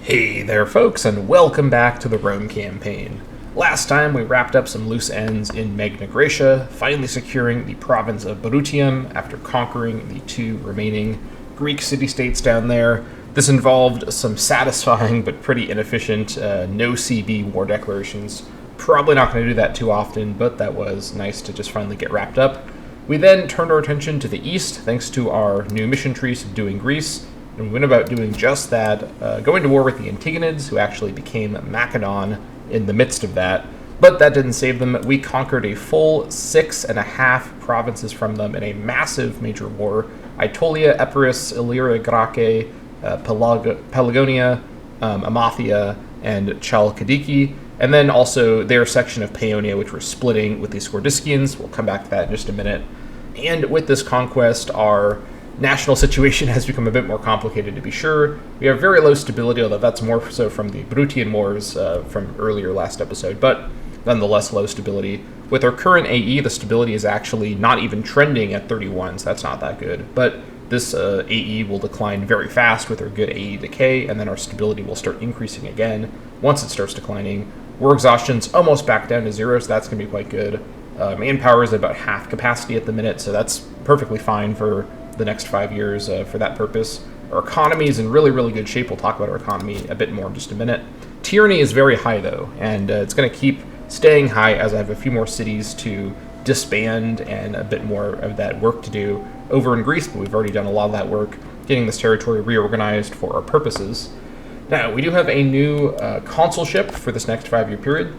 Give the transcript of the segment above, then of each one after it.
Hey there folks, and welcome back to the Rome campaign. Last time we wrapped up some loose ends in Magna Graecia, finally securing the province of Bruttium after conquering the two remaining Greek city-states down there. This involved some satisfying but pretty inefficient no CB war declarations. Probably not going to do that too often, but that was nice to just finally get wrapped up. We then turned our attention to the east, thanks to our new mission tree subduing Greece, and we went about doing just that, going to war with the Antigonids, who actually became Macedon in the midst of that. But that didn't save them. We conquered a full 6.5 provinces from them in a massive major war. Aetolia, Epirus, Illyria Graecae, Pelagonia, Amathia, and Chalkidiki, and then also their section of Paeonia, which were splitting with the Scordiskians. We'll come back to that in just a minute. And with this conquest, our national situation has become a bit more complicated, to be sure. We have very low stability, although that's more so from the Bruttian Wars from earlier last episode, but nonetheless low stability. With our current AE, the stability is actually not even trending at 31, so that's not that good. But this AE will decline very fast with our good AE decay, and then our stability will start increasing again once it starts declining. War exhaustion's almost back down to 0, so that's going to be quite good. Manpower is at about half capacity at the minute, so that's perfectly fine for the next 5 years for that purpose. Our economy is in really, really good shape. We'll talk about our economy a bit more in just a minute. Tyranny is very high, though, and it's going to keep staying high as I have a few more cities to disband and a bit more of that work to do over in Greece, but we've already done a lot of that work getting this territory reorganized for our purposes. Now, we do have a new consulship for this next 5-year period.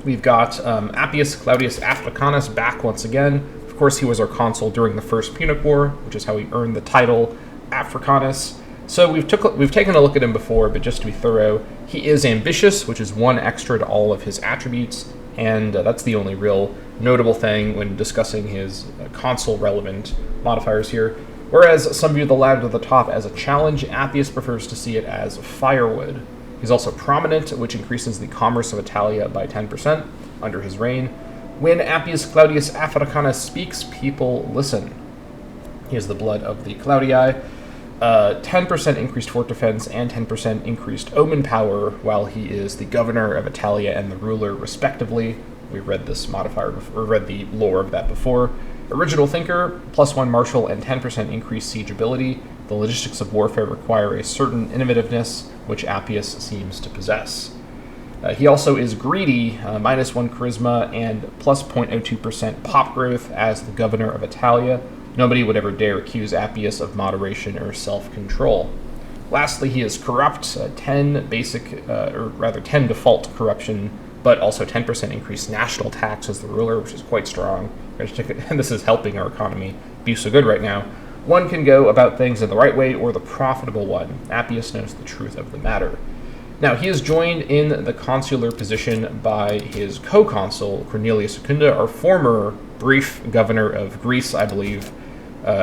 We've got Appius Claudius Africanus back once again. Of course, he was our consul during the First Punic War, which is how he earned the title Africanus. So we've taken a look at him before, but just to be thorough, he is ambitious, which is one extra to all of his attributes, and that's the only real notable thing when discussing his consul-relevant modifiers here. Whereas some view the ladder to the top as a challenge, Appius prefers to see it as firewood. He's also prominent, which increases the commerce of Italia by 10% under his reign. When Appius Claudius Africanus speaks, people listen. He has the blood of the Claudii, 10% increased fort defense, and 10% increased omen power, while he is the governor of Italia and the ruler, respectively. We read this modifier, or read the lore of that before. Original thinker, +1 martial, and 10% increased siege ability. The logistics of warfare require a certain innovativeness, which Appius seems to possess. He also is greedy, -1 charisma, and +0.02% pop growth as the governor of Italia. Nobody would ever dare accuse Appius of moderation or self-control. Lastly, he is corrupt, 10 default corruption, but also 10% increased national tax as the ruler, which is quite strong. And this is helping our economy be so good right now. One can go about things in the right way or the profitable one. Appius knows the truth of the matter. Now, he is joined in the consular position by his co-consul, Cornelia Secunda, our former brief governor of Greece, I believe.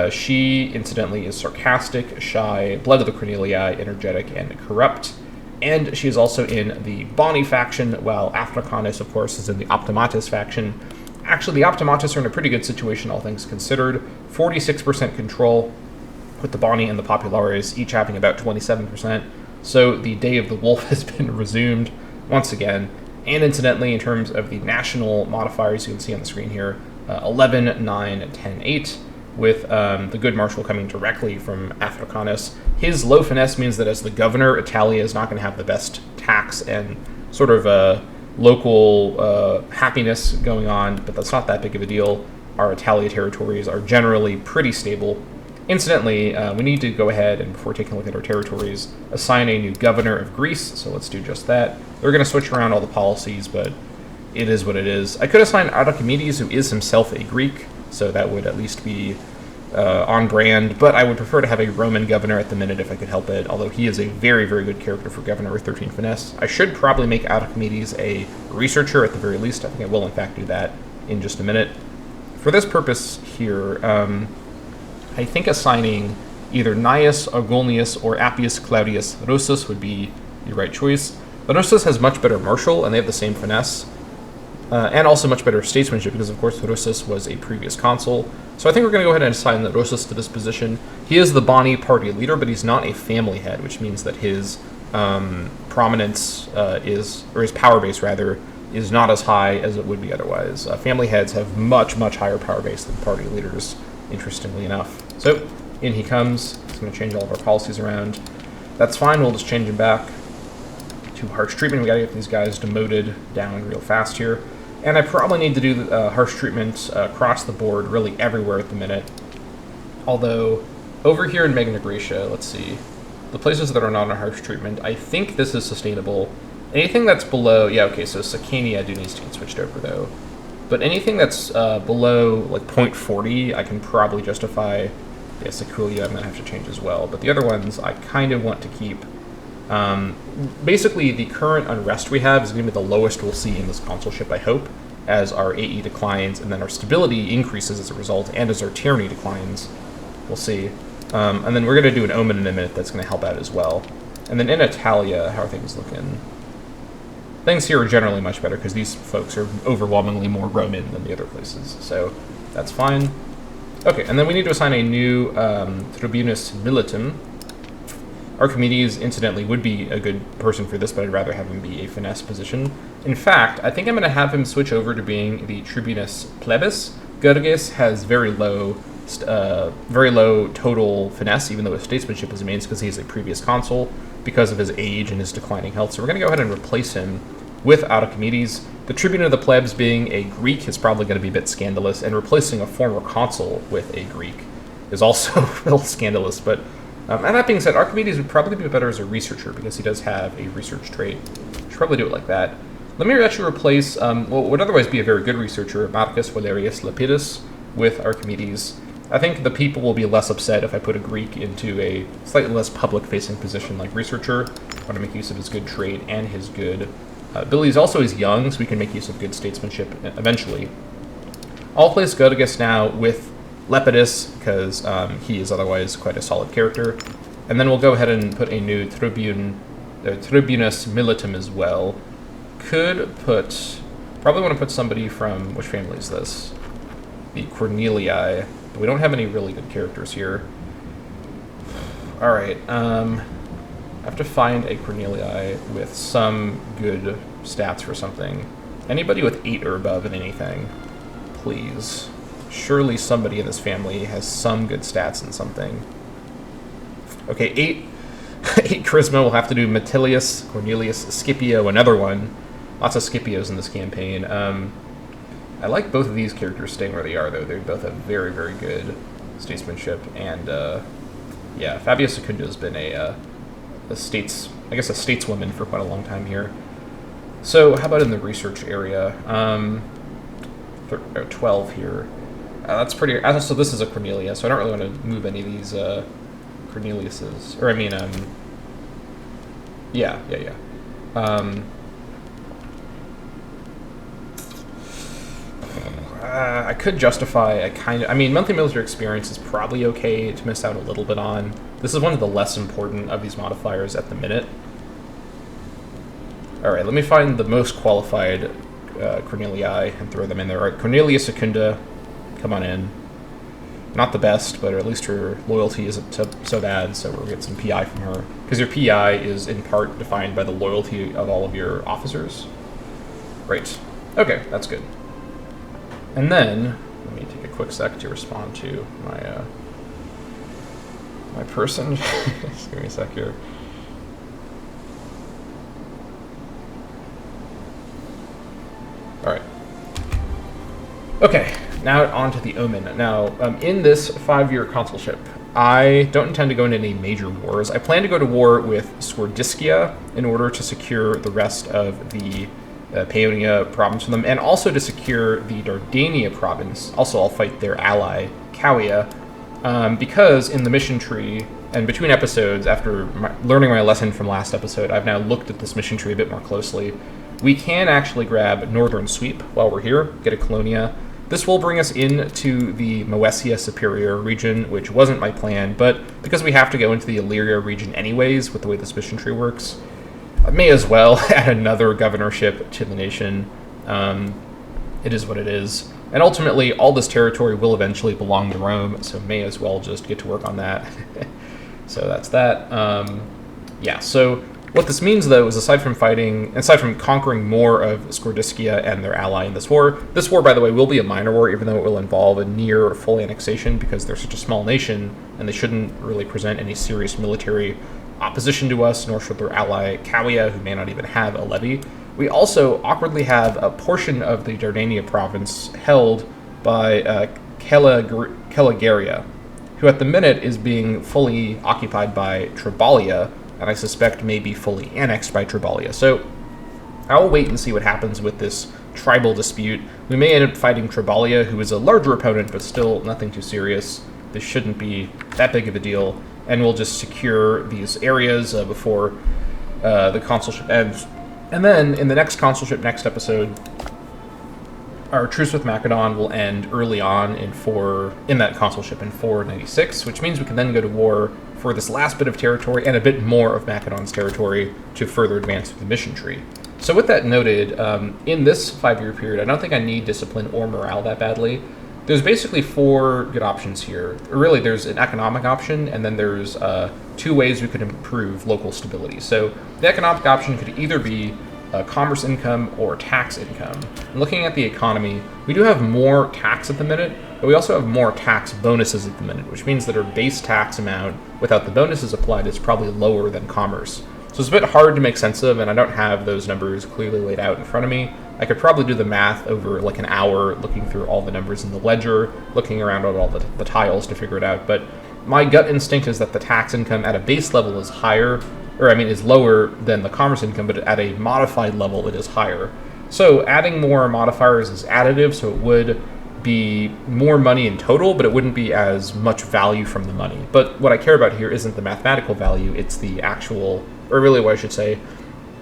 She, incidentally, is sarcastic, shy, blood of the Cornelii, energetic, and corrupt. And she is also in the Boni faction, while Africanus, of course, is in the Optimatus faction. Actually, the Optimatus are in a pretty good situation, all things considered. 46% control, with the Boni and the Populares each having about 27%. So the Day of the Wolf has been resumed once again. And incidentally, in terms of the national modifiers, you can see on the screen here, 11, 9, 10, 8, with the good marshal coming directly from Africanus. His low finesse means that as the governor, Italia is not going to have the best tax and sort of local happiness going on, but that's not that big of a deal. Our Italia territories are generally pretty stable. Incidentally, we need to go ahead and, before taking a look at our territories, assign a new governor of Greece, so let's do just that. We're going to switch around all the policies, but it is what it is. I could assign Archimedes, who is himself a Greek, so that would at least be on brand, but I would prefer to have a Roman governor at the minute if I could help it, although he is a very, very good character for governor with 13 finesse. I should probably make Archimedes a researcher at the very least. I think I will, in fact, do that in just a minute. For this purpose here, I think assigning either Gnaeus, Argonius, or Appius Claudius Rossus would be the right choice. But Rossus has much better martial, and they have the same finesse. And also much better statesmanship, because of course Rossus was a previous consul. So I think we're going to go ahead and assign Rossus to this position. He is the Boni party leader, but he's not a family head, which means that his prominence or his power base rather, is not as high as it would be otherwise. Family heads have much higher power base than party leaders, interestingly enough. So in he comes. It's going to change all of our policies around. That's fine. We'll just change him back to harsh treatment. We got to get these guys demoted down real fast here. And I probably need to do harsh treatment across the board, really everywhere at the minute. Although, over here in Magna Graecia, let's see, the places that are not on harsh treatment, I think this is sustainable. Anything that's below, yeah, okay, so Sicania do needs to get switched over, though. But anything that's below, like, 0.40, I can probably justify. Yeah, Siculia I'm going to have to change as well. But the other ones, I kind of want to keep. Basically, the current unrest we have is going to be the lowest we'll see in this consulship, I hope, as our AE declines, and then our stability increases as a result, and as our tyranny declines. We'll see. And then we're going to do an omen in a minute that's going to help out as well. And then in Italia, how are things looking? Things here are generally much better, because these folks are overwhelmingly more Roman than the other places, so that's fine. Okay, and then we need to assign a new Tribunus Militum. Archimedes, incidentally, would be a good person for this, but I'd rather have him be a finesse position. In fact, I think I'm going to have him switch over to being the Tribunus Plebis. Gerges has very low total finesse, even though his statesmanship is main, because he's a previous consul, because of his age and his declining health. So we're going to go ahead and replace him with Archimedes. The Tribune of the Plebs being a Greek is probably going to be a bit scandalous, and replacing a former consul with a Greek is also a little scandalous, but and that being said, Archimedes would probably be better as a researcher, because he does have a research trait. Should probably do it like that. Let me actually replace what would otherwise be a very good researcher, Marcus Valerius Lepidus, with Archimedes. I think the people will be less upset if I put a Greek into a slightly less public-facing position like researcher. I want to make use of his good trait and his good abilities. Also, he's young, so we can make use of good statesmanship eventually. I'll place Gerges now with Lepidus, because he is otherwise quite a solid character. And then we'll go ahead and put a new Tribunus Militum as well. Probably want to put somebody from, which family is this? The Cornelii. But we don't have any really good characters here. Alright, I have to find a Cornelii with some good stats for something. Anybody with 8 or above in anything, please. Surely somebody in this family has some good stats in something. Okay, 8 charisma. We'll have to do Metilius, Cornelius, Scipio, another one. Lots of Scipios in this campaign. I like both of these characters staying where they are, though. They both have very good statesmanship, and yeah, Fabia Secunda has been a stateswoman for quite a long time here. So how about in the research area? 12 here. That's pretty... So this is a Cornelia, so I don't really want to move any of these Corneliuses. Or, I mean, yeah. I could justify monthly military experience is probably okay to miss out a little bit on. This is one of the less important of these modifiers at the minute. Alright, let me find the most qualified Cornelii and throw them in there. Alright, Cornelia Secunda, come on in. Not the best, but at least her loyalty isn't so bad, so we'll get some PI from her. Because your PI is in part defined by the loyalty of all of your officers. Right. Okay, that's good. And then, let me take a quick sec to respond to my my person. Just give me a sec here. Alright. Okay, now on to the Omen. Now, in this 5-year consulship, I don't intend to go into any major wars. I plan to go to war with Swardiska in order to secure the rest of the Paeonia province from them, and also to secure the Dardania province. Also, I'll fight their ally, Cowia, because in the mission tree, and between episodes, after learning my lesson from last episode, I've now looked at this mission tree a bit more closely. We can actually grab Northern Sweep while we're here, get a Colonia. This will bring us into the Moesia Superior region, which wasn't my plan, but because we have to go into the Illyria region anyways, with the way this mission tree works, I may as well add another governorship to the nation. It is what it is. And ultimately, all this territory will eventually belong to Rome, so may as well just get to work on that. So that's that. Yeah, so What this means, though, is aside from conquering more of Skordiskia and their ally in this war, by the way, will be a minor war, even though it will involve a near full annexation because they're such a small nation, and they shouldn't really present any serious military opposition to us, nor should their ally Kawia, who may not even have a levy. We also awkwardly have a portion of the Dardania province held by Kelagaria, who at the minute is being fully occupied by Tribalia, and I suspect may be fully annexed by Tribalia. So I'll wait and see what happens with this tribal dispute. We may end up fighting Tribalia, who is a larger opponent, but still nothing too serious. This shouldn't be that big of a deal, and we'll just secure these areas before the consulship ends. And then, in the next consulship, next episode, our truce with Macedon will end early on in that consulship in 496, which means we can then go to war for this last bit of territory and a bit more of Macedon's territory to further advance through the mission tree. So with that noted, in this 5-year period, I don't think I need discipline or morale that badly. There's basically 4 good options here. Really, there's an economic option, and then there's 2 ways we could improve local stability. So the economic option could either be commerce income or tax income. And looking at the economy, we do have more tax at the minute, but we also have more tax bonuses at the minute, which means that our base tax amount without the bonuses applied is probably lower than commerce. So it's a bit hard to make sense of, and I don't have those numbers clearly laid out in front of me. I could probably do the math over like an hour, looking through all the numbers in the ledger, looking around at all the tiles to figure it out. But my gut instinct is that the tax income at a base level is is lower than the commerce income, but at a modified level it is higher. So adding more modifiers is additive, so it would be more money in total, but it wouldn't be as much value from the money. But what I care about here isn't the mathematical value, it's the actual, or really what I should say,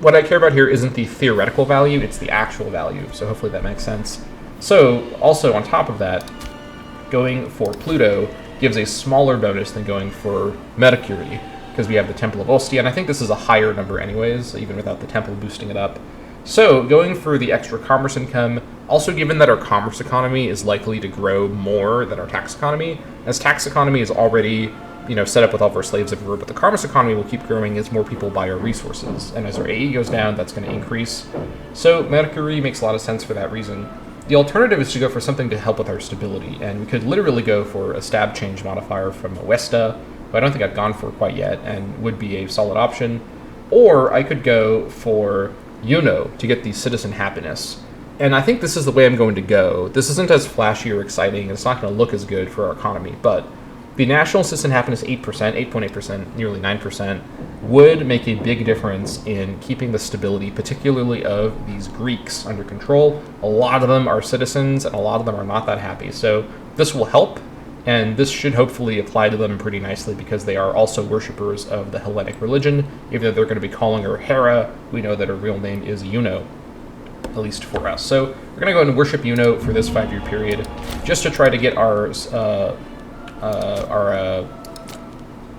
what I care about here isn't the theoretical value, it's the actual value. So hopefully that makes sense. So also on top of that, going for Pluto gives a smaller bonus than going for Mercury, because we have the Temple of Ostia, and I think this is a higher number anyways, even without the temple boosting it up. So going for the extra commerce income, also given that our commerce economy is likely to grow more than our tax economy, as tax economy is already set up with all of our slaves everywhere, but the commerce economy will keep growing as more people buy our resources, and as our AE goes down, that's going to increase. So Mercury makes a lot of sense for that reason. The alternative is to go for something to help with our stability, and we could literally go for a stab change modifier from Westa, who I don't think I've gone for quite yet, and would be a solid option. Or I could go for Yuno to get the citizen happiness. And I think this is the way I'm going to go. This isn't as flashy or exciting, and it's not going to look as good for our economy, but the national citizen happiness 8%, 8.8%, nearly 9%, would make a big difference in keeping the stability, particularly of these Greeks, under control. A lot of them are citizens, and a lot of them are not that happy. So this will help, and this should hopefully apply to them pretty nicely because they are also worshippers of the Hellenic religion. Even though they're going to be calling her Hera, we know that her real name is Juno, at least for us. So we're going to go ahead and worship Juno for this 5-year period, just to try to get our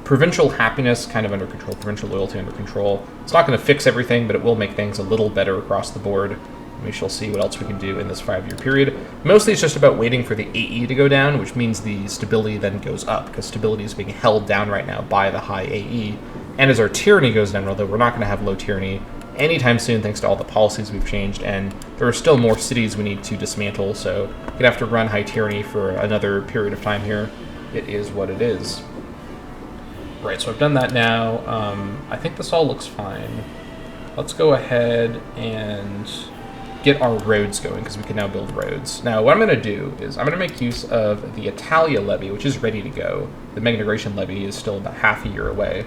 provincial happiness kind of under control, provincial loyalty under control. It's not going to fix everything, but it will make things a little better across the board. We shall see what else we can do in this 5-year period. Mostly it's just about waiting for the AE to go down, which means the stability then goes up, because stability is being held down right now by the high AE. And as our tyranny goes down, although we're not going to have low tyranny anytime soon thanks to all the policies we've changed, and there are still more cities we need to dismantle, so we're going to have to run high tyranny for another period of time here. It is what it is. Right, so I've done that now. I think this all looks fine. Let's go ahead and get our roads going, because we can now build roads. Now, what I'm going to do is I'm going to make use of the Italia levy, which is ready to go. The Mega levy is still about half a year away.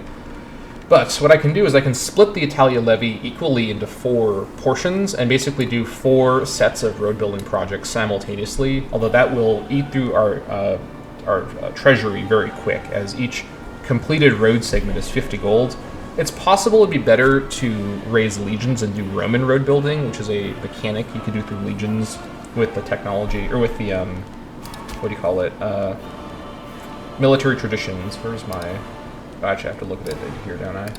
But what I can do is I can split the Italia levy equally into 4 portions and basically do 4 sets of road building projects simultaneously, although that will eat through our treasury very quick, as each completed road segment is 50 gold. It's possible it'd be better to raise legions and do Roman road building, which is a mechanic you could do through legions with the technology, or with the, military traditions. Where's my... I actually have to look at it here, don't I?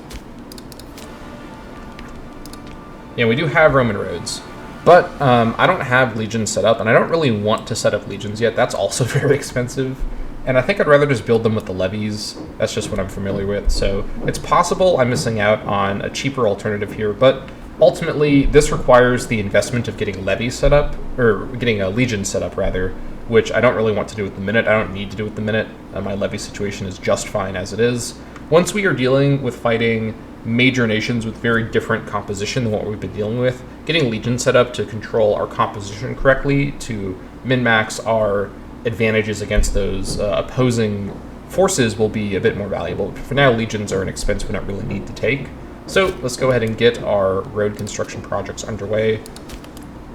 Yeah, we do have Roman roads, but I don't have legions set up, and I don't really want to set up legions yet. That's also very expensive. and I think I'd rather just build them with the levies. That's just what I'm familiar with. So it's possible I'm missing out on a cheaper alternative here, but ultimately this requires the investment of getting levies set up, or getting a legion set up rather, which I don't really want to do at the minute. I don't need to do at the minute. My levy situation is just fine as it is. Once we are dealing with fighting major nations with very different composition than what we've been dealing with, getting legion set up to control our composition correctly, to min-max our advantages against those opposing forces, will be a bit more valuable. For now, legions are an expense we don't really need to take. So let's go ahead and get our road construction projects underway.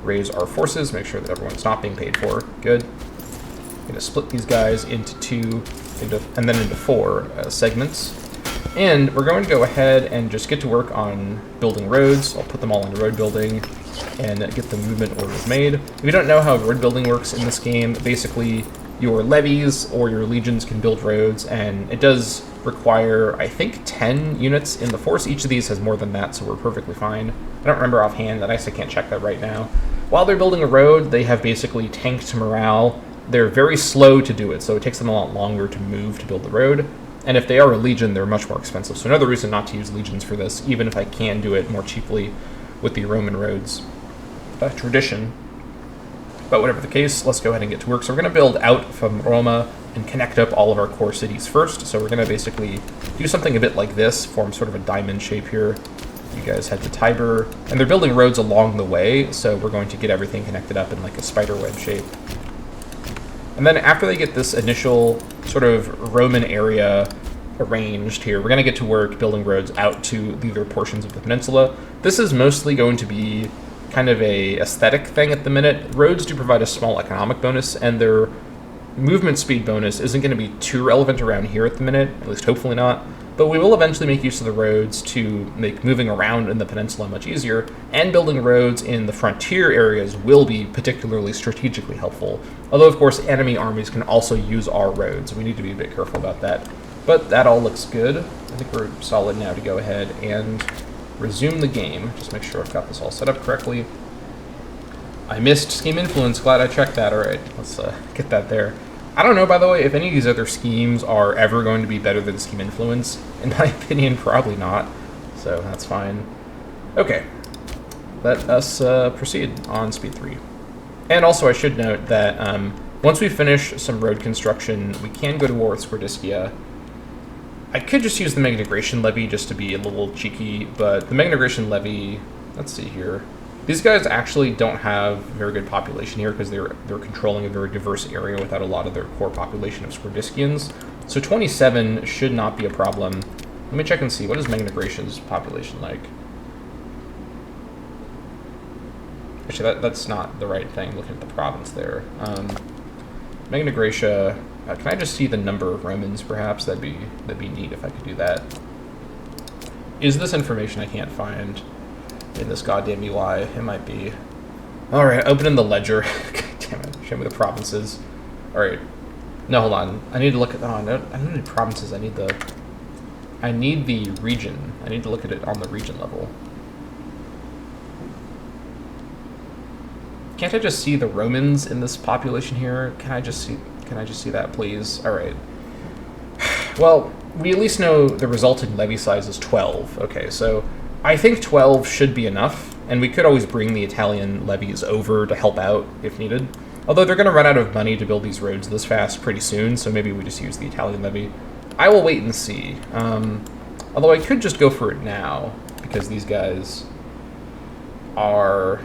Raise our forces, make sure that everyone's not being paid for. Good. I'm gonna split these guys into two, and then into four segments. And we're going to go ahead and just get to work on building roads. I'll put them all into road building and get the movement orders made. If you don't know how road building works in this game, basically your levies or your legions can build roads, and it does require, I think, 10 units in the force. Each of these has more than that, so we're perfectly fine. I don't remember offhand, and I guess I can't check that right now. While they're building a road, they have basically tanked morale. They're very slow to do it, so it takes them a lot longer to move to build the road. And if they are a legion, they're much more expensive. So another reason not to use legions for this, even if I can do it more cheaply with the Roman roads tradition. But whatever the case, let's go ahead and get to work. So we're going to build out from Roma and connect up all of our core cities first. So we're going to basically do something a bit like this, form sort of a diamond shape here. You guys head to Tiber, and they're building roads along the way, so we're going to get everything connected up in like a spider web shape. And then after they get this initial sort of Roman area arranged here, we're going to get to work building roads out to the other portions of the peninsula. This is mostly going to be kind of a aesthetic thing at the minute. Roads do provide a small economic bonus, and their movement speed bonus isn't going to be too relevant around here at the minute, at least hopefully not. But we will eventually make use of the roads to make moving around in the peninsula much easier, and building roads in the frontier areas will be particularly strategically helpful. Although, of course, enemy armies can also use our roads. We need to be a bit careful about that. But that all looks good. I think we're solid now to go ahead and resume the game. Just make sure I've got this all set up correctly. I missed Scheme Influence. Glad I checked that. All right, let's get that there. I don't know, by the way, if any of these other schemes are ever going to be better than Scheme Influence. In my opinion, probably not. So that's fine. Okay. Let us proceed on speed 3. And also, I should note that once we finish some road construction, we can go to war with Squardiscia. I could just use the Mega Integration Levy just to be a little cheeky, but the Mega Integration Levy, let's see here. These guys actually don't have very good population here because they're controlling a very diverse area without a lot of their core population of Squardiscians. So 27 should not be a problem. Let me check and see. What is Mega Integration's population like? Actually, that's not the right thing. Looking at the province there. Mega Integratia. Can I just see the number of Romans, perhaps? That'd be neat if I could do that. Is this information I can't find in this goddamn UI? It might be. Alright, open in the ledger. God damn it. Show me the provinces. Alright. No, hold on. I need to look at... Oh, no, I don't need provinces. I need the region. I need to look at it on the region level. Can't I just see the Romans in this population here? Can I just see that, please? Alright. Well, we at least know the resulting levy size is 12. Okay, so I think 12 should be enough, and we could always bring the Italian levies over to help out if needed. Although they're going to run out of money to build these roads this fast pretty soon, so maybe we just use the Italian levy. I will wait and see. Although I could just go for it now, because these guys are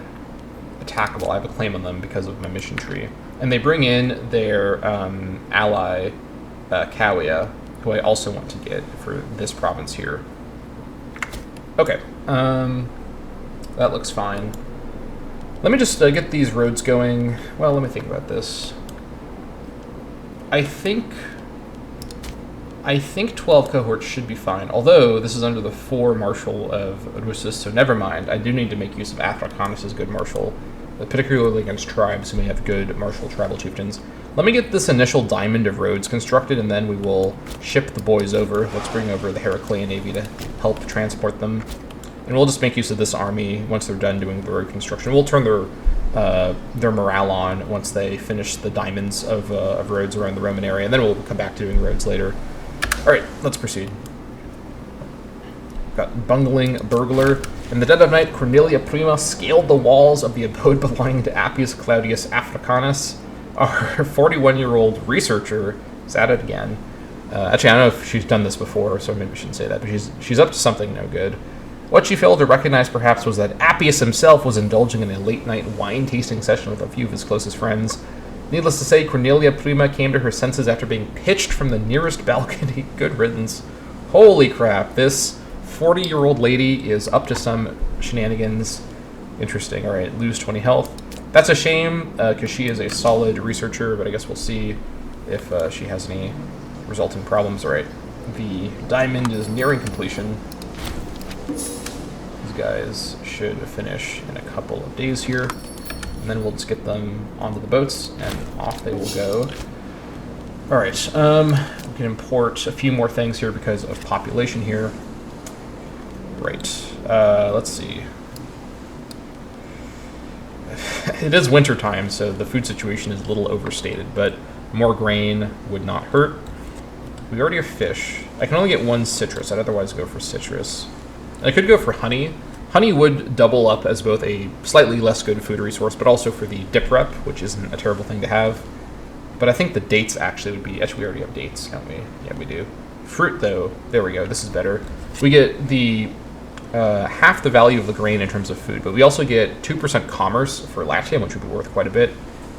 attackable. I have a claim on them because of my mission tree. And they bring in their ally, Kawia, who I also want to get for this province here. Okay, that looks fine. Let me just get these roads going. Well, let me think about this. I think 12 cohorts should be fine, although this is under the 4 Marshal of Russus, so never mind. I do need to make use of Africanus' good Marshal, particularly against tribes who may have good Marshal tribal chieftains. Let me get this initial diamond of roads constructed, and then we will ship the boys over. Let's bring over the Heraclean Navy to help transport them. And we'll just make use of this army once they're done doing the road construction. We'll turn their morale on once they finish the diamonds of roads around the Roman area, and then we'll come back to doing roads later. All right, let's proceed. Got Bungling Burglar. In the dead of night, Cornelia Prima scaled the walls of the abode belonging to Appius Claudius Africanus. Our 41-year-old researcher is at it again. Actually, I don't know if she's done this before, so maybe we shouldn't say that, but she's up to something no good. What she failed to recognize, perhaps, was that Appius himself was indulging in a late-night wine-tasting session with a few of his closest friends. Needless to say, Cornelia Prima came to her senses after being pitched from the nearest balcony. Good riddance. Holy crap, this 40-year-old lady is up to some shenanigans. Interesting. All right, lose 20 health. That's a shame, because she is a solid researcher, but I guess we'll see if she has any resulting problems. All right, the diamond is nearing completion. These guys should finish in a couple of days here, and then we'll just get them onto the boats, and off they will go. All right, we can import a few more things here because of population here. Right, let's see. It is winter time, so the food situation is a little overstated, but more grain would not hurt. We already have fish. I can only get one citrus. I'd otherwise go for citrus. I could go for honey. Honey would double up as both a slightly less good food resource, but also for the dip rep, which isn't a terrible thing to have. But I think the dates actually would be... Actually, we already have dates, don't we? Yeah, we do. Fruit, though. There we go. This is better. We get the half the value of the grain in terms of food, but we also get 2% commerce for Latium, which would be worth quite a bit,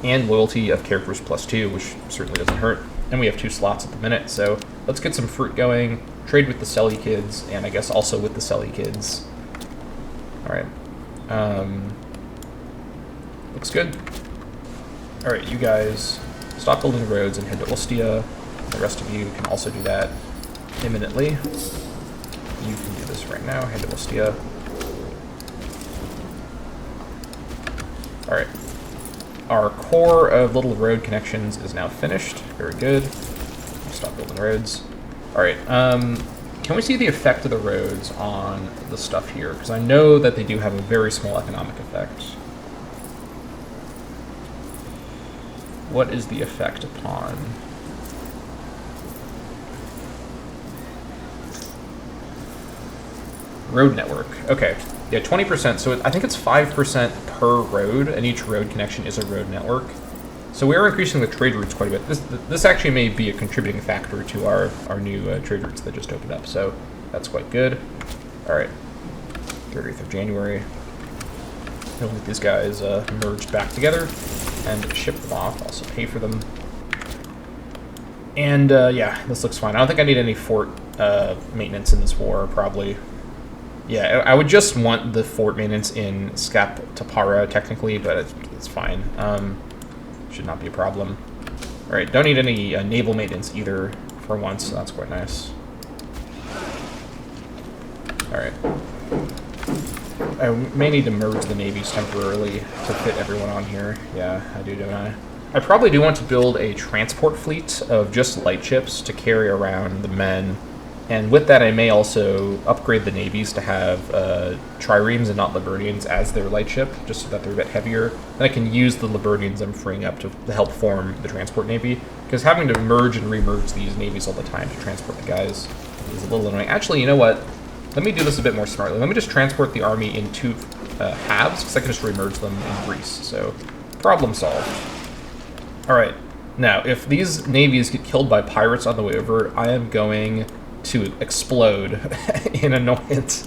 and loyalty of characters +2, which certainly doesn't hurt. And we have 2 slots at the minute, so let's get some fruit going, trade with the Selly kids, and I guess also with the Selly kids. All right. Looks good. All right, you guys stop building roads and head to Ostia. The rest of you can also do that imminently. You can do this right now. Head to Ostia. All right. Our core of little road connections is now finished. Very good. Stop building roads. All right. Can we see the effect of the roads on the stuff here? Because I know that they do have a very small economic effect. What is the effect upon... road network? Okay. Yeah, 20%. So I think it's 5% per road, and each road connection is a road network. So we are increasing the trade routes quite a bit. This actually may be a contributing factor to our new trade routes that just opened up, so that's quite good. All right, 30th of January. We'll get these guys merged back together and ship them off, also pay for them. And yeah, this looks fine. I don't think I need any fort maintenance in this war, probably. Yeah, I would just want the fort maintenance in Scap Tapara, technically, but it's fine. Should not be a problem. All right, don't need any naval maintenance either for once, so that's quite nice. All right. I may need to merge the navies temporarily to fit everyone on here. Yeah, I do, don't I? I probably do want to build a transport fleet of just light ships to carry around the men. And with that, I may also upgrade the navies to have triremes and not Liburnians as their light ship, just so that they're a bit heavier. Then I can use the Liburnians I'm freeing up to help form the transport navy, because having to merge and remerge these navies all the time to transport the guys is a little annoying. Actually, you know what? Let me do this a bit more smartly. Let me just transport the army in 2 halves, because I can just remerge them in Greece. So, problem solved. All right. Now, if these navies get killed by pirates on the way over, I am going to explode in annoyance.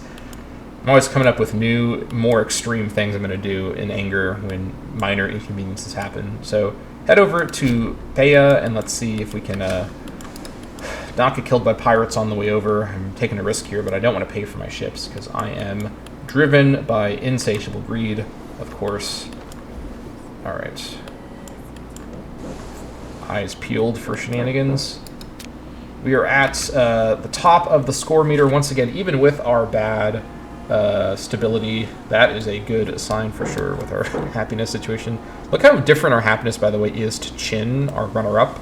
I'm always coming up with new, more extreme things I'm going to do in anger when minor inconveniences happen. So head over to Peia and let's see if we can not get killed by pirates on the way over. I'm taking a risk here, but I don't want to pay for my ships because I am driven by insatiable greed, of course. All right. Eyes peeled for shenanigans. We are at the top of the score meter once again, even with our bad stability. That is a good sign for sure with our happiness situation. Look how different our happiness, by the way, is to Chin, our runner-up.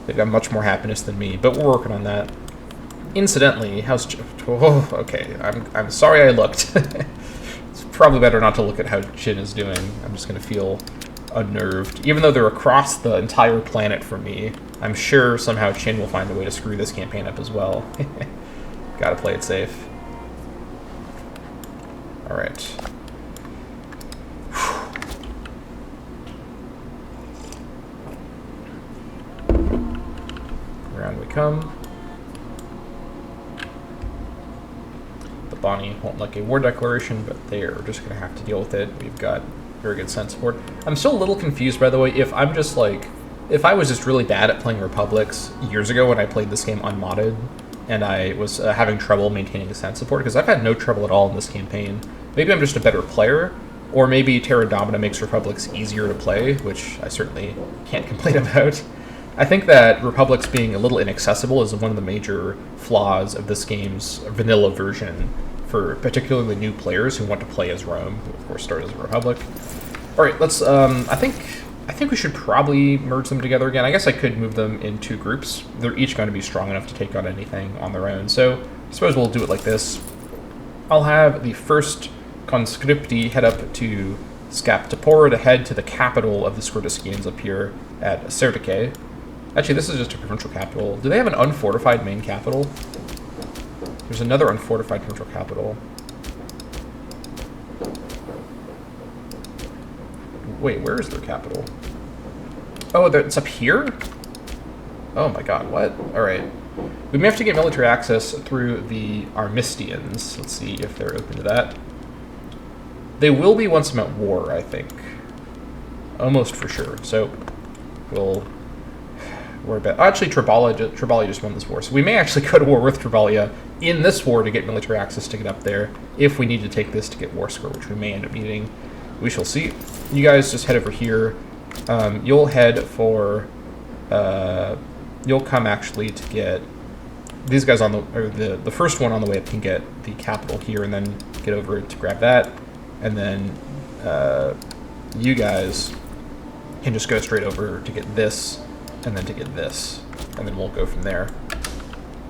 They've got much more happiness than me, but we're working on that. Incidentally, how's... Oh, okay, I'm sorry I looked. It's probably better not to look at how Jin is doing. I'm just going to feel unnerved. Even though they're across the entire planet from me, I'm sure somehow Chin will find a way to screw this campaign up as well. Gotta play it safe. Alright. Around we come. The Bonnie won't like a war declaration, but they are just going to have to deal with it. We've got very good sense support. I'm still a little confused, by the way, if I'm just like... If I was just really bad at playing Republics years ago when I played this game unmodded, and I was having trouble maintaining sense support, because I've had no trouble at all in this campaign. Maybe I'm just a better player, or maybe Terra Indomita makes Republics easier to play, which I certainly can't complain about. I think that Republics being a little inaccessible is one of the major flaws of this game's vanilla version for particularly new players who want to play as Rome, who of course start as a Republic. All right, let's. I think we should probably merge them together again. I guess I could move them into groups. They're each going to be strong enough to take on anything on their own. So I suppose we'll do it like this. I'll have the first conscripti head up to Skaptapora to head to the capital of the Skordiskians up here at Sertike. Actually, this is just a provincial capital. Do they have an unfortified main capital? There's another unfortified provincial capital. Wait, where is their capital? Oh, it's up here? Oh my god, what? Alright. We may have to get military access through the Armistians. Let's see if they're open to that. They will be once I'm at war, I think. Almost for sure. So, we'll... Actually, Trebalia just won this war, so we may actually go to war with Trebalia in this war to get military access to get up there, if we need to take this to get war score, which we may end up needing. We shall see. You guys just head over here. You'll head for... you'll come actually to get... These guys on the... Or the first one on the way up can get the capital here, and then get over to grab that. And then you guys can just go straight over to get this, and then to get this, and then we'll go from there.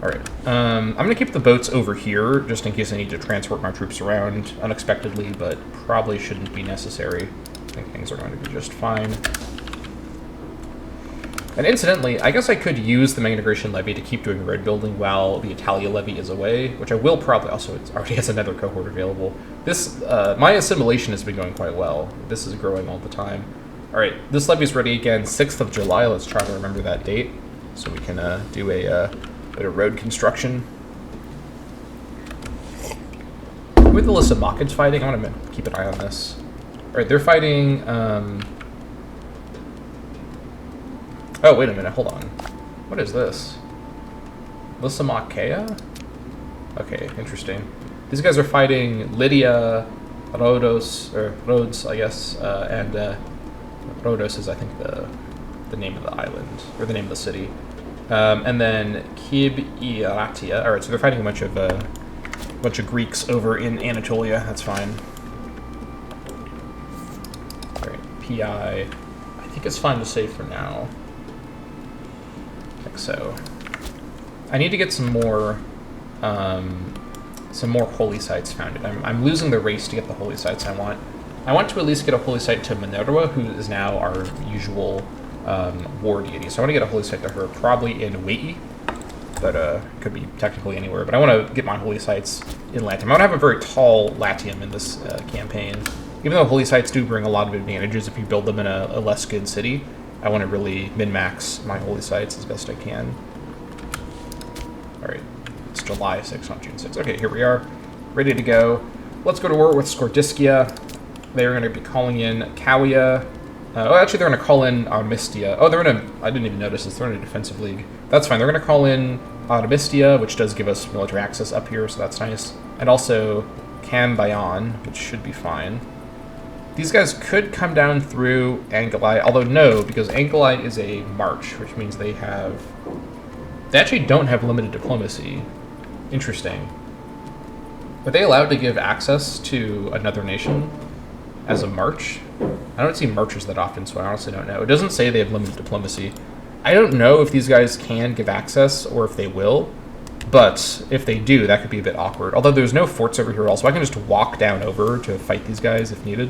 Alright, I'm going to keep the boats over here, just in case I need to transport my troops around unexpectedly, but probably shouldn't be necessary. I think things are going to be just fine. And incidentally, I guess I could use the Migration Levy to keep doing road building while the Italia Levy is away, which I will probably also... It already has another cohort available. This, my assimilation has been going quite well. This is growing all the time. Alright, this levy's ready again, 6th of July. Let's try to remember that date so we can do a bit of road construction. With the list of Makids fighting, I want to keep an eye on this. Alright, they're fighting... Oh, wait a minute, hold on. What is this? Lysimachea? Okay, interesting. These guys are fighting Lydia, Rhodes, I guess, and Rhodos is, I think, the name of the island, or the name of the city. And then Kib-Iratia. Alright, so they're fighting a bunch of Greeks over in Anatolia. That's fine. Alright, PI. I think it's fine to say for now. Like so. I need to get some more holy sites founded. I'm losing the race to get the holy sites I want. I want to at least get a holy site to Minerva, who is now our usual war deity. So I want to get a holy site to her, probably in Wei, but could be technically anywhere. But I want to get my holy sites in Latium. I want to have a very tall Latium in this campaign. Even though holy sites do bring a lot of advantages if you build them in a less good city, I want to really min-max my holy sites as best I can. Alright, it's July 6th, not June 6th. Okay, here we are, ready to go. Let's go to war with Skordiskia. They're going to be calling in Kawia. Oh, actually, they're going to call in Armistia. Oh, they're in a... I didn't even notice this. They're in a defensive league. That's fine. They're going to call in Armistia, which does give us military access up here, so that's nice. And also Cambayon, which should be fine. These guys could come down through Angeli, although no, because Angeli is a march, which means they have... They actually don't have limited diplomacy. Interesting. Are they allowed to give access to another nation as a march? I don't see marches that often, so I honestly don't know. It doesn't say they have limited diplomacy. I don't know if these guys can give access or if they will. But if they do, that could be a bit awkward. Although there's no forts over here also. I can just walk down over to fight these guys if needed.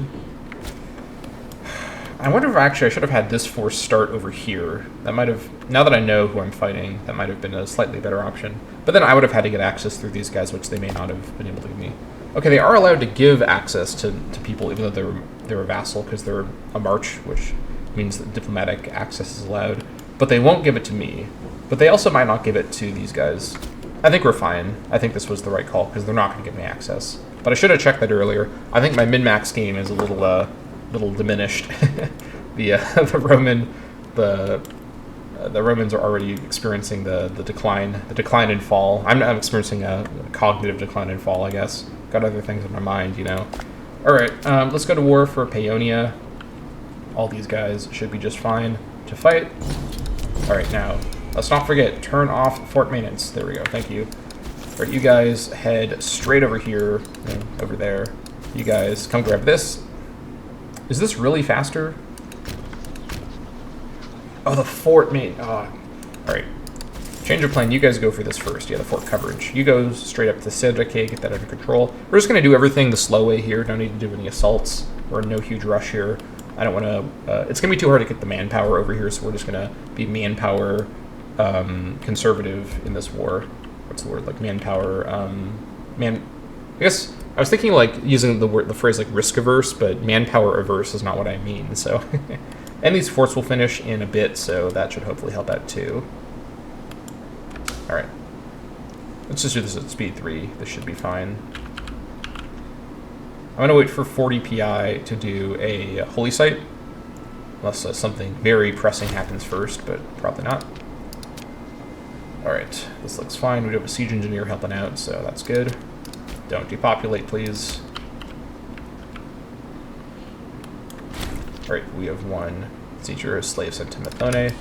I wonder if actually I should have had this force start over here. That might have, now that I know who I'm fighting, that might have been a slightly better option. But then I would have had to get access through these guys, which they may not have been able to give me. Okay, they are allowed to give access to people, even though they're a vassal, because they're a march, which means that diplomatic access is allowed. But they won't give it to me. But they also might not give it to these guys. I think we're fine. I think this was the right call, because they're not going to give me access. But I should have checked that earlier. I think my min-max game is a little diminished. the Romans are already experiencing the decline and fall. I'm experiencing a cognitive decline and fall, I guess. Got other things in my mind, you know. All right, let's go to war for Paeonia. All these guys should be just fine to fight. All right, now let's not forget, turn off fort maintenance. There we go. Thank you. All right, you guys head straight over here, over there. You guys come grab this. Is this really faster? Oh, the fort mate. All right. Change of plan. You guys go for this first. Yeah, the fort coverage. You go straight up to Cedric, get that under control. We're just going to do everything the slow way here. Don't need to do any assaults or no huge rush here. I don't want to... it's going to be too hard to get the manpower over here, so we're just going to be manpower conservative in this war. What's the word? Like manpower... I guess... I was thinking like using the phrase like risk averse, but manpower averse is not what I mean. So, and these forts will finish in a bit, so that should hopefully help out too. All right, let's just do this at speed 3. This should be fine. I'm gonna wait for 40 PI to do a holy site, unless something very pressing happens first, but probably not. All right, this looks fine. We do have a siege engineer helping out, so that's good. Don't depopulate, please. Alright, we have one sieger slave sent to Methone.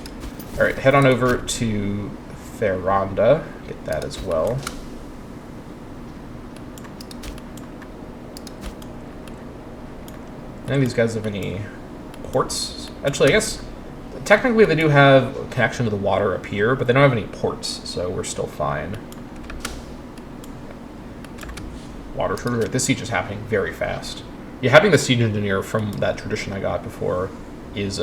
Alright, head on over to Ferranda. Get that as well. None of these guys have any ports. Actually, I guess technically they do have a connection to the water up here, but they don't have any ports, so we're still fine. Water shorter. This siege is happening very fast. Yeah, having the siege engineer from that tradition I got before is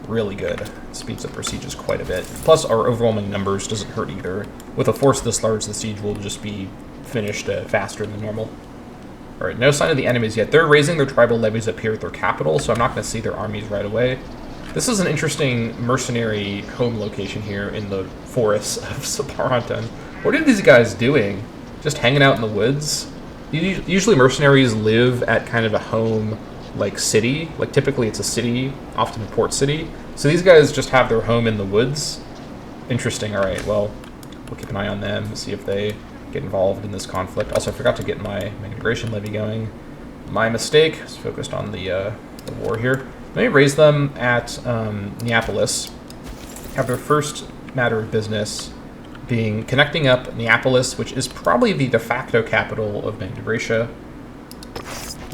really good. It speeds up our sieges quite a bit. Plus, our overwhelming numbers doesn't hurt either. With a force this large, the siege will just be finished faster than normal. All right, no sign of the enemies yet. They're raising their tribal levies up here at their capital, so I'm not going to see their armies right away. This is an interesting mercenary home location here in the forests of Saparantan. What are these guys doing? Just hanging out in the woods? Usually mercenaries live at kind of a home, like, city. Like, typically it's a city, often a port city. So these guys just have their home in the woods. Interesting. All right, well, we'll keep an eye on them, see if they get involved in this conflict. Also, I forgot to get my integration levy going. My mistake. I was focused on the war here. Let me raise them at Neapolis. Have their first matter of business being connecting up Neapolis, which is probably the de facto capital of Magna Graecia,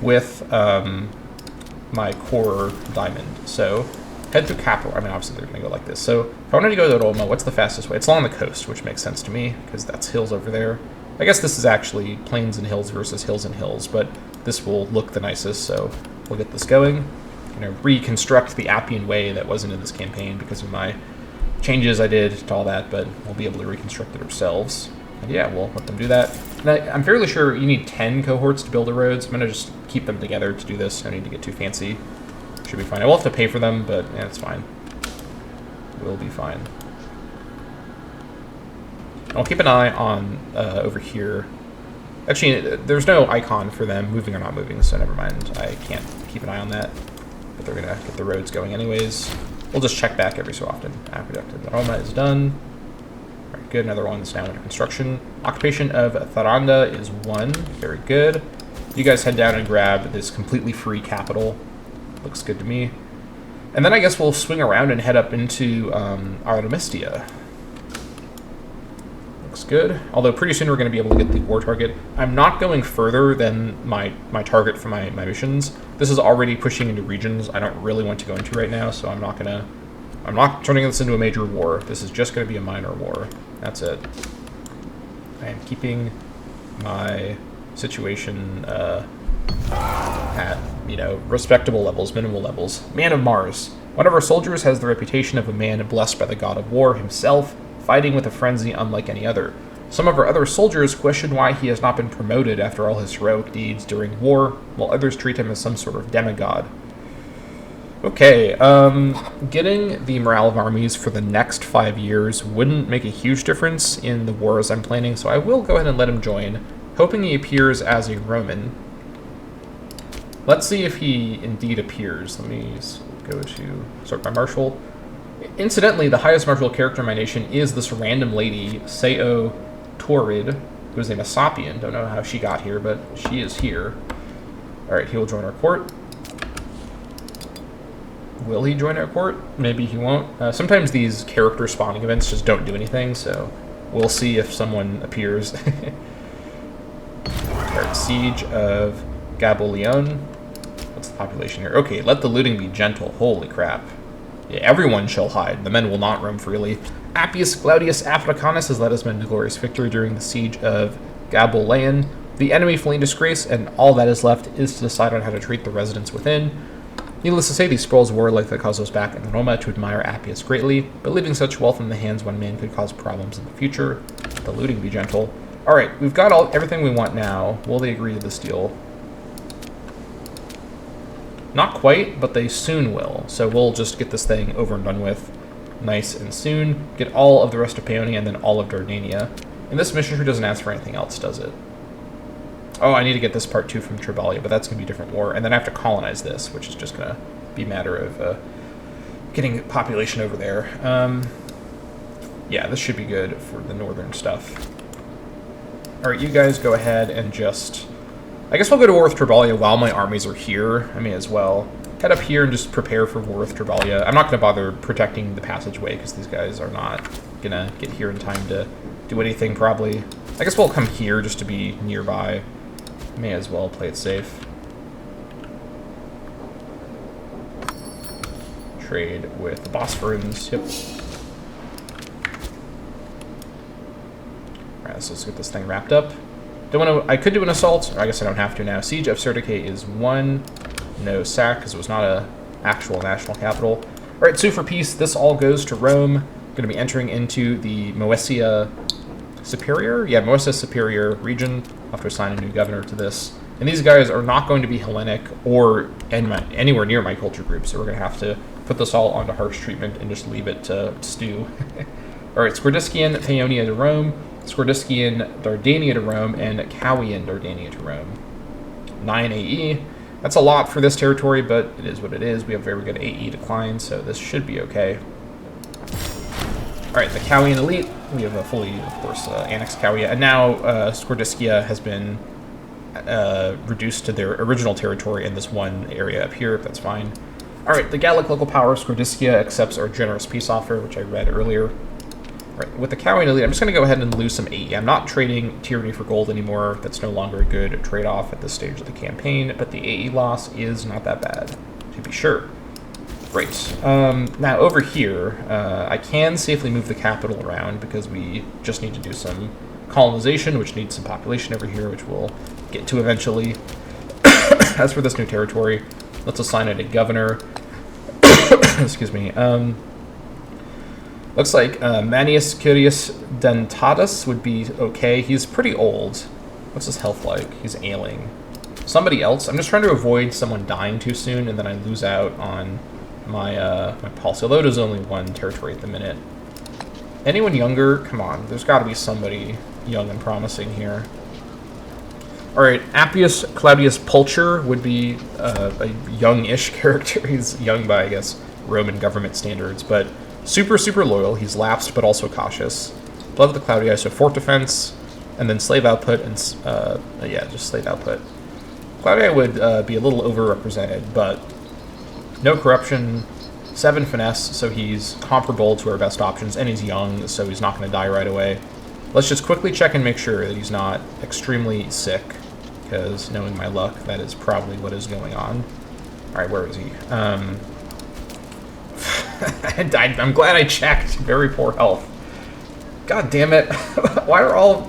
with my core diamond. So head through capital. I mean, obviously they're going to go like this. So if I wanted to go to Roma, what's the fastest way? It's along the coast, which makes sense to me because that's hills over there. I guess this is actually plains and hills versus hills and hills, but this will look the nicest, so we'll get this going. Reconstruct the Appian Way that wasn't in this campaign because of my changes I did to all that, but we'll be able to reconstruct it ourselves. And yeah, we'll let them do that. And I'm fairly sure you need 10 cohorts to build the roads. I'm going to just keep them together to do this. No need to get too fancy. Should be fine. I will have to pay for them, but yeah, it's fine. We'll be fine. I'll keep an eye on over here. Actually, there's no icon for them moving or not moving, so never mind. I can't keep an eye on that. But they're going to get the roads going anyways. We'll just check back every so often. Aqueduct in Roma is done. All right, good. Another one's now under construction. Occupation of Tharanda is 1. Very good. You guys head down and grab this completely free capital. Looks good to me. And then I guess we'll swing around and head up into Artemistia. Looks good. Although pretty soon we're going to be able to get the war target. I'm not going further than my target for my missions. This is already pushing into regions I don't really want to go into right now, so I'm not turning this into a major war. This is just going to be a minor war. That's it. I am keeping my situation at, you know, respectable levels, minimal levels. Man of Mars. One of our soldiers has the reputation of a man blessed by the god of war himself, fighting with a frenzy unlike any other. Some of our other soldiers question why he has not been promoted after all his heroic deeds during war, while others treat him as some sort of demigod. Okay, getting the morale of armies for the next 5 years wouldn't make a huge difference in the wars I'm planning, so I will go ahead and let him join, hoping he appears as a Roman. Let's see if he indeed appears. Let me go to sort my marshal. Incidentally, the highest martial character in my nation is this random lady, Sao Torrid, who is a Masapian. Don't know how she got here, but she is here. Alright, he will join our court. Will he join our court? Maybe he won't. Sometimes these character spawning events just don't do anything, so we'll see if someone appears. Alright, Siege of Gaboleon. What's the population here? Okay, let the looting be gentle. Holy crap. Yeah, everyone shall hide. The men will not roam freely. Appius Claudius Africanus has led his men to glorious victory during the siege of Gaboleon. The enemy flee in disgrace, and all that is left is to decide on how to treat the residents within. Needless to say, these spoils of war like that cause us back in Roma to admire Appius greatly, but leaving such wealth in the hands of one man could cause problems in the future. Let the looting be gentle. Alright, we've got everything we want now. Will they agree to this deal? Not quite, but they soon will. So we'll just get this thing over and done with nice and soon. Get all of the rest of Paeonia and then all of Dardania. And this mission tree doesn't ask for anything else, does it? Oh, I need to get this part too from Tribalia, but that's going to be a different war. And then I have to colonize this, which is just going to be a matter of getting population over there. Yeah, this should be good for the northern stuff. Alright, you guys go ahead and just... I guess I'll go to war with Tribalia while my armies are here. I may as well. Head up here and just prepare for war with Tribalia. I'm not going to bother protecting the passageway because these guys are not going to get here in time to do anything, probably. I guess we'll come here just to be nearby. May as well play it safe. Trade with the Bosphorans. Yep. Alright, so let's get this thing wrapped up. I could do an assault, or I guess I don't have to now. Siege of Serdice is 1. No sack, because it was not a actual national capital. Alright, sue for peace. This all goes to Rome. Going to be entering into the Moesia Superior? Yeah, Moesia Superior region. I'll have to assign a new governor to this. And these guys are not going to be Hellenic or anywhere near my culture group, so we're going to have to put this all onto harsh treatment and just leave it to stew. Alright, Scordiskian Paeonia to Rome. Scordiskian Dardania to Rome, and Cowian Dardania to Rome. 9 AE. That's a lot for this territory, but it is what it is. We have very good AE decline, so this should be okay. Alright, the Cowian elite. We have a fully, of course, annexed Cowia, and now Scordiskia has been reduced to their original territory in this one area up here. That's fine. Alright, the Gallic local power, Scordiskia, accepts our generous peace offer, which I read earlier. Right, with the Cowian elite, I'm just going to go ahead and lose some AE. I'm not trading tyranny for gold anymore. That's no longer a good trade-off at this stage of the campaign, but the AE loss is not that bad, to be sure. Great. Now, over here, I can safely move the capital around because we just need to do some colonization, which needs some population over here, which we'll get to eventually. As for this new territory, let's assign it a governor. Excuse me. Looks like Manius Curius Dentatus would be okay. He's pretty old. What's his health like? He's ailing. Somebody else? I'm just trying to avoid someone dying too soon, and then I lose out on my my policy. Although it is only one territory at the minute. Anyone younger? Come on. There's got to be somebody young and promising here. Alright, Appius Claudius Pulcher would be a young-ish character. He's young by, I guess, Roman government standards, but super, super loyal. He's lapsed, but also cautious. Blood of the Claudii, so fort defense, and then slave output, and, yeah, just slave output. Claudii would be a little overrepresented, but no corruption, 7 finesse, so he's comparable to our best options, and he's young, so he's not going to die right away. Let's just quickly check and make sure that he's not extremely sick, because knowing my luck, that is probably what is going on. Alright, where is he? I'm glad I checked. Very poor health. God damn it. Why are all...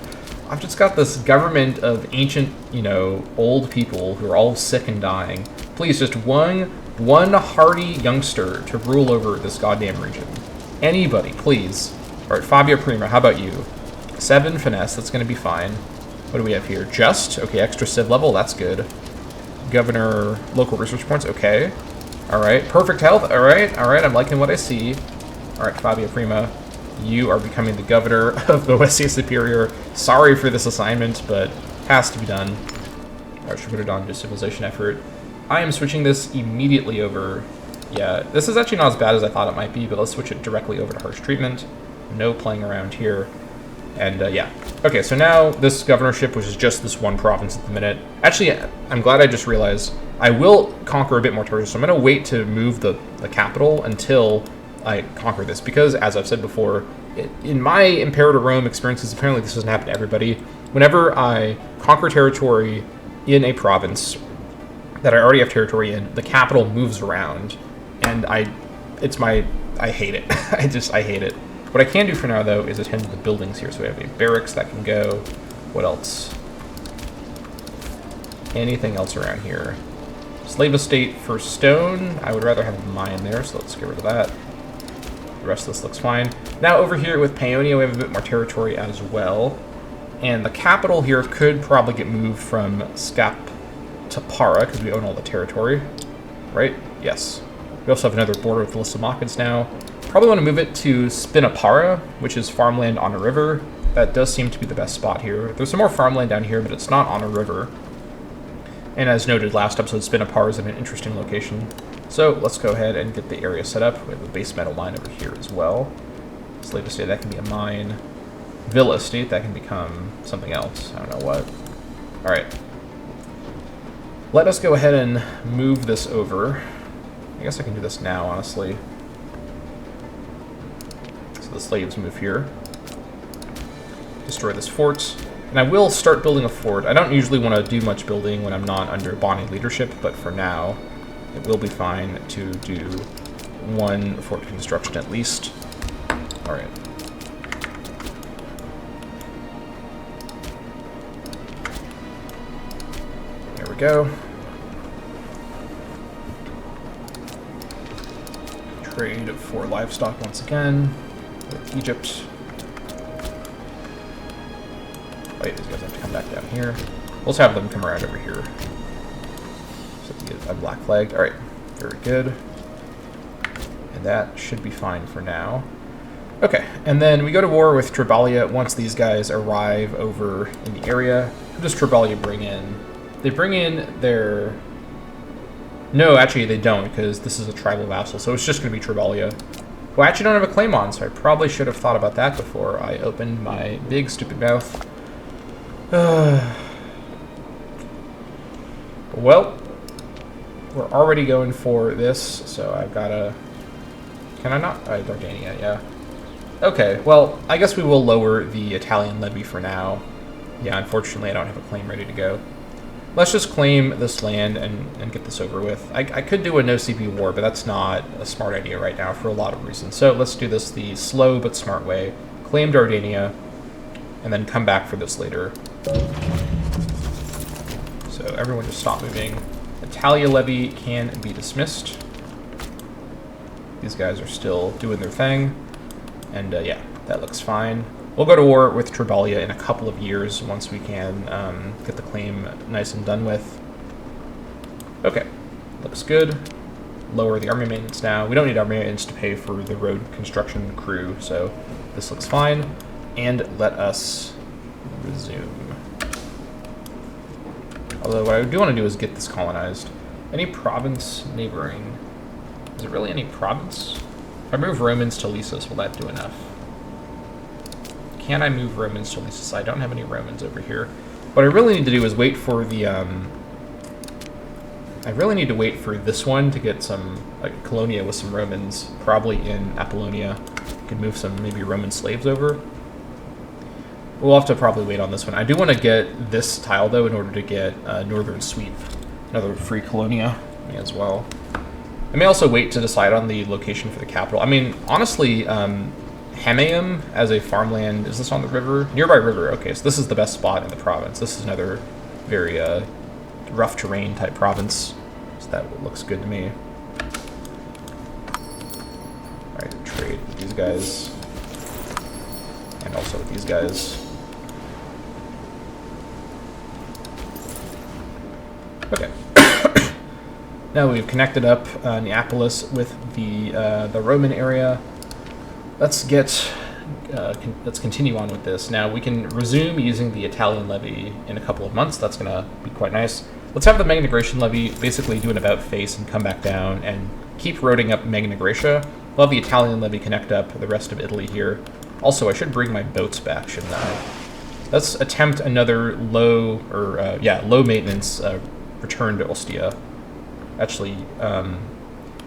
I've just got this government of ancient, you know, old people who are all sick and dying. Please, just one hardy youngster to rule over this goddamn region. Anybody, please. All right, Fabio Prima, how about you? 7 finesse, that's going to be fine. What do we have here? Just? Okay, extra civ level, that's good. Governor, local research points, okay. All right, perfect health, all right, I'm liking what I see. All right, Fabio Prima, you are becoming the governor of Boesia Superior. Sorry for this assignment, but has to be done. All right, should put it on to civilization effort. I am switching this immediately over. Yeah, this is actually not as bad as I thought it might be, but let's switch it directly over to harsh treatment. No playing around here. And yeah. Okay, so now this governorship, which is just this one province at the minute. Actually, I'm glad I just realized I will conquer a bit more territory, so I'm going to wait to move the capital until I conquer this, because as I've said before, in my Imperator Rome experiences, apparently this doesn't happen to everybody. Whenever I conquer territory in a province that I already have territory in, the capital moves around, and I hate it. I hate it. What I can do for now, though, is attend to the buildings here. So we have a barracks that can go. What else? Anything else around here? Slave estate for stone. I would rather have a mine there, so let's get rid of that. The rest of this looks fine. Now over here with Paonia, we have a bit more territory as well. And the capital here could probably get moved from Scap to Para, because we own all the territory. Right? Yes. We also have another border with the Lysimachans now. Probably want to move it to Spinapara, which is farmland on a river. That does seem to be the best spot here. There's some more farmland down here, but it's not on a river. And as noted last episode, Spinapara is in an interesting location. So let's go ahead and get the area set up. We have a base metal mine over here as well. Slave estate, that can be a mine. Villa estate, that can become something else. I don't know what. All right. Let us go ahead and move this over. I guess I can do this now, honestly. The slaves move here. Destroy this fort. And I will start building a fort. I don't usually want to do much building when I'm not under Bonnie leadership, but for now, it will be fine to do one fort construction at least. Alright. There we go. Trade for livestock once again. With Egypt. Wait, these guys have to come back down here. We'll just have them come around over here. So you get a black flag. Alright, very good. And that should be fine for now. Okay, and then we go to war with Tribalia once these guys arrive over in the area. Who does Tribalia bring in? They bring in their... No, actually they don't, because this is a tribal vassal, so it's just going to be Tribalia. Who I actually don't have a claim on, so I probably should have thought about that before I opened my big stupid mouth. Well, we're already going for this, so I've got to... Can I not? Dardania, yeah. Okay, well, I guess we will lower the Italian levy for now. Yeah, unfortunately I don't have a claim ready to go. Let's just claim this land and get this over with. I could do a no CP war, but that's not a smart idea right now for a lot of reasons. So let's do this the slow but smart way. Claim Dardania, and then come back for this later. So everyone just stop moving. Italia levy can be dismissed. These guys are still doing their thing. And yeah, that looks fine. We'll go to war with Tribalia in a couple of years once we can get the claim nice and done with. Okay, looks good. Lower the army maintenance now. We don't need army maintenance to pay for the road construction crew, so this looks fine. And let us resume. Although what I do want to do is get this colonized. Any province neighboring? Is it really any province? If I move Romans to Lysis, will that do enough? Can I move Romans to Lysis? I don't have any Romans over here. What I really need to do is wait for the, I really need to wait for this one to get some, like, Colonia with some Romans, probably in Apollonia. Could move some, maybe Roman slaves over. We'll have to probably wait on this one. I do want to get this tile, though, in order to get Northern Sweep, another free Colonia as well. I may also wait to decide on the location for the capital. I mean, honestly, Hamaeum as a farmland. Is this on the river? Nearby river. Okay, so this is the best spot in the province. This is another very rough terrain type province. So that looks good to me. Alright, trade with these guys. And also with these guys. Okay. Now we've connected up Neapolis with the Roman area. Let's continue on with this. Now we can resume using the Italian levy in a couple of months. That's gonna be quite nice. Let's have the Magna Graecian levy basically do an about face and come back down and keep roading up Magna Graecia. We'll have the Italian levy connect up the rest of Italy here. Also, I should bring my boats back, shouldn't I? Let's attempt another low maintenance return to Ostia. Actually,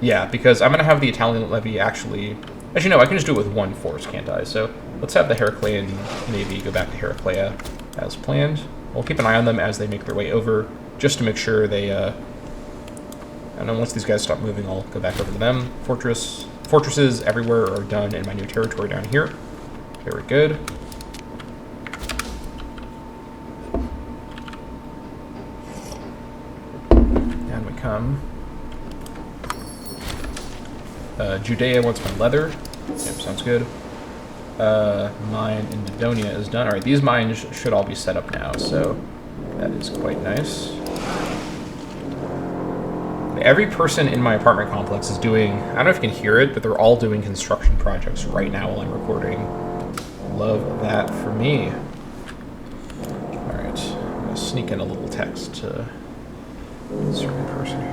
yeah, because I'm gonna have the Italian levy actually. Actually, no, I can just do it with one force, can't I? So let's have the Heraclean Navy go back to Heraclea as planned. We'll keep an eye on them as they make their way over, just to make sure they, and then once these guys stop moving, I'll go back over to them. Fortresses everywhere are done in my new territory down here. Very good. And we come. Judea wants my leather. Yep, sounds good. Mine in Madonia is done. Alright, these mines should all be set up now, so that is quite nice. Every person in my apartment complex is doing, I don't know if you can hear it, but they're all doing construction projects right now while I'm recording. Love that for me. Alright, I'm going to sneak in a little text to a certain person here.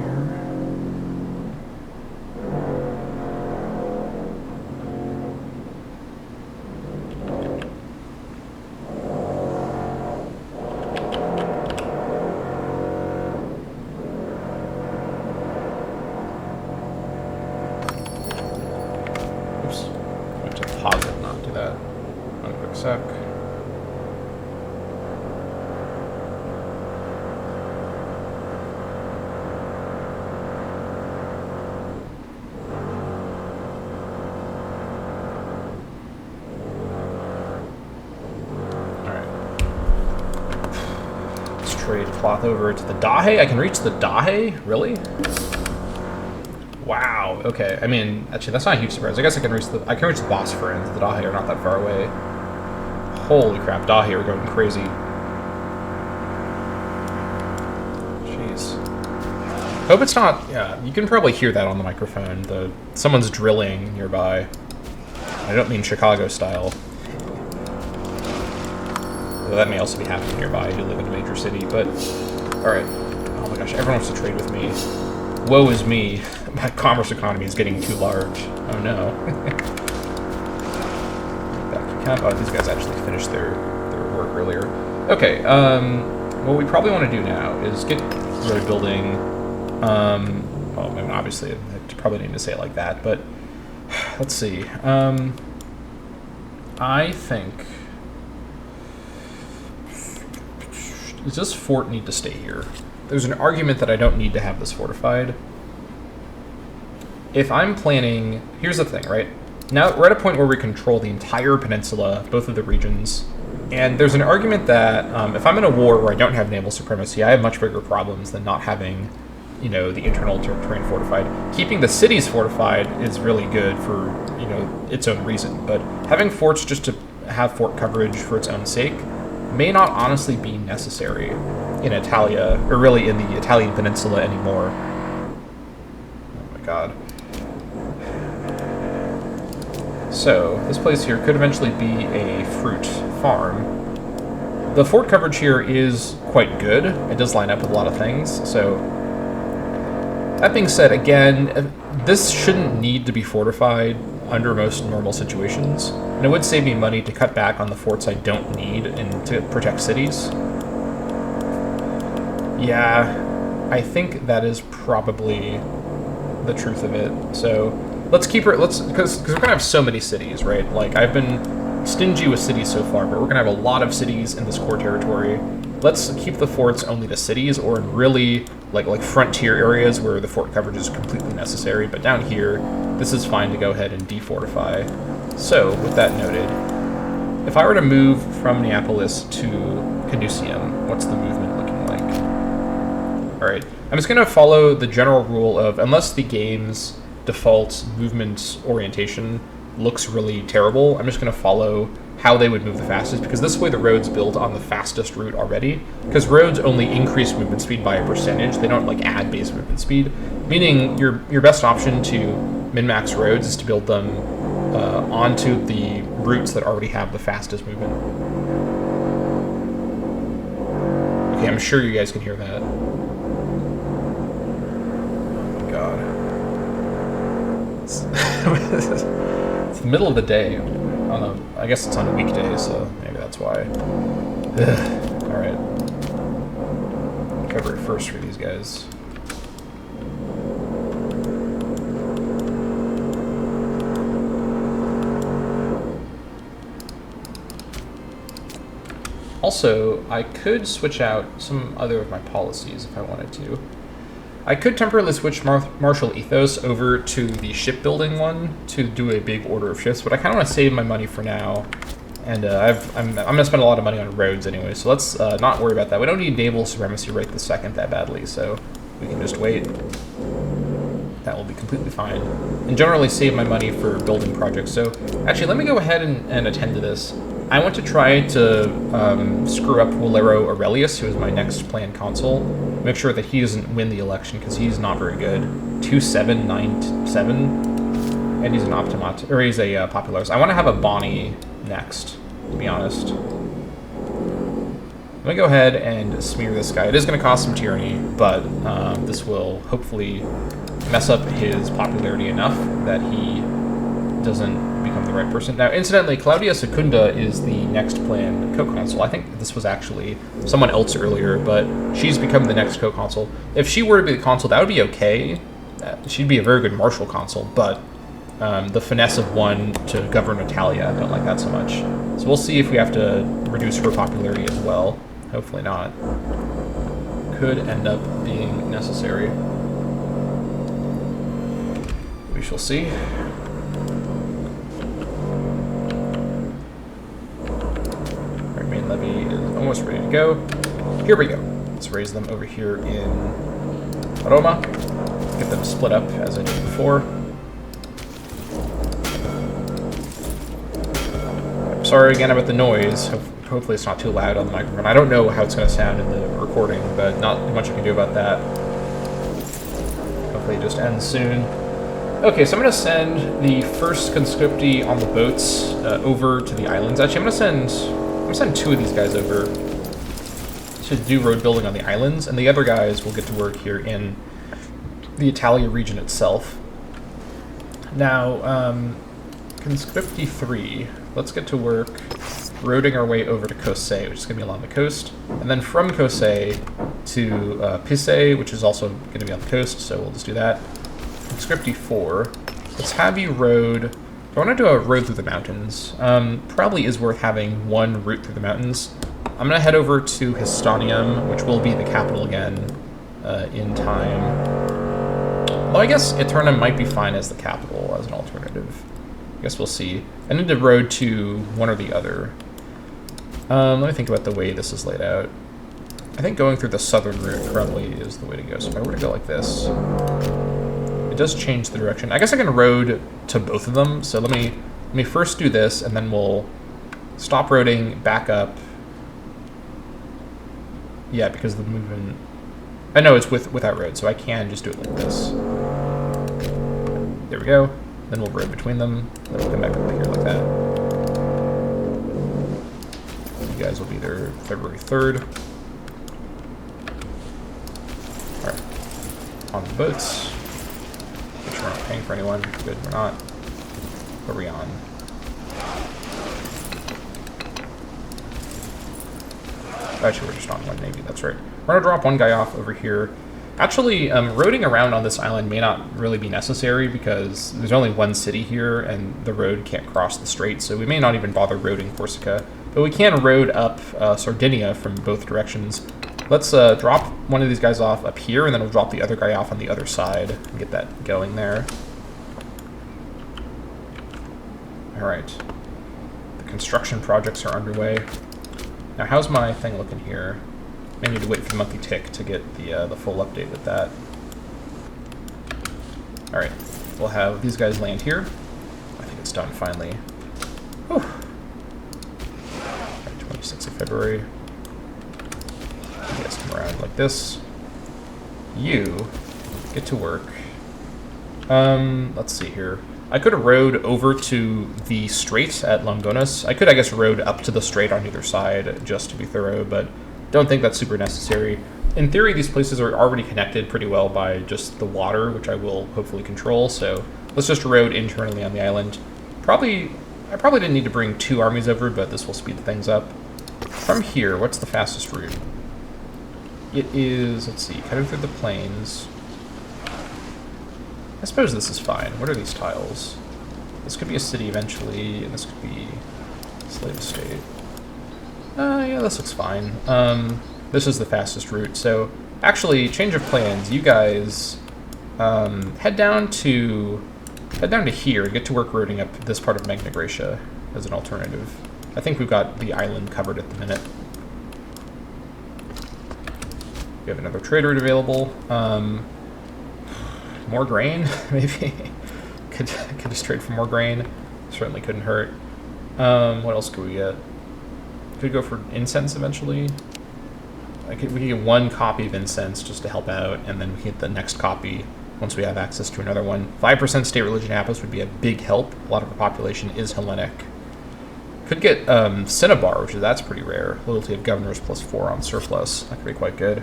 Cloth over to the Dahe. I can reach the Dahe? Really? Wow. Okay. I mean, actually, that's not a huge surprise. I guess I can reach the Bosphorus. The Dahe are not that far away. Holy crap! Dahe are going crazy. Jeez. Hope it's not. Yeah, you can probably hear that on the microphone. Someone's drilling nearby. I don't mean Chicago style. That may also be happening nearby. I do live in a major city, but alright. Oh my gosh, everyone wants to trade with me. Woe is me. My commerce economy is getting too large. Oh no. Back to camp. Oh, these guys actually finished their work earlier. Okay, what we probably want to do now is get road building. Well, I mean, obviously, I probably need to say it like that, but let's see. I think... Does this fort need to stay here? There's an argument that I don't need to have this fortified. If I'm planning... Here's the thing, right? Now we're at a point where we control the entire peninsula, both of the regions, and there's an argument that if I'm in a war where I don't have naval supremacy, I have much bigger problems than not having, you know, the internal terrain fortified. Keeping the cities fortified is really good for, you know, its own reason, but having forts just to have fort coverage for its own sake may not honestly be necessary in Italia, or really in the Italian peninsula anymore. Oh my god. So, this place here could eventually be a fruit farm. The fort coverage here is quite good. It does line up with a lot of things, so... That being said, again, this shouldn't need to be fortified under most normal situations, and it would save me money to cut back on the forts I don't need and to protect cities. Yeah, I think that is probably the truth of it. So let's keep it, because we're gonna have so many cities, right? Like, I've been stingy with cities so far, but we're gonna have a lot of cities in this core territory. Let's keep the forts only to cities, or in really like frontier areas where the fort coverage is completely necessary. But down here, this is fine to go ahead and defortify. So, with that noted, if I were to move from Neapolis to Caduceum, what's the movement looking like? Alright, I'm just going to follow the general rule of, unless the game's default movement orientation looks really terrible, I'm just going to follow how they would move the fastest, because this way the roads build on the fastest route already, because roads only increase movement speed by a percentage, they don't like add base movement speed, meaning your best option to min-max roads is to build them onto the routes that already have the fastest movement. Okay, I'm sure you guys can hear that. Oh my god. It's the middle of the day. I guess it's on a weekday, so maybe that's why. Alright. February 1st for these guys. Also, I could switch out some other of my policies if I wanted to. I could temporarily switch Martial Ethos over to the shipbuilding one to do a big order of ships, but I kind of want to save my money for now. And I'm going to spend a lot of money on roads anyway, so let's not worry about that. We don't need naval supremacy right this second that badly, so we can just wait. That will be completely fine. And generally save my money for building projects. So actually, let me go ahead and attend to this. I want to try to screw up Walero Aurelius, who is my next planned consul. Make sure that he doesn't win the election, because he's not very good. 2797, and he's an optimat, or he's a popularis. I want to have a Bonnie next, to be honest. Let me go ahead and smear this guy. It is going to cost some tyranny, but this will hopefully mess up his popularity enough that he doesn't become the right person. Now, incidentally, Claudia Secunda is the next planned co-consul. I think this was actually someone else earlier, but she's become the next co-consul. If she were to be the consul, that would be okay. She'd be a very good martial consul, but the finesse of one to govern Italia, I don't like that so much. So we'll see if we have to reduce her popularity as well. Hopefully not. Could end up being necessary. We shall see. Our main levy is almost ready to go. Here we go. Let's raise them over here in Roma. Get them split up as I did before. I'm sorry again about the noise. Hopefully it's not too loud on the microphone. I don't know how it's going to sound in the recording, but not much I can do about that. Hopefully it just ends soon. Okay, so I'm going to send the first conscripti on the boats over to the islands. Actually, I'm going to send two of these guys over to do road building on the islands, and the other guys will get to work here in the Italia region itself. Now, conscripti 3, let's get to work roading our way over to Kosei, which is going to be along the coast, and then from Kosei to Pise, which is also going to be on the coast, so we'll just do that. Conscripti 4, let's have you road. I want to do a road through the mountains. Probably is worth having one route through the mountains. I'm going to head over to Histonium, which will be the capital again in time. Well, I guess Eternum might be fine as the capital as an alternative. I guess we'll see. I need to road to one or the other. Let me think about the way this is laid out. I think going through the southern route probably is the way to go. So if I were to go like this, it does change the direction. I guess I can road to both of them. So let me first do this, and then we'll stop roading, back up. Yeah, because the movement. I know it's without road, so I can just do it like this. There we go. Then we'll road between them. Then we'll come back up here like that. You guys will be there February 3rd. Alright. On the boats. Make sure we're not paying for anyone. Good, we're not. What are we on? Actually, we're just on one Navy, that's right. We're going to drop one guy off over here. Actually, roading around on this island may not really be necessary because there's only one city here and the road can't cross the strait, so we may not even bother roading Corsica. But we can road up Sardinia from both directions. Let's drop one of these guys off up here, and then we'll drop the other guy off on the other side and get that going there. Alright. The construction projects are underway. Now, how's my thing looking here? I need to wait for the monthly tick to get the full update with that. Alright. We'll have these guys land here. I think it's done finally. Whew. Right, 26th of February. You guys come around like this. You get to work. Let's see here. I could have rode over to the strait at Longonas. I could, I guess, rode up to the strait on either side just to be thorough, but don't think that's super necessary. In theory, these places are already connected pretty well by just the water, which I will hopefully control, so let's just road internally on the island. I probably didn't need to bring 2 armies over, but this will speed things up. From here, what's the fastest route? It is, let's see, cutting through the plains. I suppose this is fine. What are these tiles? This could be a city eventually, and this could be a slave estate. Yeah, this looks fine. This is the fastest route. So, actually, change of plans. You guys head down to here. Get to work roading up this part of Magna Graecia as an alternative. I think we've got the island covered at the minute. We have another trade route available. More grain, maybe. could just trade for more grain. Certainly couldn't hurt. What else could we get? Could go for incense eventually. We could get 1 copy of incense just to help out, and then we get the next copy once we have access to another one. 5% state religion Apis would be a big help. A lot of the population is Hellenic. Could get Cinnabar, that's pretty rare. Loyalty of governors +4 on surplus. That could be quite good.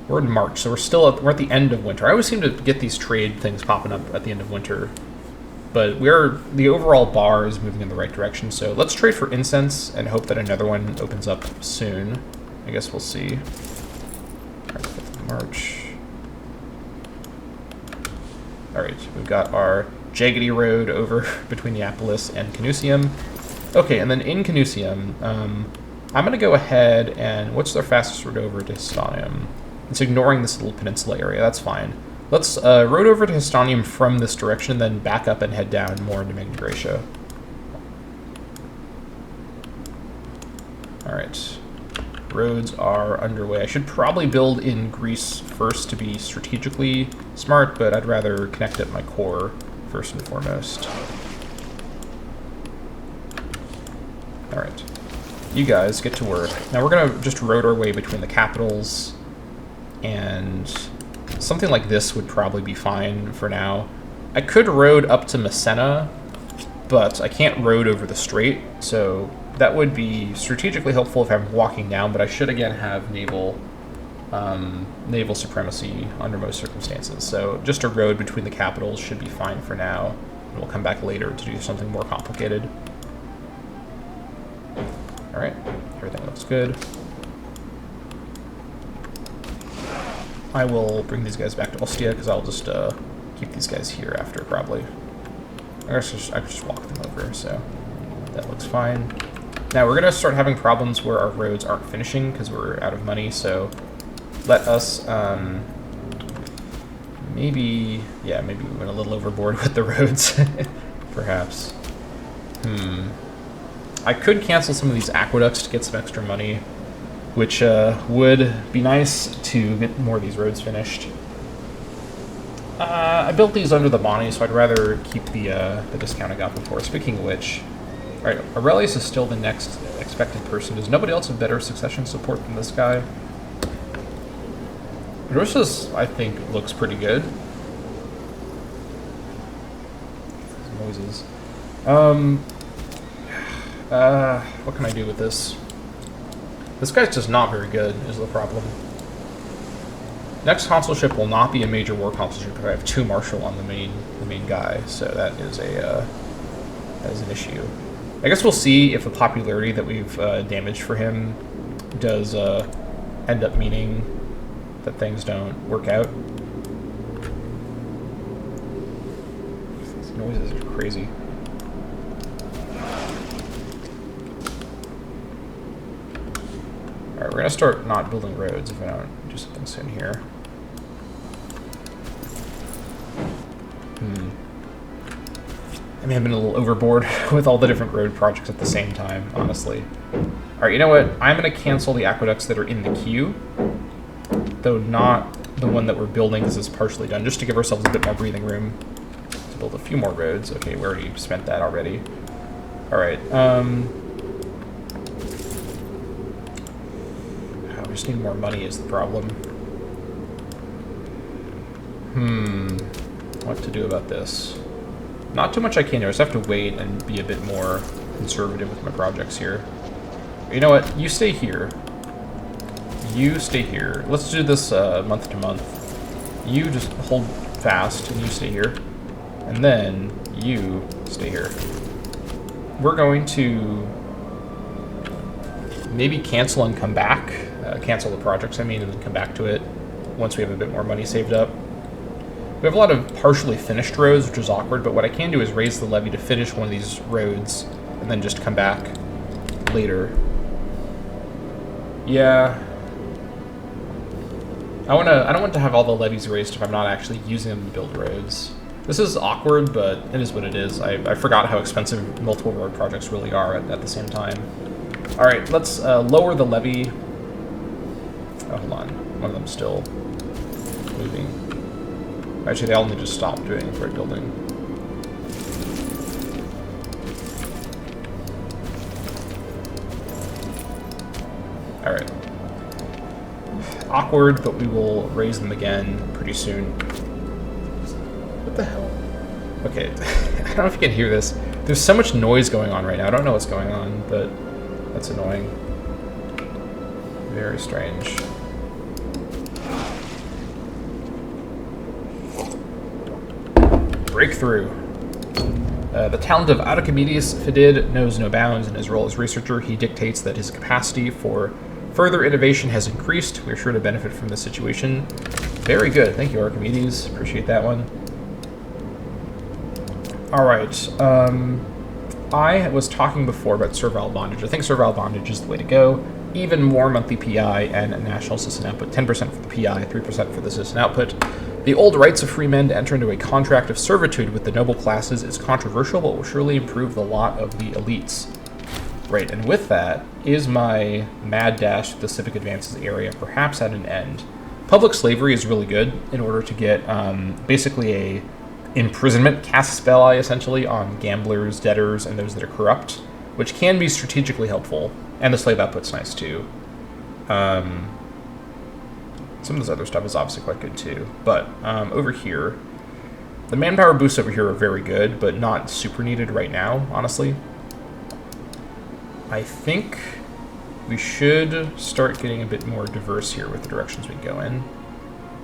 We're in March, so we're at the end of winter. I always seem to get these trade things popping up at the end of winter, but the overall bar is moving in the right direction. So let's trade for incense and hope that another one opens up soon. I guess we'll see. All right, 5th of March. All right, we've got our jaggedy road over between Neapolis and Canusium. Okay, and then in Canusium, I'm going to go ahead and... What's their fastest route over to Histonium? It's ignoring this little peninsula area. That's fine. Let's road over to Histonium from this direction, then back up and head down more into Magna Graecia. Alright. Roads are underway. I should probably build in Greece first to be strategically smart, but I'd rather connect at my core first and foremost. Alright. You guys get to work. Now we're going to just road our way between the capitals, and something like this would probably be fine for now. I could road up to Messina, but I can't road over the strait, so that would be strategically helpful if I'm walking down, but I should again have naval supremacy under most circumstances. So just a road between the capitals should be fine for now, and we'll come back later to do something more complicated. Alright, everything looks good. I will bring these guys back to Ostia, because I'll just keep these guys here after, probably. I could just walk them over, so that looks fine. Now, we're going to start having problems where our roads aren't finishing, because we're out of money, so let us, maybe we went a little overboard with the roads, perhaps. I could cancel some of these aqueducts to get some extra money, which would be nice to get more of these roads finished. I built these under the Bonnie, so I'd rather keep the discount I got before. Speaking of which, alright, Aurelius is still the next expected person. Does nobody else have better succession support than this guy? Drusus, I think, looks pretty good. Noises. What can I do with this? This guy's just not very good, is the problem. Next consulship will not be a major war consulship if I have 2 marshal on the main guy, so that is an issue. I guess we'll see if the popularity that we've damaged for him does end up meaning that things don't work out. These noises are crazy. Alright, we're going to start not building roads if I don't do something soon here. I may have been a little overboard with all the different road projects at the same time, honestly. Alright, you know what? I'm going to cancel the aqueducts that are in the queue, though not the one that we're building because it's partially done, just to give ourselves a bit more breathing room to build a few more roads. Okay, we already spent that already. Alright, we just need more money is the problem. What to do about this? Not too much I can do. I just have to wait and be a bit more conservative with my projects here. You know what? You stay here. You stay here. Let's do this month to month. You just hold fast and you stay here. And then you stay here. We're going to maybe cancel and come back. Cancel the projects, I mean, and then come back to it once we have a bit more money saved up. We have a lot of partially finished roads, which is awkward, but what I can do is raise the levy to finish one of these roads and then just come back later. Yeah. I don't want to have all the levies raised if I'm not actually using them to build roads. This is awkward, but it is what it is. I forgot how expensive multiple road projects really are at the same time. Alright, let's lower the levy. Oh, hold on. One of them's still moving. Actually, they all need to stop doing road building. Alright. Awkward, but we will raise them again pretty soon. What the hell? Okay, I don't know if you can hear this. There's so much noise going on right now. I don't know what's going on, but that's annoying. Very strange. Breakthrough. The talent of Archimedes Fidid knows no bounds. In his role as researcher, he dictates that his capacity for further innovation has increased. We're sure to benefit from this situation. Very good. Thank you, Archimedes. Appreciate that one. Alright. I was talking before about servile bondage. I think servile bondage is the way to go. Even more monthly PI and national assistant output. 10% for the PI, 3% for the assistant output. The old rights of free men to enter into a contract of servitude with the noble classes is controversial, but will surely improve the lot of the elites. Right, and with that, is my mad dash to the civic advances area perhaps at an end? Public slavery is really good in order to get basically a imprisonment casus belli, essentially, on gamblers, debtors, and those that are corrupt, which can be strategically helpful. And the slave output's nice, too. Some of this other stuff is obviously quite good, too. But over here, the manpower boosts over here are very good, but not super needed right now, honestly. I think we should start getting a bit more diverse here with the directions we go in.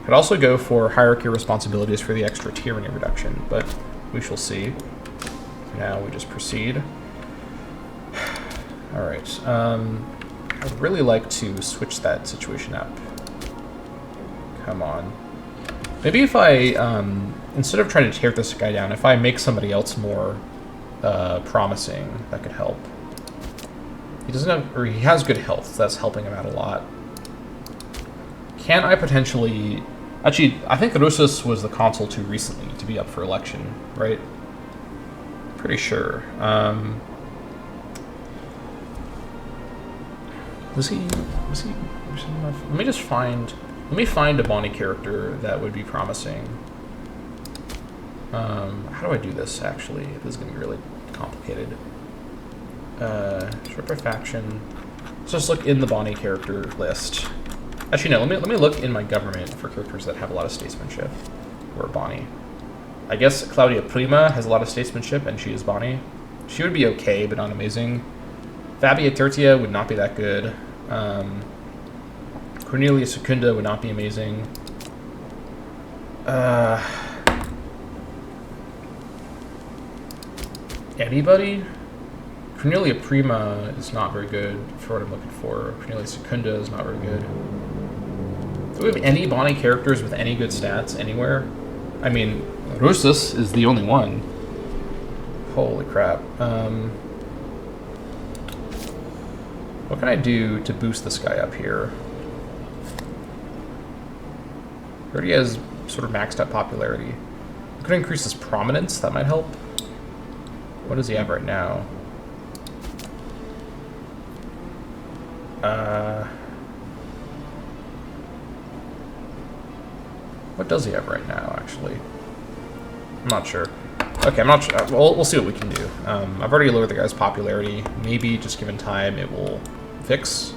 I'd also go for hierarchy responsibilities for the extra tyranny reduction, but we shall see. For now, we just proceed. Alright, I'd really like to switch that situation up. Come on. Maybe if I, instead of trying to tear this guy down, if I make somebody else more promising, that could help. He doesn't have, or he has good health, so that's helping him out a lot. Can I potentially... Actually, I think Russus was the consul too recently to be up for election, right? Pretty sure. Was he enough? Let me find a Bonnie character that would be promising. How do I do this, actually? This is going to be really complicated. Sort by faction. Let's just look in the Bonnie character list. Actually, no, let me look in my government for characters that have a lot of statesmanship. Or Bonnie. I guess Claudia Prima has a lot of statesmanship, and she is Bonnie. She would be okay, but not amazing. Fabia Tertia would not be that good. Cornelia Secunda would not be amazing. Anybody? Cornelia Prima is not very good for what I'm looking for. Cornelia Secunda is not very good. Do we have any Bonnie characters with any good stats anywhere? I mean, Russus is the only one. Holy crap. What can I do to boost this guy up here? He already has sort of maxed out popularity. Could increase his prominence, that might help. What does he have right now? What does he have right now, actually? I'm not sure. Okay, I'm not sure. We'll see what we can do. I've already lowered the guy's popularity. Maybe, just given time, it will fix.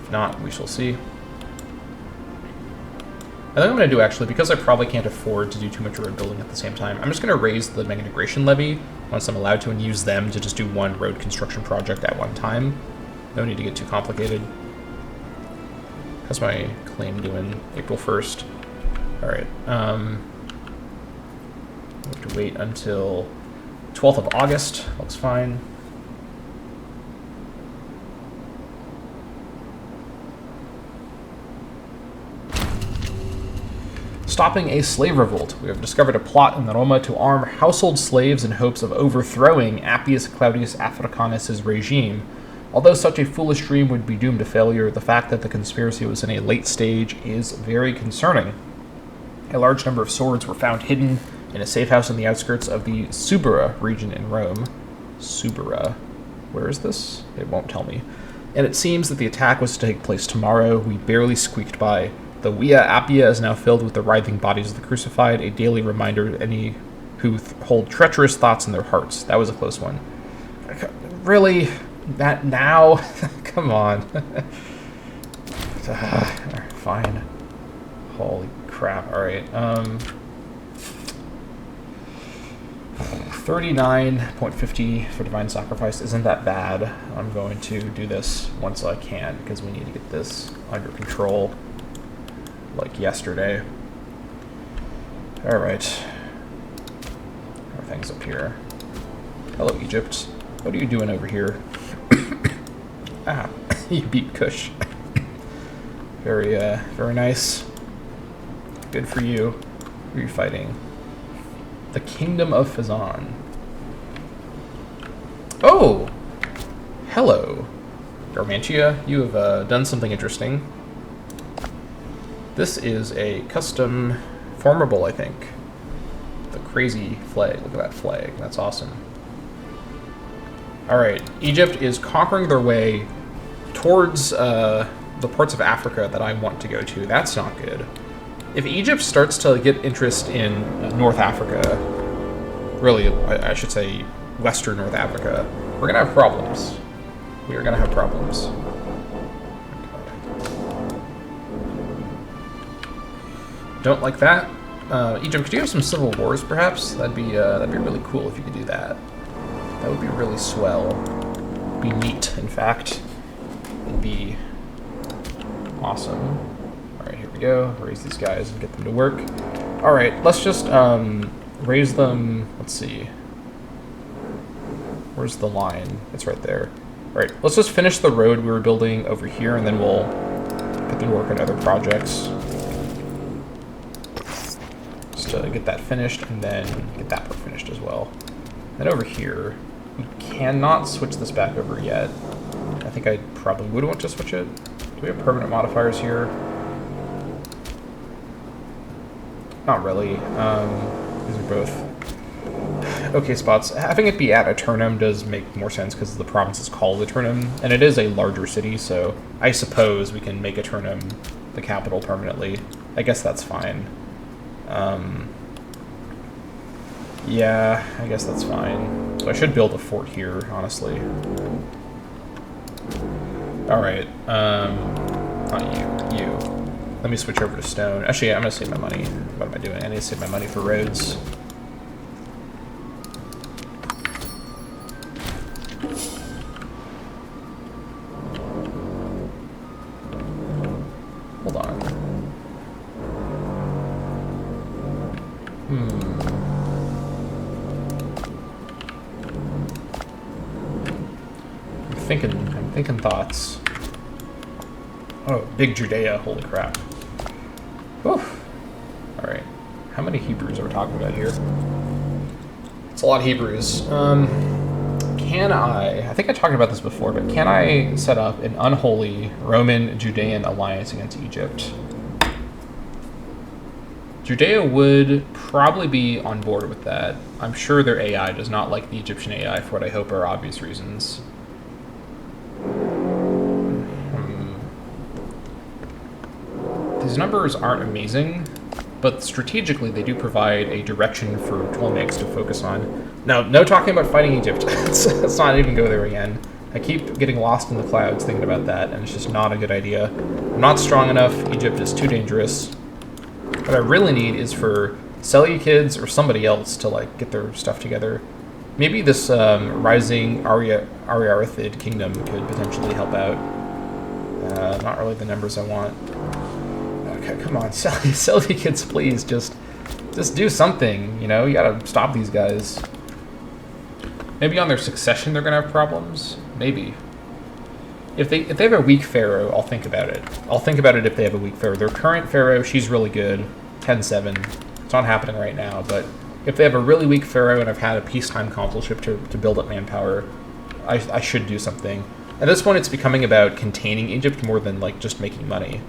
If not, we shall see. I think I'm going to do, actually, because I probably can't afford to do too much road building at the same time, I'm just going to raise the mega integration levy once I'm allowed to and use them to just do one road construction project at one time. No need to get too complicated. How's my claim doing? April 1st. Alright. We have to wait until 12th of August. Looks fine. Stopping a slave revolt. We have discovered a plot in Roma to arm household slaves in hopes of overthrowing Appius Claudius Africanus' regime. Although such a foolish dream would be doomed to failure, the fact that the conspiracy was in a late stage is very concerning. A large number of swords were found hidden in a safe house in the outskirts of the Subura region in Rome. Subura. Where is this? It won't tell me. And it seems that the attack was to take place tomorrow. We barely squeaked by. The Via Appia is now filled with the writhing bodies of the crucified, a daily reminder to any who hold treacherous thoughts in their hearts. That was a close one. Really? That now? Come on. Fine. Holy crap. Alright. 39.50 for Divine Sacrifice isn't that bad. I'm going to do this once I can, because we need to get this under control. Like yesterday. Alright. Everything's up here. Hello, Egypt. What are you doing over here? Ah, you beat Kush. Very nice. Good for you. Who are you fighting? The Kingdom of Fazan. Oh! Hello. Garmantia, you have done something interesting. This is a custom formable, I think. The crazy flag. Look at that flag. That's awesome. Alright, Egypt is conquering their way towards the parts of Africa that I want to go to. That's not good. If Egypt starts to get interest in North Africa, really, I should say Western North Africa, we're going to have problems. We are going to have problems. Don't like that. Egypt, could you have some civil wars, perhaps? That'd be really cool if you could do that. That would be really swell. Be neat, in fact. It'd be awesome. All right, here we go. Raise these guys and get them to work. All right, let's just raise them. Let's see. Where's the line? It's right there. All right, let's just finish the road we were building over here, and then we'll put them to work on other projects. To get that finished, and then get that part finished as well. Then over here, we cannot switch this back over yet. I think I probably would want to switch it. Do we have permanent modifiers here? Not really. These are both okay spots. Having it be at Eternum does make more sense because the province is called Eternum, and it is a larger city, so I suppose we can make Eternum the capital permanently. I guess that's fine. Yeah, I guess that's fine. So I should build a fort here, honestly. Alright, not you, you. Let me switch over to stone. Actually, I'm gonna save my money. What am I doing? I need to save my money for roads. Hold on. I'm thinking thoughts. Oh, big Judea, holy crap. Whew. Alright. How many Hebrews are we talking about here? It's a lot of Hebrews. Can I think I talked about this before, but can I set up an unholy Roman-Judean alliance against Egypt? Judea would probably be on board with that. I'm sure their AI does not like the Egyptian AI for what I hope are obvious reasons. These numbers aren't amazing, but strategically they do provide a direction for Ptolemaics to focus on. Now, no talking about fighting Egypt. Let's not even go there again. I keep getting lost in the clouds thinking about that, and it's just not a good idea. I'm not strong enough. Egypt is too dangerous. What I really need is for Seleucids or somebody else to like get their stuff together. Maybe this rising Ariarithid kingdom could potentially help out. Not really the numbers I want. Okay, come on, Seleucids, please, just do something. You know, you gotta stop these guys. Maybe on their succession they're gonna have problems. Maybe. If they have a weak pharaoh, I'll think about it. I'll think about it if they have a weak pharaoh. Their current pharaoh, she's really good, 10-7. It's not happening right now, but if they have a really weak pharaoh and I've had a peacetime consulship to build up manpower, I should do something. At this point, it's becoming about containing Egypt more than like just making money.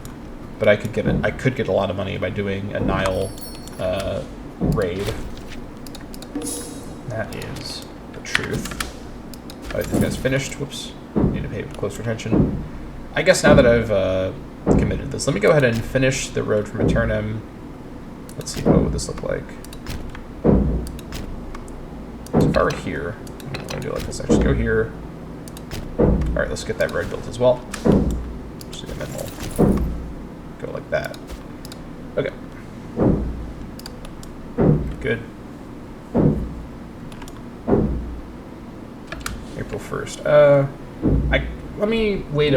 But I could get a lot of money by doing a Nile raid. That is the truth. I think that's finished. Whoops. Need to pay closer attention. I guess now that I've committed this, let me go ahead and finish the road from Eternum. Let's see, what would this look like? So if I were here, I'm going to do it like this. I just go here. Alright, let's get that road built as well. Just and then we'll go like that. Okay. Good. April 1st. Let me wait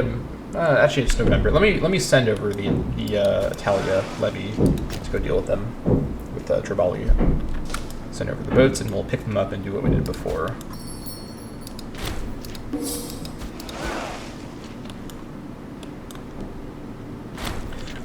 actually it's November. Let me send over the Italia levy to go deal with them with Tribali. Send over the boats and we'll pick them up and do what we did before.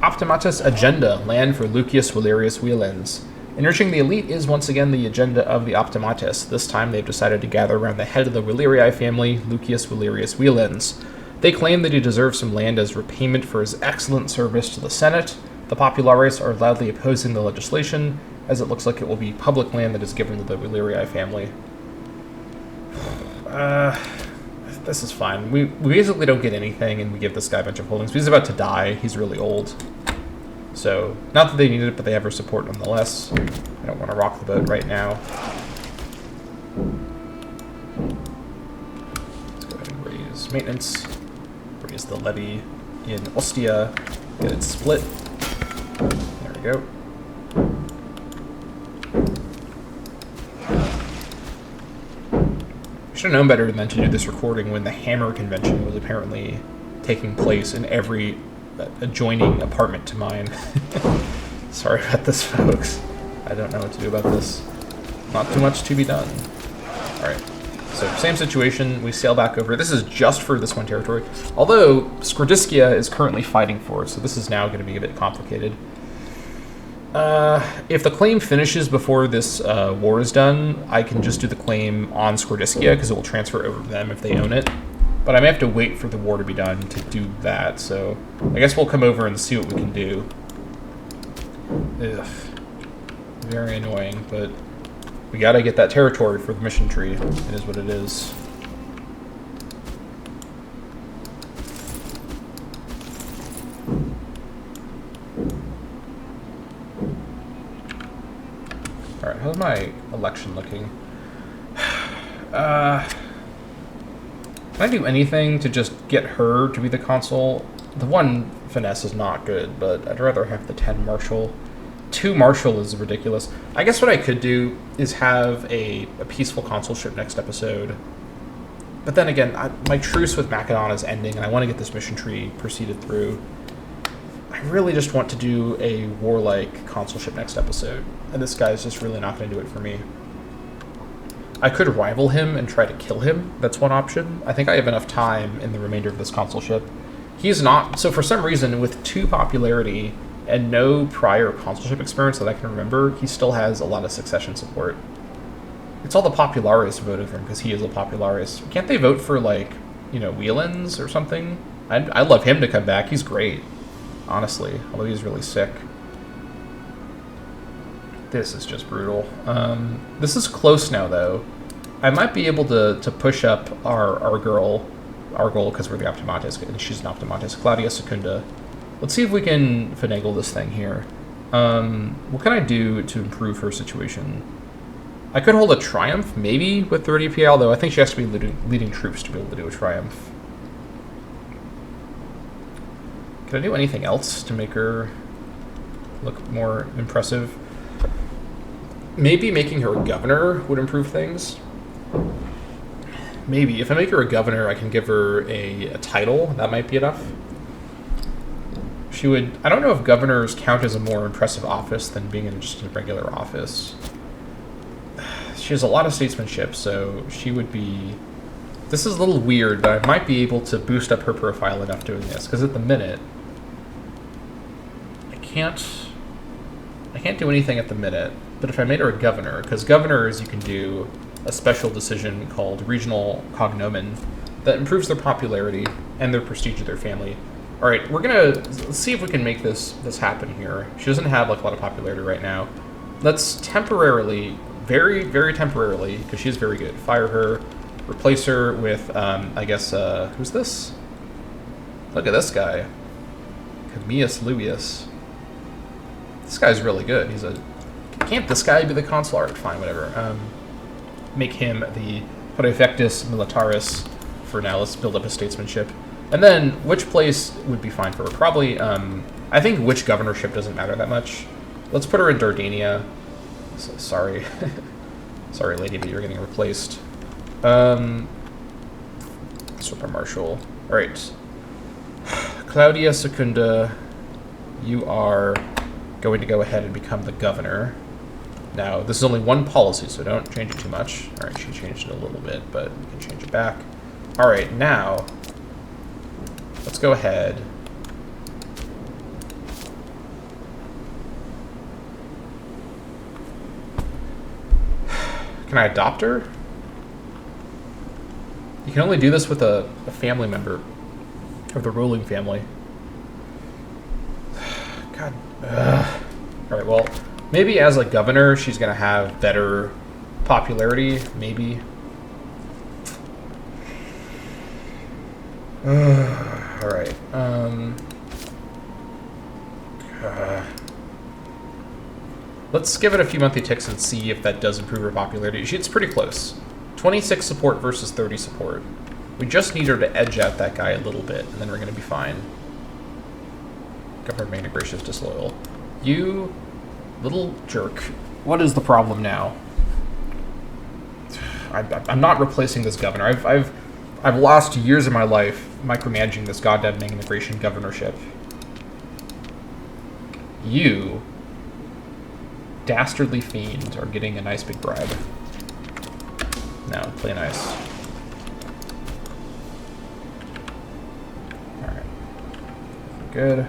Optimatus agenda, land for Lucius Valerius Wielands. Enriching the elite is once again the agenda of the Optimatus. This time they've decided to gather around the head of the Valerii family, Lucius Valerius Wielands. They claim that he deserves some land as repayment for his excellent service to the Senate. The Populares are loudly opposing the legislation, as it looks like it will be public land that is given to the Valerii family. This is fine. We basically don't get anything, and we give this guy a bunch of holdings. He's about to die. He's really old. So, not that they need it, but they have our support nonetheless. I don't want to rock the boat right now. Let's go ahead and raise maintenance. Raise the levy in Ostia. Get it split. There we go. I should have known better than to do this recording when the Hammer Convention was apparently taking place in every adjoining apartment to mine. Sorry about this, folks. I don't know what to do about this. Not too much to be done. Alright, so same situation. We sail back over. This is just for this one territory. Although, Skordiskia is currently fighting for it, so this is now going to be a bit complicated. If the claim finishes before this war is done, I can just do the claim on Skordiskia, because it will transfer over to them if they own it. But I may have to wait for the war to be done to do that, so I guess we'll come over and see what we can do. Ugh. Very annoying, but we gotta get that territory for the mission tree. It is what it is. Alright, how's my election looking? Can I do anything to just get her to be the consul? The one finesse is not good, but I'd rather have the 10 marshal. 2 marshal is ridiculous. I guess what I could do is have a peaceful consulship next episode. But then again, my truce with Macedon is ending, and I want to get this mission tree proceeded through. I really just want to do a warlike consulship next episode, and this guy's just really not going to do it for me. I could rival him and try to kill him. That's one option. I think I have enough time in the remainder of this consulship. He's not... So for some reason, with 2 popularity and no prior consulship experience that I can remember, he still has a lot of succession support. It's all the Populares voted for him because he is a Populares. Can't they vote for, like, you know, Wielands or something? I'd love him to come back. He's great, honestly, although he's really sick. This is just brutal. This is close now, though. I might be able to push up our goal, because we're the Optimates, and she's an Optimates. Claudia Secunda. Let's see if we can finagle this thing here. What can I do to improve her situation? I could hold a triumph, maybe, with 30 PL, though I think she has to be leading troops to be able to do a triumph. Can I do anything else to make her look more impressive? Maybe making her a governor would improve things. Maybe. If I make her a governor, I can give her a title. That might be enough. She would... I don't know if governors count as a more impressive office than being in just a regular office. She has a lot of statesmanship, so she would be... This is a little weird, but I might be able to boost up her profile enough doing this, because at the minute... I can't do anything at the minute, but if I made her a governor, because governors, you can do a special decision called regional cognomen that improves their popularity and their prestige of their family. All right, let's see if we can make this happen here. She doesn't have like a lot of popularity right now. Let's temporarily, very, very temporarily, because she's very good, fire her, replace her with, I guess, who's this? Look at this guy. Camillus Luius. This guy's really good. Can't this guy be the consul? Alright, fine, whatever. Make him the Praefectus Militaris for now. Let's build up his statesmanship. And then, which place would be fine for her? Probably, I think which governorship doesn't matter that much. Let's put her in Dardania. Sorry. Sorry, lady, but you're getting replaced. Super Marshal. Alright. Claudia Secunda, you are going to go ahead and become the governor. Now, this is only one policy, so don't change it too much. Alright, she changed it a little bit, but we can change it back. Alright, now, let's go ahead. Can I adopt her? You can only do this with a family member of the ruling family. God. Alright, well, maybe as a governor, she's going to have better popularity, maybe. Alright. Let's give it a few monthly ticks and see if that does improve her popularity. It's pretty close. 26 support versus 30 support. We just need her to edge out that guy a little bit, and then we're going to be fine. Governor Magna Gracia is disloyal. You little jerk. What is the problem now? I'm not replacing this governor. I've lost years of my life micromanaging this goddamn Magna Gratian governorship. You dastardly fiend are getting a nice big bribe. No, play nice. Alright. Good.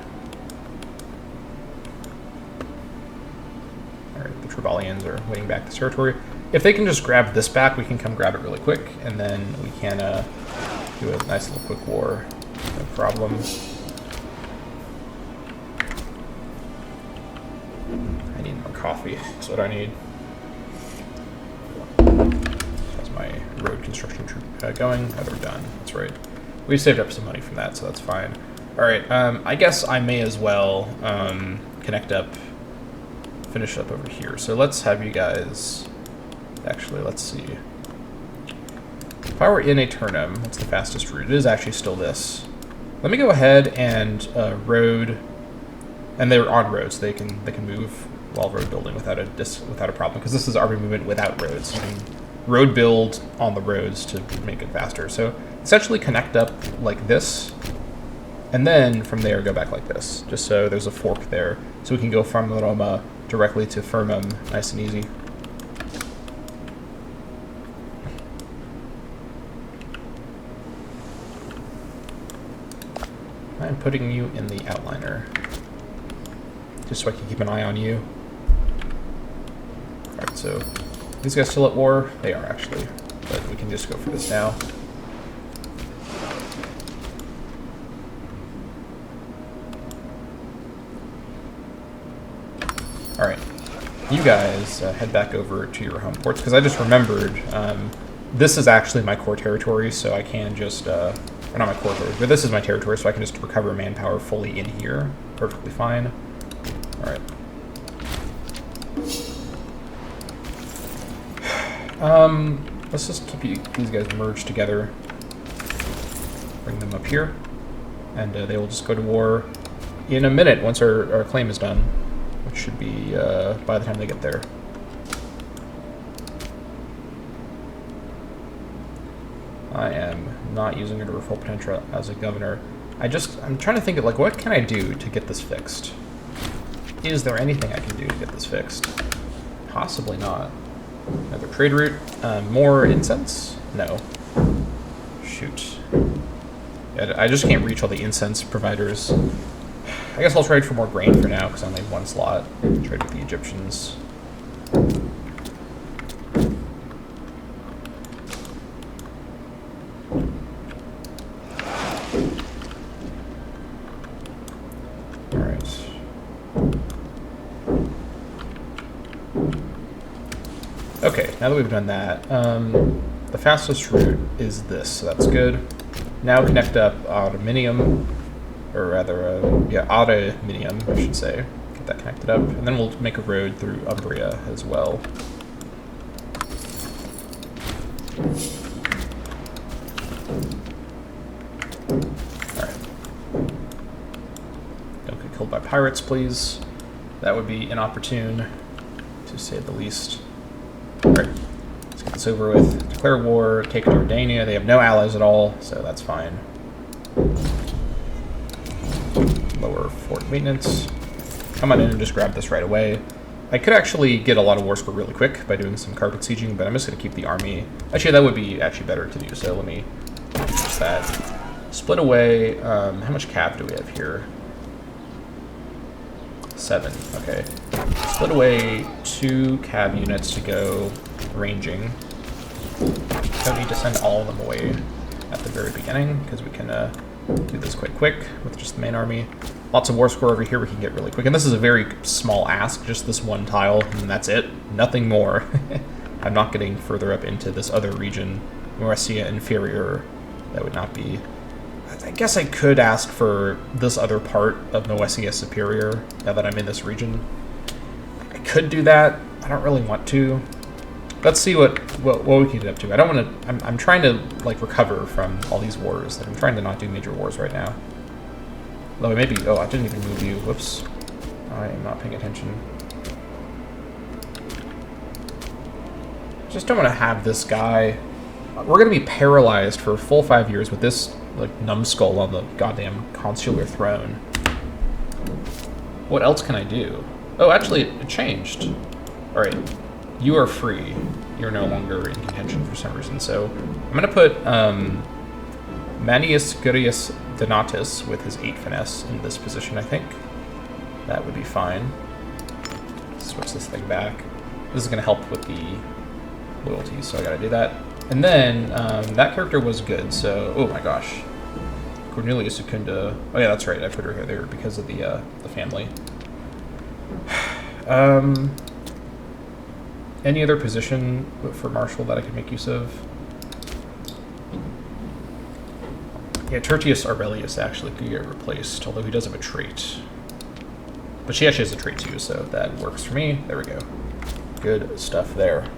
Alright, the Trebalians are winning back this territory. If they can just grab this back, we can come grab it really quick, and then we can do a nice little quick war. No problem. I need more coffee. That's what I need. How's my road construction troop going? Oh, they're done. That's right. We saved up some money from that, so that's fine. Alright, I guess I may as well connect up, finish up over here. So let's have you guys... Actually, let's see. If I were in a turnum, what's the fastest route? It is actually still this. Let me go ahead and road, and they're on roads, so they can move while road building without a problem, because this is army movement without roads. You can road build on the roads to make it faster. So essentially connect up like this, and then from there go back like this, just so there's a fork there, so we can go from Roma directly to Firmum, nice and easy. I'm putting you in the outliner, just so I can keep an eye on you. Alright, so these guys still at war? They are actually, but we can just go for this now. Alright. you guys head back over to your home ports, because I just remembered this is actually my core territory, so I can just, or not my core territory, but this is my territory, so I can just recover manpower fully in here. Perfectly fine. All right. Let's just keep these guys merged together. Bring them up here, and they will just go to war in a minute once our claim is done, which should be by the time they get there. I am not using it to full potential as a governor. I'm trying to think of, like, what can I do to get this fixed? Is there anything I can do to get this fixed? Possibly not. Another trade route. More incense? No. Shoot. Yeah, I just can't reach all the incense providers. I guess I'll trade for more grain for now, because I only have one slot. Trade with the Egyptians. Alright. Okay, now that we've done that, the fastest route is this, so that's good. Now connect up Aluminium, or rather, Aluminium, I should say. Get that connected up, and then we'll make a road through Umbria as well. Alright. Don't get killed by pirates, please. That would be inopportune, to say the least. Alright, let's get this over with. Declare war, take Dardania. They have no allies at all, so that's fine. Lower fort maintenance. Come on in and just grab this right away. I could actually get a lot of war score really quick by doing some carpet sieging, but I'm just going to keep the army. Actually, that would be actually better to do, so let me use that. Split away. How much cav do we have here? 7. Okay. Split away 2 cav units to go ranging. Don't need to send all of them away at the very beginning, because we can do this quite quick with just the main army. Lots of war score over here we can get really quick. And this is a very small ask, just this one tile, and that's it. Nothing more. I'm not getting further up into this other region, Moesia Inferior. That would not be... I guess I could ask for this other part of Moesia Superior, now that I'm in this region. I could do that. I don't really want to. Let's see what we can get up to. I don't want to... I'm trying to, like, recover from all these wars. Like, I'm trying to not do major wars right now. Though maybe... Oh, I didn't even move you. Whoops. I am not paying attention. Just don't want to have this guy... We're going to be paralyzed for a full 5 years with this, like, numbskull on the goddamn consular throne. What else can I do? Oh, actually, it changed. Alright. You are free. You're no longer in contention for some reason. So I'm going to put Manius Gurius Donatus with his 8 finesse in this position, I think. That would be fine. Switch this thing back. This is going to help with the loyalties, so I got to do that. And then that character was good, so... Oh my gosh. Cornelia Secunda. Oh yeah, that's right. I put her there because of the family. Any other position for Marshal that I could make use of? Yeah, Tertius Aurelius actually could get replaced, although he does have a trait. But she actually has a trait too, so that works for me. There we go. Good stuff there.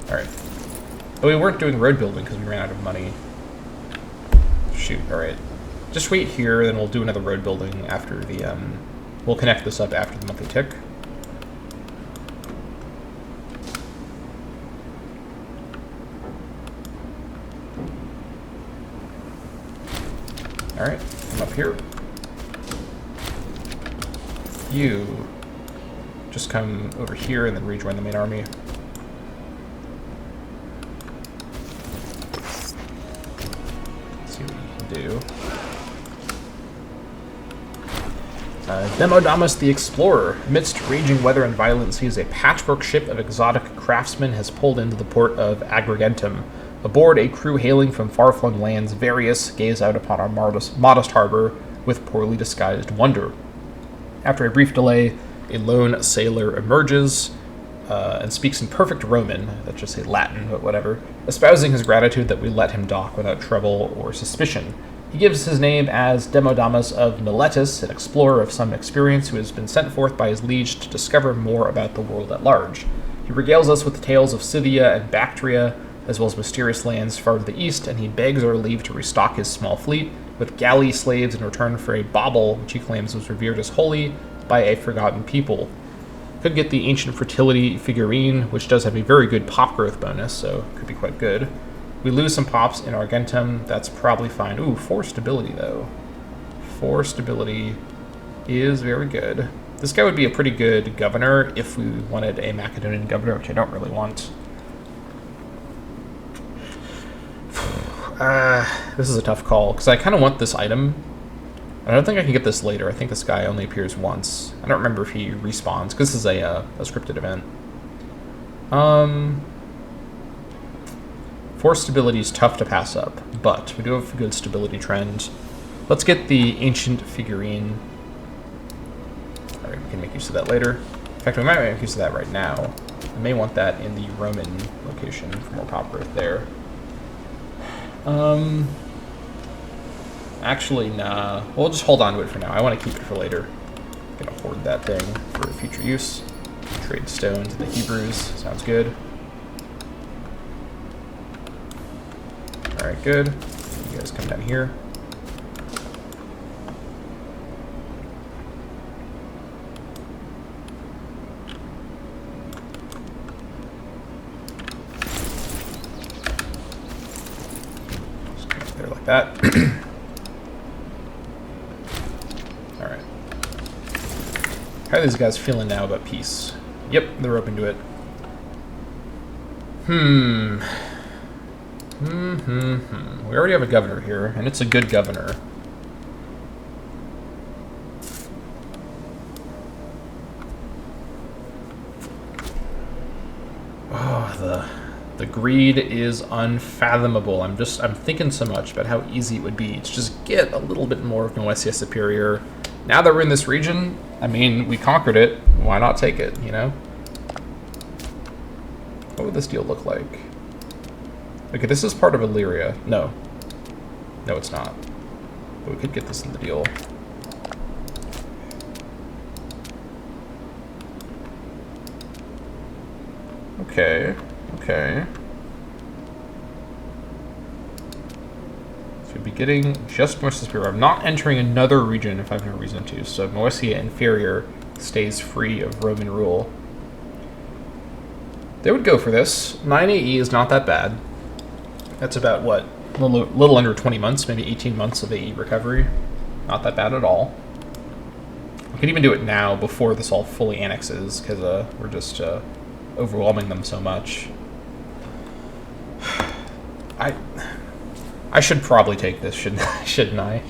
Alright. Oh, we weren't doing road building because we ran out of money. Shoot, alright. Just wait here, then we'll do another road building after the, we'll connect this up after the monthly tick. Alright, come up here. You just come over here and then rejoin the main army. Let's see what you can do. Demodamus the Explorer. Amidst raging weather and violence, he is a patchwork ship of exotic craftsmen has pulled into the port of Agrigentum. Aboard, a crew hailing from far-flung lands, various gaze out upon our modest harbor with poorly disguised wonder. After a brief delay, a lone sailor emerges and speaks in perfect Roman, let's just say Latin, but whatever, espousing his gratitude that we let him dock without trouble or suspicion. He gives his name as Demodamus of Miletus, an explorer of some experience who has been sent forth by his liege to discover more about the world at large. He regales us with the tales of Scythia and Bactria, as well as mysterious lands far to the east, and he begs our leave to restock his small fleet with galley slaves in return for a bauble which he claims was revered as holy by a forgotten people. Could get the Ancient Fertility figurine, which does have a very good pop growth bonus, so could be quite good. We lose some pops in Argentum, that's probably fine. Ooh, 4 stability though. 4 stability is very good. This guy would be a pretty good governor if we wanted a Macedonian governor, which I don't really want. This is a tough call, because I kind of want this item. I don't think I can get this later. I think this guy only appears once. I don't remember if he respawns, because this is a scripted event. 4 stability is tough to pass up, but we do have a good stability trend. Let's get the Ancient figurine. Alright, we can make use of that later. In fact, we might make use of that right now. I may want that in the Roman location for more pop growth there. Actually, nah. We'll just hold on to it for now. I want to keep it for later. I'm gonna hoard that thing for future use. Trade stone to the Hebrews. Sounds good. Alright, good. You guys come down here. Just come up there like that. Alright. How are these guys feeling now about peace? Yep, they're open to it. We already have a governor here, and it's a good governor. Oh, the greed is unfathomable. I'm thinking so much about how easy it would be to just get a little bit more of Noesia Superior. Now that we're in this region, I mean, we conquered it. Why not take it, you know? What would this deal look like? Okay, this is part of Illyria. No. No, it's not. But we could get this in the deal. Okay. Okay. So we'd be getting just Moesia Superior. I'm not entering another region if I have no reason to, so Moesia Inferior stays free of Roman rule. They would go for this. 9 AE is not that bad. That's about, what, a little under 20 months, maybe 18 months of AE recovery. Not that bad at all. We could even do it now before this all fully annexes, because we're just overwhelming them so much. I should probably take this, shouldn't I?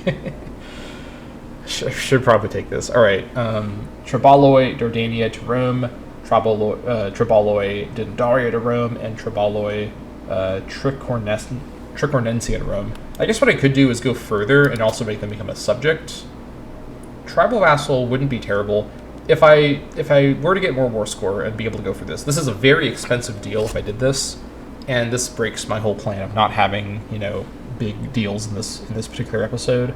should probably take this. All right, Trebaloi Dardania to Rome, Trebaloi Dendaria to Rome, and Trebaloi Tricornensia to Rome. I guess what I could do is go further and also make them become a subject. Tribal vassal wouldn't be terrible. If I were to get more war score and be able to go for this. This is a very expensive deal if I did this, and this breaks my whole plan of not having, you know, big deals in this particular episode.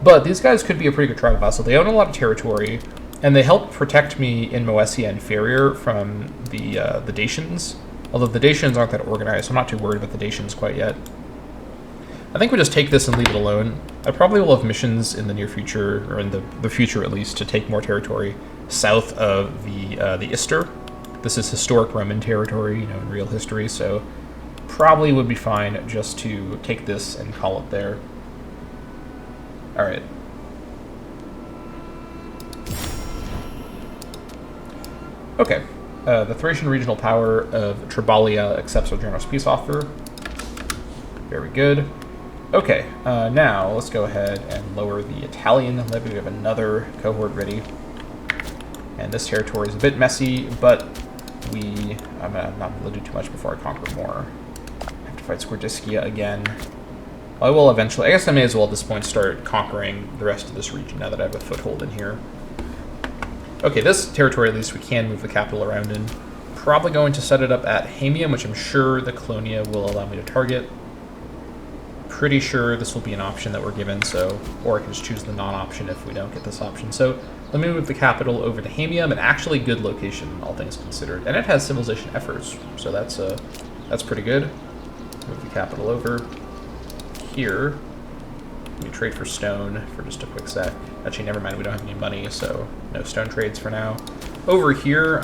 But these guys could be a pretty good tribal vassal. They own a lot of territory, and they help protect me in Moesia Inferior from the Dacians. Although the Dacians aren't that organized, so I'm not too worried about the Dacians quite yet. I think we just take this and leave it alone. I probably will have missions in the near future, or in the future at least, to take more territory south of the Ister. This is historic Roman territory, you know, in real history, so probably would be fine just to take this and call it there. All right. Okay. The Thracian regional power of Tribalia accepts our generous peace offer. Very good. Okay, now let's go ahead and lower the Italian levy. We have another cohort ready. And this territory is a bit messy, but I'm not going to do too much before I conquer more. I have to fight Squardiskia again. I will eventually, I guess I may as well at this point start conquering the rest of this region now that I have a foothold in here. Okay, this territory at least we can move the capital around in. Probably going to set it up at Hamium, which I'm sure the Colonia will allow me to target. Pretty sure this will be an option that we're given, so, or I can just choose the non-option if we don't get this option. So let me move the capital over to Hamium, an actually good location, all things considered. And it has civilization efforts, so that's pretty good. Move the capital over here. Let me trade for stone for just a quick sec. Actually, never mind, we don't have any money, so no stone trades for now. Over here,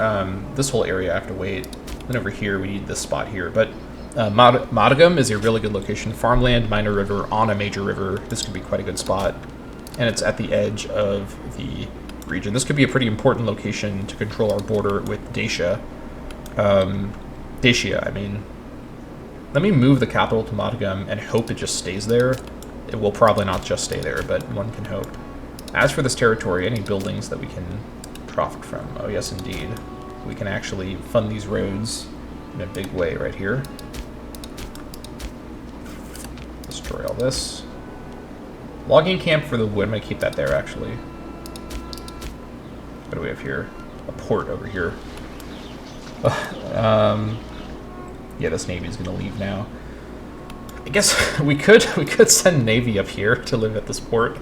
this whole area I have to wait. Then over here, we need this spot here. But Modicum is a really good location. Farmland, minor river, on a major river. This could be quite a good spot. And it's at the edge of the region. This could be a pretty important location to control our border with Dacia. Dacia, I mean. Let me move the capital to Modicum and hope it just stays there. It will probably not just stay there, but one can hope. As for this territory, any buildings that we can profit from? Oh, yes, indeed. We can actually fund these roads in a big way right here. Destroy all this. Logging camp for the wood. I'm going to keep that there, actually. What do we have here? A port over here. Yeah, this Navy is going to leave now. I guess we could send Navy up here to live at this port.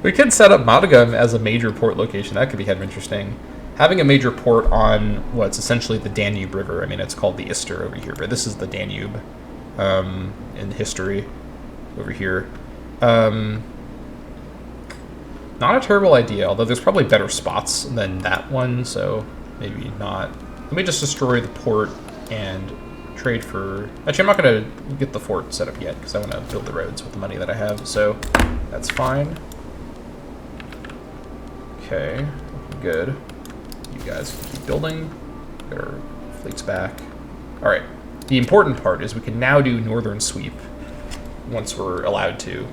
We could set up Modicum as a major port location. That could be kind of interesting. Having a major port on what's essentially the Danube River. I mean, it's called the Ister over here, but this is the Danube in history over here. Not a terrible idea, although there's probably better spots than that one, so maybe not. Let me just destroy the port and trade for... Actually, I'm not going to get the fort set up yet, because I want to build the roads with the money that I have, so that's fine. Okay, good. You guys can keep building. Get our fleets back. Alright, the important part is we can now do northern sweep once we're allowed to.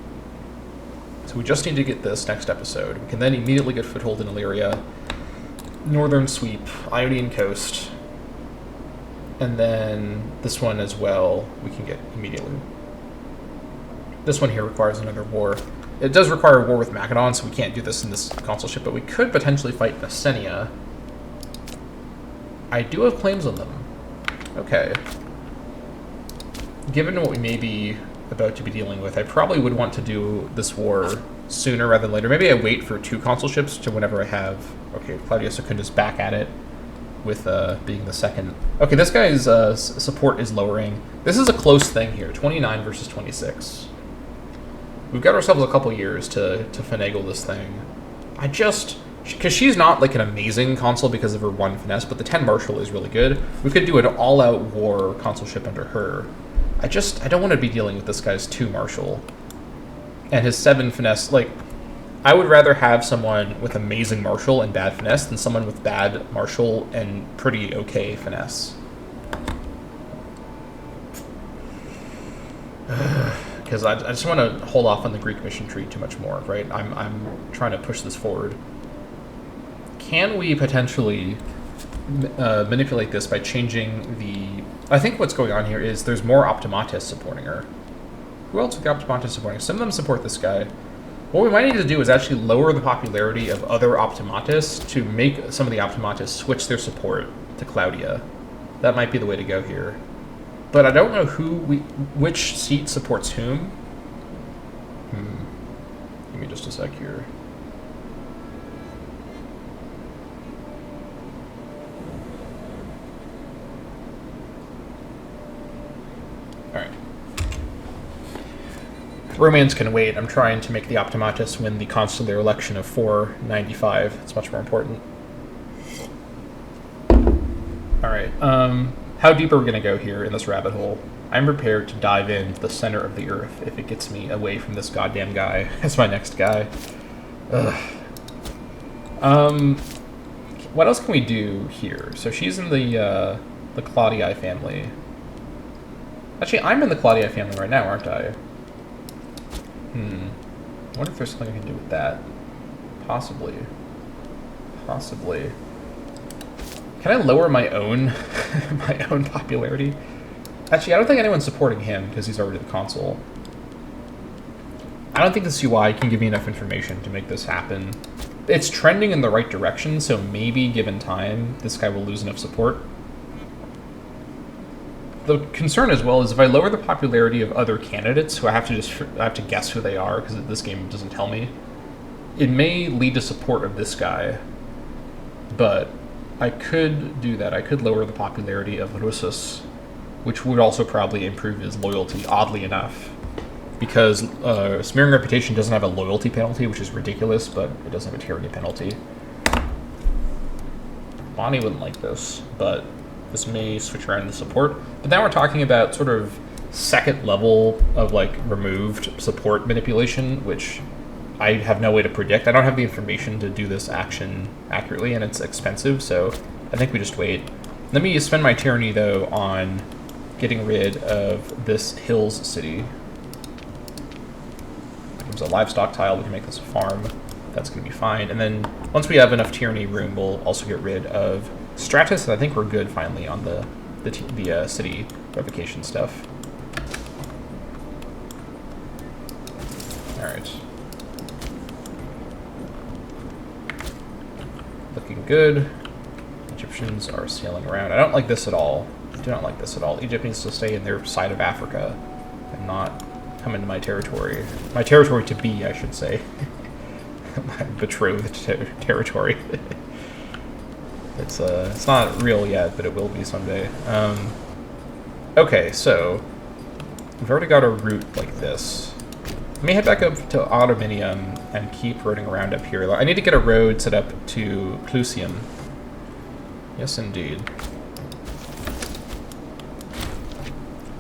So we just need to get this next episode. We can then immediately get foothold in Illyria, northern sweep, Ionian coast, and then this one as well we can get immediately. This one here requires another war. It does require a war with Macedon, so we can't do this in this consulship, but we could potentially fight Messenia. I do have claims on them. Okay. Given what we may be about to be dealing with, I probably would want to do this war sooner rather than later. Maybe I wait for 2 consulships to whenever I have... Okay, Claudius Secundus back at it with being the second. Okay, this guy's support is lowering. This is a close thing here, 29 versus 26. We've got ourselves a couple years to finagle this thing. Because she's not like an amazing consul because of her 1 finesse, but the 10 martial is really good. We could do an all-out war consulship under her. I don't want to be dealing with this guy's 2 martial and his 7 finesse. Like, I would rather have someone with amazing martial and bad finesse than someone with bad martial and pretty okay finesse. Because I just want to hold off on the Greek mission tree too much more, right? I'm trying to push this forward. Can we potentially manipulate this by changing the... I think what's going on here is there's more Optimatus supporting her. Who else with the Optimatus supporting her? Some of them support this guy. What we might need to do is actually lower the popularity of other Optimatus to make some of the Optimatus switch their support to Claudia. That might be the way to go here. But I don't know which seat supports whom. Give me just a sec here. Alright. Romans can wait. I'm trying to make the Optimatus win the consular election of 495. It's much more important. Alright, how deep are we going to go here in this rabbit hole? I'm prepared to dive into the center of the earth if it gets me away from this goddamn guy. That's my next guy. Ugh. What else can we do here? So she's in the Claudii family. Actually, I'm in the Claudii family right now, aren't I? I wonder if there's something I can do with that. Possibly. Possibly. Can I lower my own my own popularity? Actually, I don't think anyone's supporting him because he's already the consul. I don't think this UI can give me enough information to make this happen. It's trending in the right direction, so maybe, given time, this guy will lose enough support. The concern as well is if I lower the popularity of other candidates, who I have to guess who they are because this game doesn't tell me, it may lead to support of this guy. But I could do that. I could lower the popularity of Russus, which would also probably improve his loyalty, oddly enough. Because smearing reputation doesn't have a loyalty penalty, which is ridiculous, but it does have a tyranny penalty. Bonnie wouldn't like this, but this may switch around the support. But now we're talking about sort of second level of like removed support manipulation, which I have no way to predict. I don't have the information to do this action accurately, and it's expensive, so I think we just wait. Let me spend my tyranny, though, on getting rid of this Hills city. There's a livestock tile. We can make this a farm. That's going to be fine. And then once we have enough tyranny room, we'll also get rid of Stratus, and I think we're good, finally, on the city revocation stuff. All right. Looking good. Egyptians are sailing around. I don't like this at all. I do not like this at all. Egypt needs to stay in their side of Africa and not come into my territory. My territory to be, I should say. My betrothed territory. It's not real yet, but it will be someday. Okay, so we've already got a route like this. Let me head back up to Autominium and keep roading around up here. I need to get a road set up to Clusium. Yes, indeed.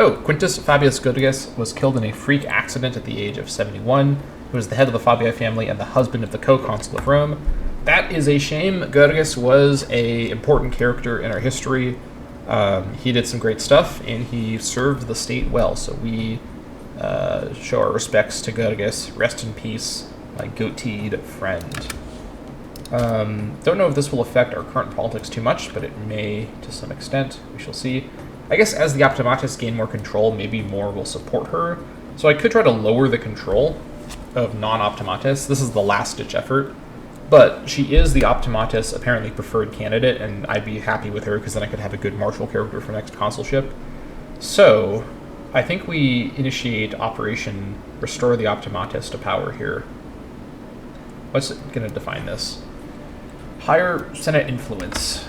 Oh, Quintus Fabius Gotius was killed in a freak accident at the age of 71. He was the head of the Fabii family and the husband of the co-consul of Rome. That is a shame. Gotius was an important character in our history. He did some great stuff, and he served the state well, so we show our respects to Gotius. Rest in peace, my goateed friend. Don't know if this will affect our current politics too much, but it may to some extent. We shall see. I guess as the Optimatus gain more control, maybe more will support her. So I could try to lower the control of non-Optimatus. This is the last-ditch effort. But she is the Optimatus apparently preferred candidate, and I'd be happy with her because then I could have a good martial character for next consulship. So I think we initiate Operation Restore the Optimatus to power here. What's going to define this? Higher Senate influence.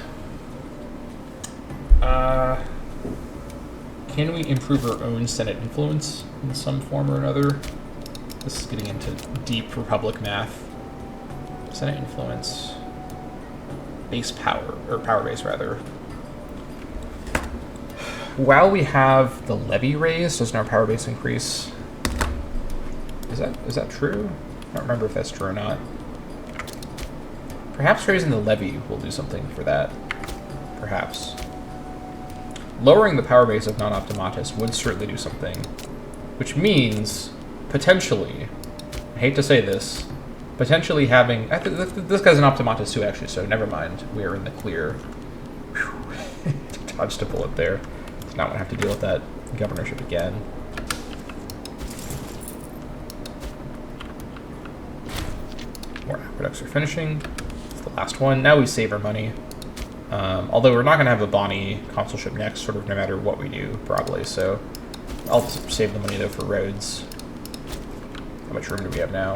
Can we improve our own Senate influence in some form or another? This is getting into deep Republic math. Senate influence. Base power, or power base rather. While we have the levy raised, doesn't our power base increase? Is that true? I don't remember if that's true or not. Perhaps raising the levy will do something for that. Perhaps. Lowering the power base of non-Optimatus would certainly do something. Which means, potentially, I hate to say this, potentially having... this guy's an Optimatus too, actually, so never mind. We are in the clear. Whew. Dodged a bullet there. Did not want to have to deal with that governorship again. More aqueducts are finishing. It's the last one. Now we save our money. Although we're not going to have a Bonnie consulship next, sort of no matter what we do, probably. So I'll save the money, though, for roads. How much room do we have now?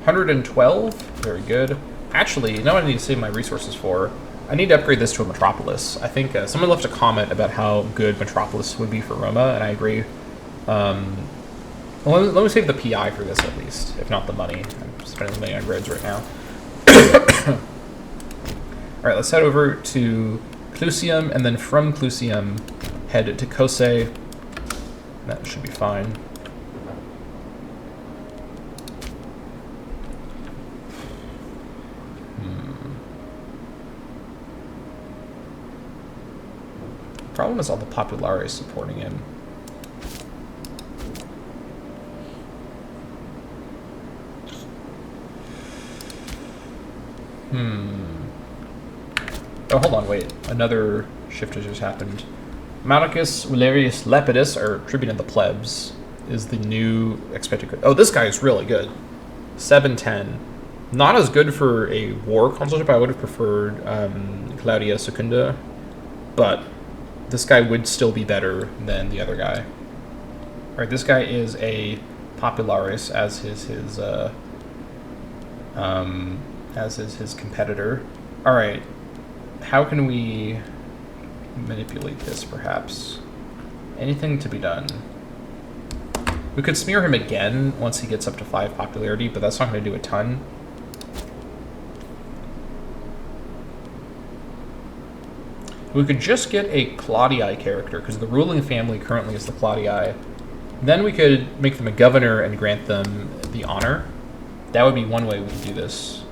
112? Very good. Actually, you know what I need to save my resources for? I need to upgrade this to a metropolis. I think someone left a comment about how good metropolis would be for Roma, and I agree. Well, let me save the PI for this, at least, if not the money. I'm spending the money on roads right now. Alright, let's head over to Clusium, and then from Clusium, head to Kose. That should be fine. Problem is all the Populares supporting him. Oh, hold on, wait. Another shift has just happened. Marcus Valerius Lepidus, or Tribune of the Plebs, is the new expected. Oh, this guy is really good. 710. Not as good for a war consulship. I would have preferred Claudia Secunda, but this guy would still be better than the other guy. All right, this guy is a Popularis, as is his competitor. All right, how can we manipulate this? Perhaps anything to be done. We could smear him again once he gets up to 5 popularity, but that's not going to do a ton. We could just get a Claudii character, because the ruling family currently is the Claudii. Then we could make them a governor and grant them the honor. That would be one way we could do this.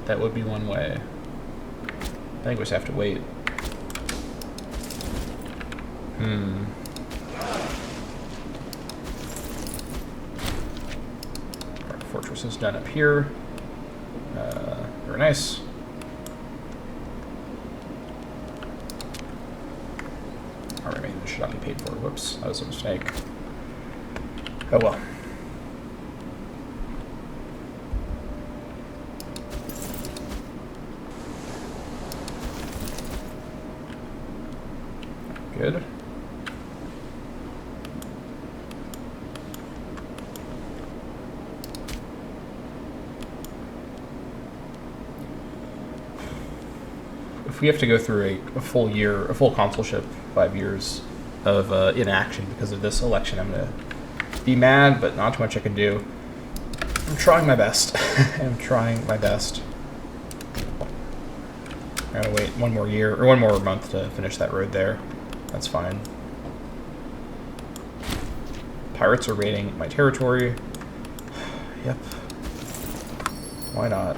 That would be one way. I think we just have to wait. Our fortress is done up here. Very nice. Alright, maybe this should not be paid for. Whoops, that was a mistake. Oh well. Good. If we have to go through a full year, a full consulship, 5 years of inaction because of this election, I'm going to be mad, but not too much I can do. I'm trying my best. I'm trying my best. I'm going to wait one more year, or one more month to finish that road there. That's fine. Pirates are raiding my territory. Yep. Why not?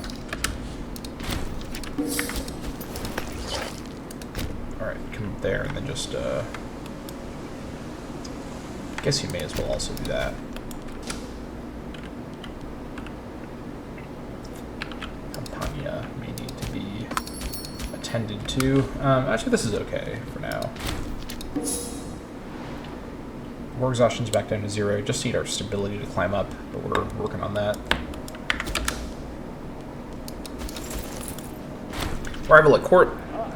Alright, come up there and then just, I guess you may as well also do that. Campania may need to be attended to. Actually, this is okay for now. War exhaustion's back down to 0. Just need our stability to climb up, but we're working on that. Arrival at court.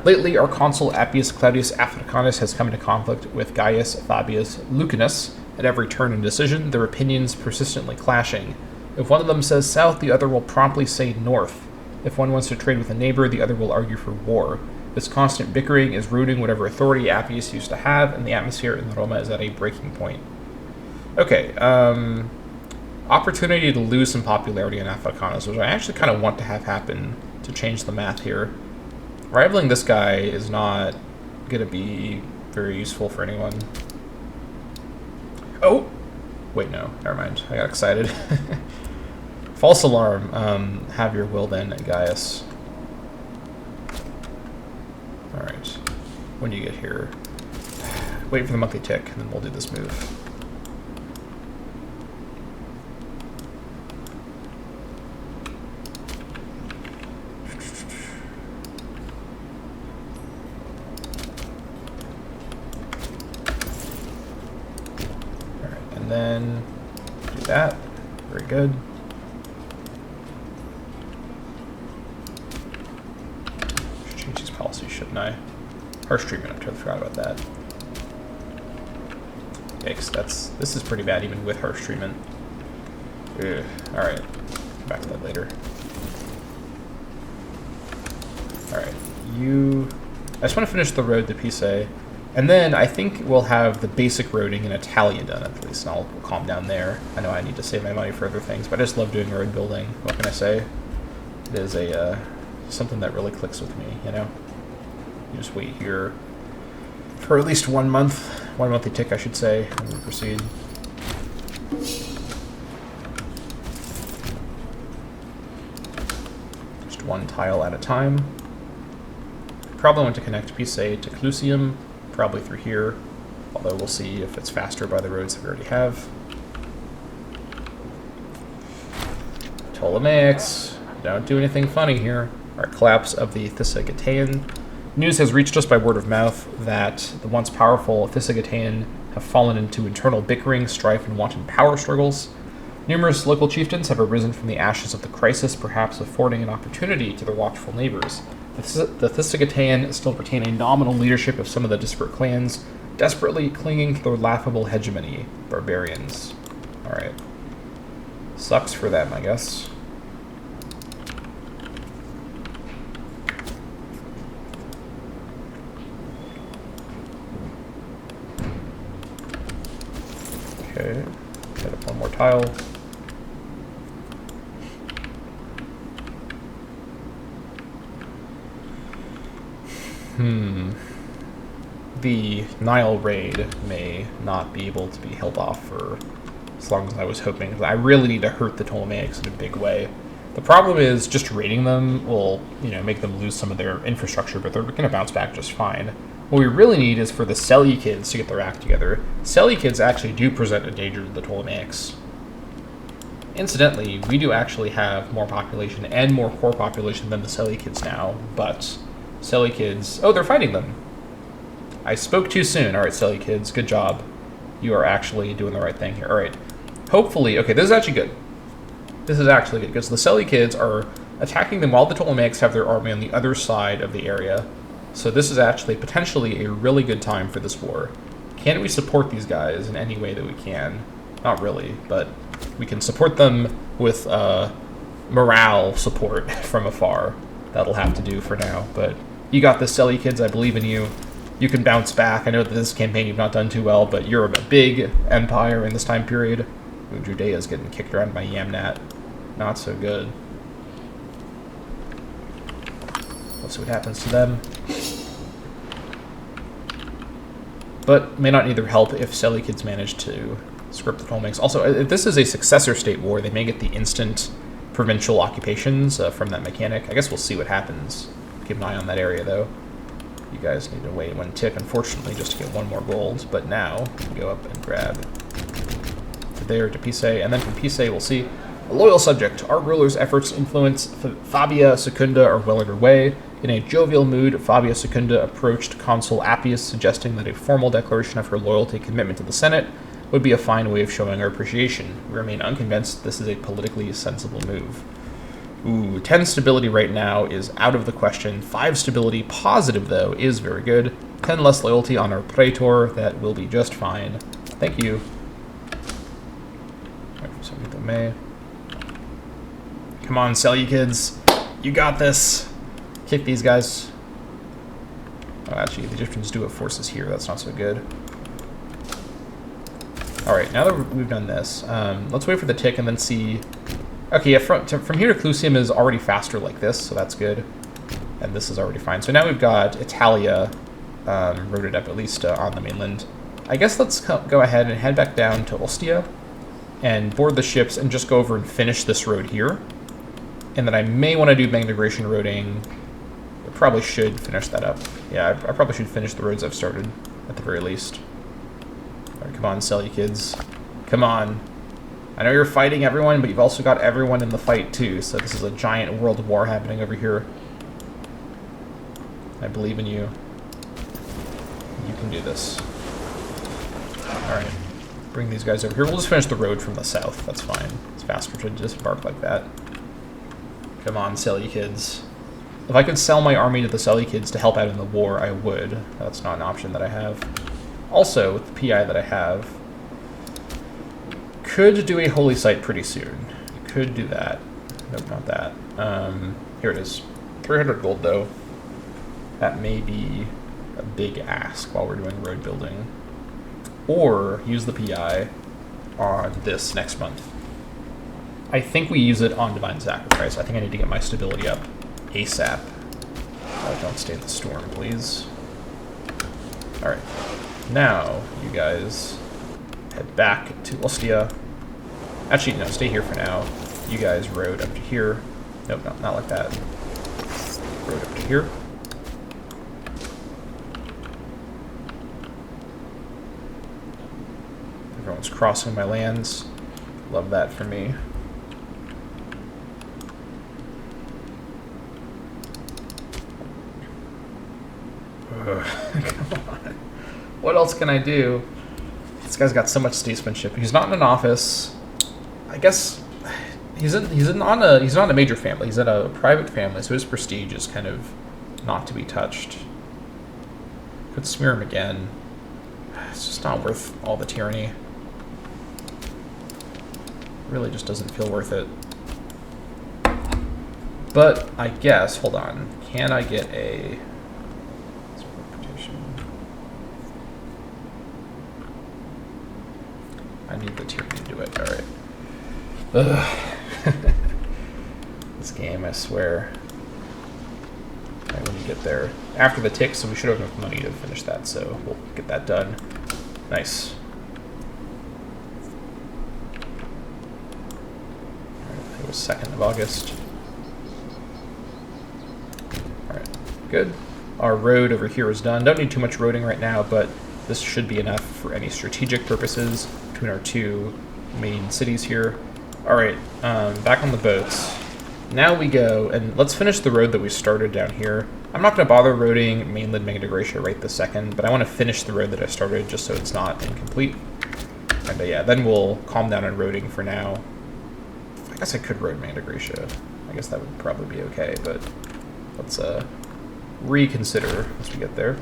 Lately, our consul Appius Claudius Africanus has come into conflict with Gaius Fabius Lucanus. At every turn and decision, their opinions persistently clashing. If one of them says south, the other will promptly say north. If one wants to trade with a neighbor, the other will argue for war. This constant bickering is rooting whatever authority Appius used to have, and the atmosphere in Roma is at a breaking point. Okay, opportunity to lose some popularity in Africanus, which I actually kind of want to have happen to change the math here. Rivaling this guy is not going to be very useful for anyone. Oh! Wait, no. Never mind. I got excited. False alarm. Have your will then, Gaius. Alright. When do you get here? Wait for the monthly tick, and then we'll do this move. Alright, and then do that. Very good. Shouldn't I? Harsh treatment, I totally forgot about that. Yikes, this is pretty bad even with harsh treatment. Ugh. Alright, come back to that later. Alright, I just want to finish the road to Pisa, and then I think we'll have the basic roading in Italia done at least, and I'll calm down there. I know I need to save my money for other things, but I just love doing road building. What can I say? It is something that really clicks with me, you know? You just wait here for at least 1 month, 1 monthly tick, I should say, and we proceed. Just one tile at a time. Probably want to connect Pisa to Clusium, probably through here, although we'll see if it's faster by the roads that we already have. Ptolemaics, Don't do anything funny here. Alright, collapse of the Thysigataean. News has reached us by word of mouth that the once powerful Thysigataean have fallen into internal bickering, strife, and wanton power struggles. Numerous local chieftains have arisen from the ashes of the crisis, perhaps affording an opportunity to their watchful neighbors. The Thysigataean still retain a nominal leadership of some of the disparate clans, desperately clinging to their laughable hegemony. Barbarians. Alright. Sucks for them, I guess. Okay. Get up one more tile. The Nile raid may not be able to be held off for as long as I was hoping. I really need to hurt the Ptolemaics in a big way. The problem is just raiding them will, make them lose some of their infrastructure, but they're going to bounce back just fine. What we really need is for the Seleucids to get their act together. Seleucids actually do present a danger to the Ptolemaics. Incidentally, we do actually have more population and more core population than the Seleucids now, but Seleucids... Oh, they're fighting them. I spoke too soon. Alright, Seleucids, good job. You are actually doing the right thing here. Alright. Hopefully... Okay, this is actually good. This is actually good, because the Seleucids are attacking them while the Ptolemaics have their army on the other side of the area. So this is actually potentially a really good time for this war. Can we support these guys in any way that we can? Not really, but we can support them with morale support from afar. That'll have to do for now, but you got this, Seleucids. I believe in you. You can bounce back. I know that this campaign you've not done too well, but you're a big empire in this time period. Ooh, Judea's getting kicked around by Yamnat. Not so good. Let's see what happens to them. But may not need their help if Seleucids manage to script the Ptolemaics. Also, if this is a successor state war, they may get the instant provincial occupations from that mechanic. I guess we'll see what happens. Keep an eye on that area, though. You guys need to wait one tick, unfortunately, just to get one more gold. But now, we can go up and grab to there, to Pise, and then from Pise, we'll see. A loyal subject. Our ruler's efforts to influence Fabia Secunda are well underway. In a jovial mood, Fabia Secunda approached Consul Appius, suggesting that a formal declaration of her loyalty and commitment to the Senate would be a fine way of showing our appreciation. We remain unconvinced this is a politically sensible move. Ooh, 10 stability right now is out of the question. 5 stability positive, though, is very good. 10 less loyalty on our Praetor. That will be just fine. Thank you. Come on, Seleucids. You got this. Kick these guys. Oh, actually, the Egyptians do have forces here. That's not so good. Alright, now that we've done this, let's wait for the tick and then see... Okay, yeah, from here to Clusium is already faster like this, so that's good. And this is already fine. So now we've got Italia roaded up, at least on the mainland. I guess let's go ahead and head back down to Ostia and board the ships and just go over and finish this road here. And then I may want to do migration roading. I probably should finish that up. Yeah, I probably should finish the roads I've started, at the very least. Alright, come on, Seleucids. Come on. I know you're fighting everyone, but you've also got everyone in the fight, too. So this is a giant world war happening over here. I believe in you. You can do this. Alright. Bring these guys over here. We'll just finish the road from the south. That's fine. It's faster to disembark like that. Come on, Seleucids. If I could sell my army to the Seleucids to help out in the war, I would. That's not an option that I have. Also, with the PI that I have, could do a holy site pretty soon. Could do that. Nope, not that. Here it is. 300 gold, though. That may be a big ask while we're doing road building. Or use the PI on this next month. I think we use it on Divine Sacrifice. I think I need to get my stability up ASAP. Don't stay in the storm, please. Alright. Now, you guys head back to Ostia. Actually, no, stay here for now. You guys road up to here. Nope, not like that. Road up to here. Everyone's crossing my lands. Love that for me. Come on. What else can I do? This guy's got so much statesmanship. He's not in an office. I guess he's not a major family. He's in a private family, so his prestige is kind of not to be touched. Could smear him again. It's just not worth all the tyranny. Really just doesn't feel worth it. But I guess, hold on, can I get a I need the tyranny to do it. All right. Ugh. This game, I swear. All right, when you get there. After the tick, so we should have enough money to finish that, so we'll get that done. Nice. All right, it was 2nd of August. All right, good. Our road over here is done. Don't need too much roading right now, but this should be enough for any strategic purposes between our two main cities here. All right, back on the boats. Now we go, and let's finish the road that we started down here. I'm not going to bother roading mainland Magna Graecia right this second, but I want to finish the road that I started just so it's not incomplete. And yeah, then we'll calm down on roading for now. I guess I could road Magna Graecia. I guess that would probably be okay, but let's reconsider as we get there.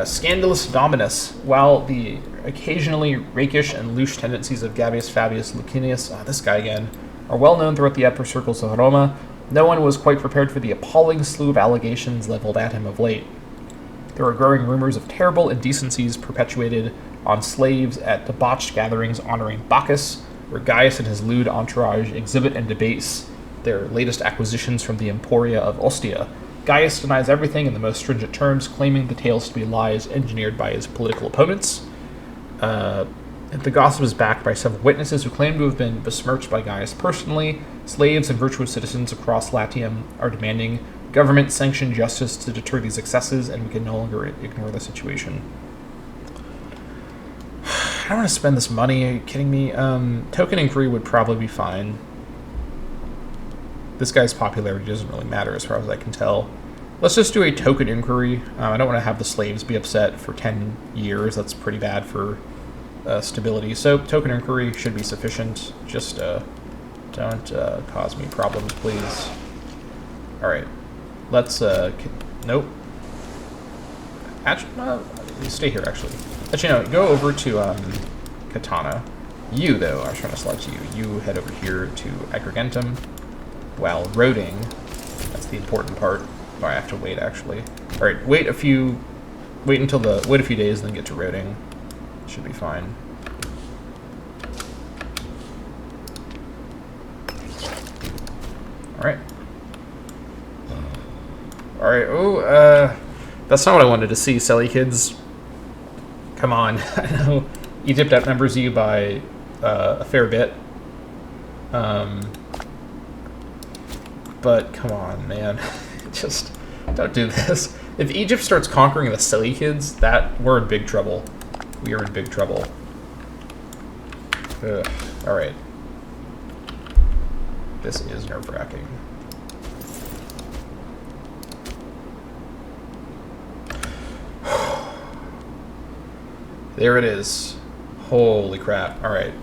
Scandalous Dominus. While the occasionally rakish and loose tendencies of Gabius Fabius Licinius, this guy again, are well known throughout the upper circles of Roma, no one was quite prepared for the appalling slew of allegations leveled at him of late. There were growing rumors of terrible indecencies perpetuated on slaves at debauched gatherings honoring Bacchus, where Gaius and his lewd entourage exhibit and debase their latest acquisitions from the Emporia of Ostia. Gaius denies everything in the most stringent terms, claiming the tales to be lies engineered by his political opponents. The gossip is backed by several witnesses who claim to have been besmirched by Gaius personally. Slaves and virtuous citizens across Latium are demanding government-sanctioned justice to deter these excesses, and we can no longer ignore the situation. I don't want to spend this money. Are you kidding me? Token inquiry would probably be fine. This guy's popularity doesn't really matter as far as I can tell. Let's just do a token inquiry. I don't want to have the slaves be upset for 10 years. That's pretty bad for stability. So token inquiry should be sufficient. Just don't cause me problems, please. All right. Let's... nope. Actually, stay here, actually. Actually, no, go over to Katana. You, though, I was trying to select you. You head over here to Agrigentum. While roading, that's the important part. Oh, I have to wait, actually. All right, wait a few days, and then get to roading. Should be fine. All right. All right. Oh, that's not what I wanted to see, silly kids. Come on. I know Egypt outnumbers you by a fair bit. But come on, man. Just don't do this. If Egypt starts conquering the silly kids, we're in big trouble. We are in big trouble. Ugh. All right. This is nerve-wracking. There it is. Holy crap. All right.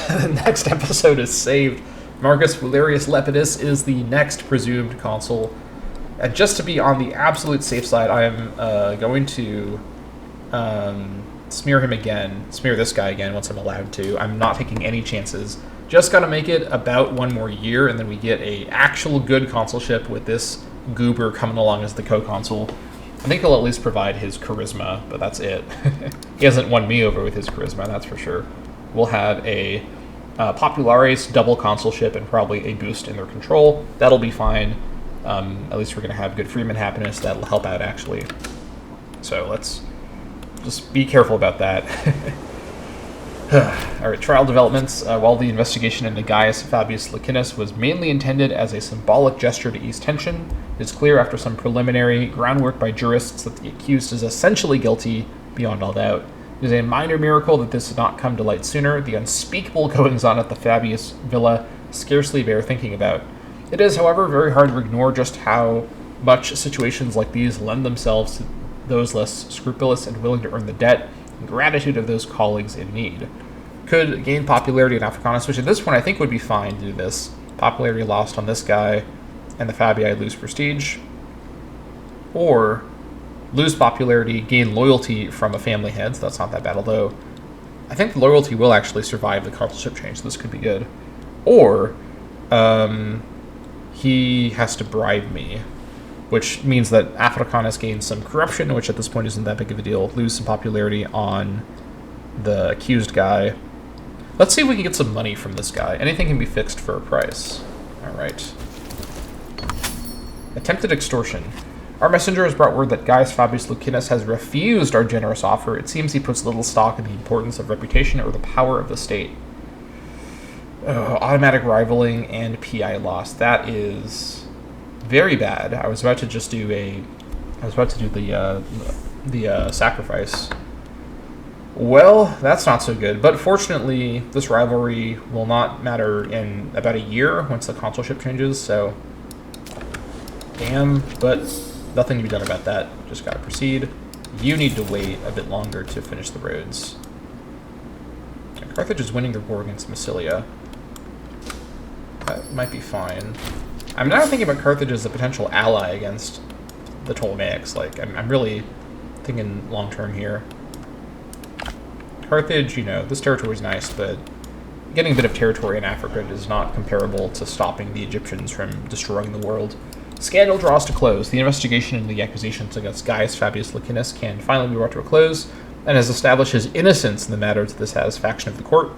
The next episode is saved. Marcus Valerius Lepidus is the next presumed consul. And just to be on the absolute safe side, I am going to smear this guy again once I'm allowed to. I'm not taking any chances. Just got to make it about one more year, and then we get a actual good consulship with this goober coming along as the co-consul. I think he'll at least provide his charisma, but that's it. He hasn't won me over with his charisma, that's for sure. We'll have a Populares double consulship and probably a boost in their control. That'll be fine. At least we're going to have good freeman happiness. That'll help out, actually. So let's just be careful about that. All right, trial developments. While the investigation into Gaius Fabius Licinius was mainly intended as a symbolic gesture to ease tension, it is clear after some preliminary groundwork by jurists that the accused is essentially guilty beyond all doubt. It is a minor miracle that this did not come to light sooner. The unspeakable goings-on at the Fabius villa scarcely bear thinking about. It is, however, very hard to ignore just how Much situations like these lend themselves to those less scrupulous and willing to earn the debt and gratitude of those colleagues in need. Could gain popularity in Africanus, which at this point I think would be fine to do this. Popularity lost on this guy, and the Fabii lose prestige. Or lose popularity, gain loyalty from a family head, so that's not that bad, although I think the loyalty will actually survive the consulship change, so this could be good. Or he has to bribe me, which means that Africanus gains some corruption, which at this point isn't that big of a deal. Lose some popularity on the accused guy. Let's see if we can get some money from this guy. Anything can be fixed for a price. Alright. Attempted extortion. Our messenger has brought word that Gaius Fabius Lucinus has refused our generous offer. It seems he puts little stock in the importance of reputation or the power of the state. Automatic rivaling and PI loss. That is very bad. I was about to just do the sacrifice. Well, that's not so good. But fortunately, this rivalry will not matter in about a year once the consulship changes. So, damn. But nothing to be done about that. Just gotta proceed. You need to wait a bit longer to finish the roads. Carthage is winning the war against Massilia. That might be fine. I'm now thinking about Carthage as a potential ally against the Ptolemaics. Like, I'm really thinking long-term here. Carthage, you know, this territory is nice, but getting a bit of territory in Africa is not comparable to stopping the Egyptians from destroying the world. Scandal draws to close. The investigation into the accusations against Gaius Fabius Lucinus can finally be brought to a close, and has established his innocence in the matter to the satisfaction of the court.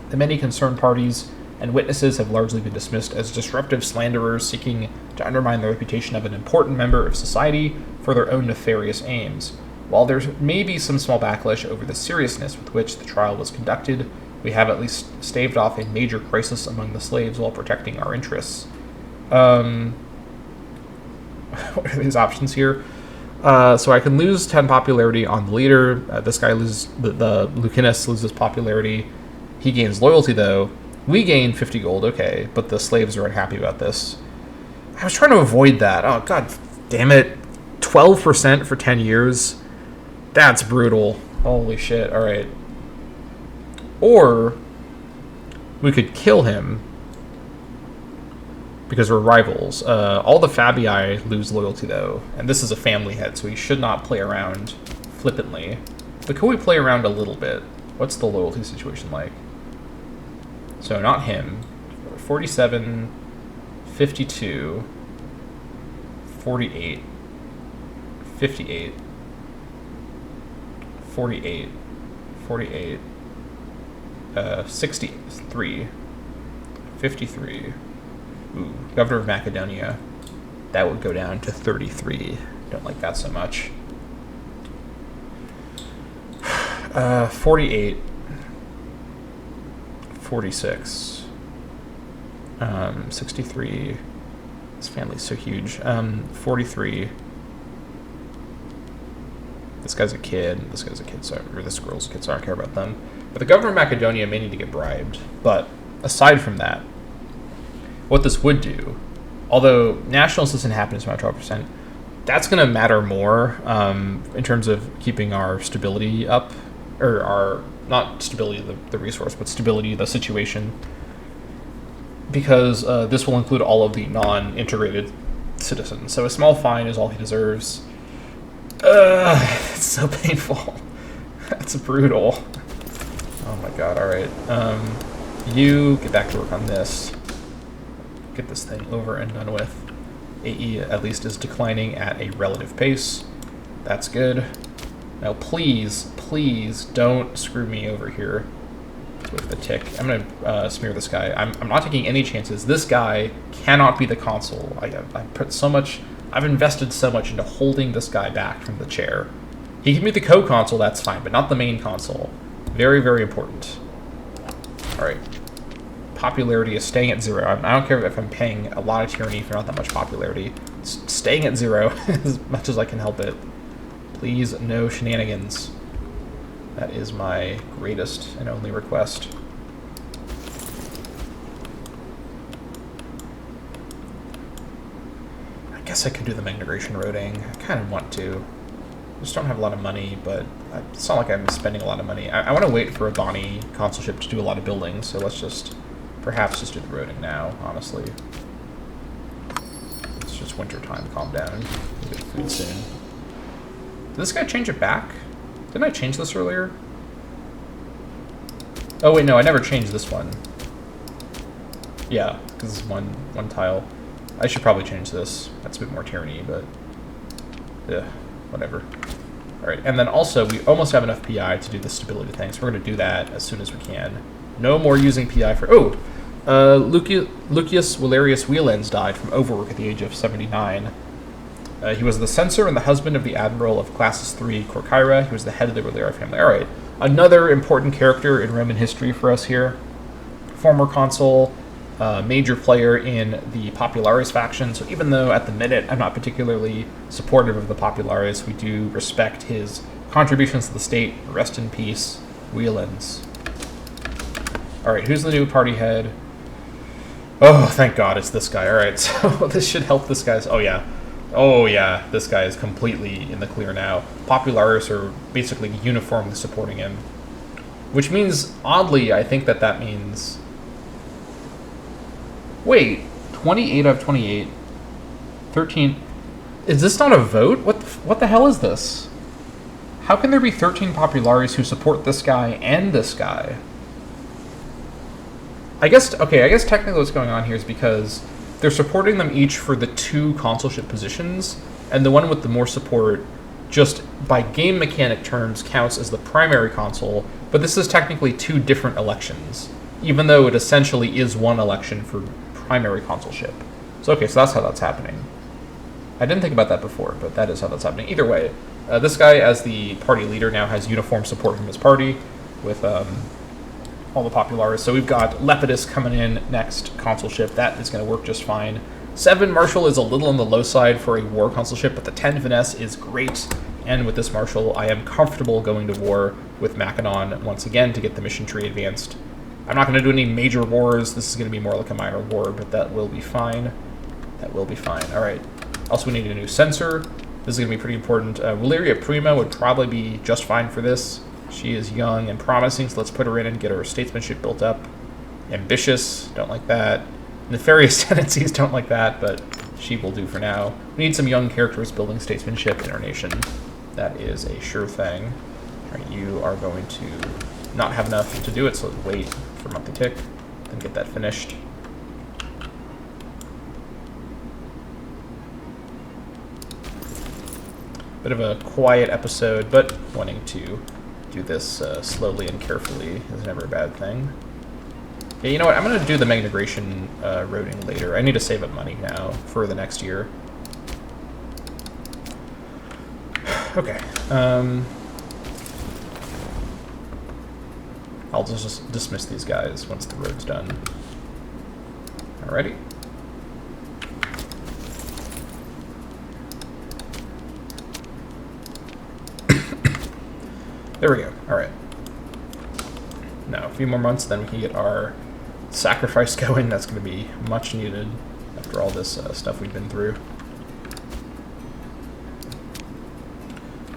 The many concerned parties and witnesses have largely been dismissed as disruptive slanderers seeking to undermine the reputation of an important member of society for their own nefarious aims. While there may be some small backlash over the seriousness with which the trial was conducted, we have at least staved off a major crisis among the slaves while protecting our interests. What are these options here? So I can lose 10 popularity on the leader. This guy loses, the Lucinus loses popularity. He gains loyalty, though. We gain 50 gold, okay, but the slaves are unhappy about this. I was trying to avoid that. Oh, god damn it. 12% for 10 years? That's brutal. Holy shit, alright. Or we could kill him because we're rivals. All the Fabii lose loyalty, though, and this is a family head, so we should not play around flippantly. But can we play around a little bit? What's the loyalty situation like? So not him. 47, 52, 48, 58, 48, 48, 63, 53. Ooh, Governor of Macedonia. That would go down to 33. Don't like that so much. 48. 46. 63. This family's so huge. 43. This guy's a kid. This guy's a kid, so, or this girl's a kid, so I don't care about them. But the governor of Macedonia may need to get bribed. But aside from that, what this would do, although nationals doesn't happen as much, 12%, that's going to matter more in terms of keeping our stability up, or our, not stability of the resource, but stability of the situation, because this will include all of the non-integrated citizens. So a small fine is all he deserves. It's so painful. That's brutal. Oh my god, alright. You get back to work on this. Get this thing over and done with. AE at least is declining at a relative pace. That's good. Now please, please don't screw me over here with the tick. I'm gonna smear this guy. I'm not taking any chances. This guy cannot be the consul. I put so much, I've invested so much into holding this guy back from the chair. He can be the co-consul, that's fine, but not the main consul. Very, very important. Alright. Popularity is staying at 0. I don't care if I'm paying a lot of tyranny for not that much popularity. It's staying at 0 as much as I can help it. Please, no shenanigans. That is my greatest and only request. guess I could do the migration roading. I kind of want to. I just don't have a lot of money, but it's not like I'm spending a lot of money. I want to wait for a Bonnie consulship to do a lot of building, so let's just perhaps just do the roading now, honestly. It's just winter time. Calm down. We'll get food soon. Did this guy change it back? Didn't I change this earlier? Oh wait, no, I never changed this one. Yeah, because it's one tile. I should probably change this. That's a bit more tyranny, but yeah, whatever. All right, and then also we almost have enough PI to do the stability thing, so we're going to do that as soon as we can. No more using PI for... Lucius Valerius Wielands died from overwork at the age of 79. He was the censor and the husband of the admiral of Classis III Corcyra. He was the head of the Valera family. All right, another important character in Roman history for us here. Former consul, major player in the Popularis faction. So even though at the minute I'm not particularly supportive of the Popularis, we do respect his contributions to the state. Rest in peace, Wielands. All right, who's the new party head? Oh, thank God, it's this guy. All right, so this should help this guy's... Oh yeah, this guy is completely in the clear now. Popularis are basically uniformly supporting him. Which means, oddly, I think that means... Wait, 28 out of 28. 13... Is this not a vote? What the hell is this? How can there be 13 Popularis who support this guy and this guy? I guess technically what's going on here is because they're supporting them each for the 2 consulship positions, and the one with the more support, just by game mechanic terms, counts as the primary consul, but this is technically 2 different elections, even though it essentially is one election for primary consulship. So okay, so that's how that's happening. I didn't think about that before, but that is how that's happening. Either way, this guy, as the party leader, now has uniform support from his party, with all the Popularis. So we've got Lepidus coming in next consulship. That is going to work just fine. 7 Marshal is a little on the low side for a war consulship, but the 10 Finesse is great. And with this Marshal, I am comfortable going to war with Makedon once again to get the mission tree advanced. I'm not going to do any major wars. This is going to be more like a minor war, but that will be fine. That will be fine. All right. Also, we need a new censor. This is going to be pretty important. Valeria Prima would probably be just fine for this. She is young and promising, so let's put her in and get her statesmanship built up. Ambitious, don't like that. Nefarious tendencies, don't like that, but she will do for now. We need some young characters building statesmanship in our nation. That is a sure thing. All right, you are going to not have enough to do it, so let's wait for monthly tick and get that finished. Bit of a quiet episode, but wanting to do this slowly and carefully is never a bad thing. Yeah, you know what? I'm going to do the migration roading later. I need to save up money now for the next year. Okay. I'll just dismiss these guys once the road's done. Alrighty. There we go. All right. Now, a few more months, then we can get our sacrifice going. That's going to be much needed after all this stuff we've been through.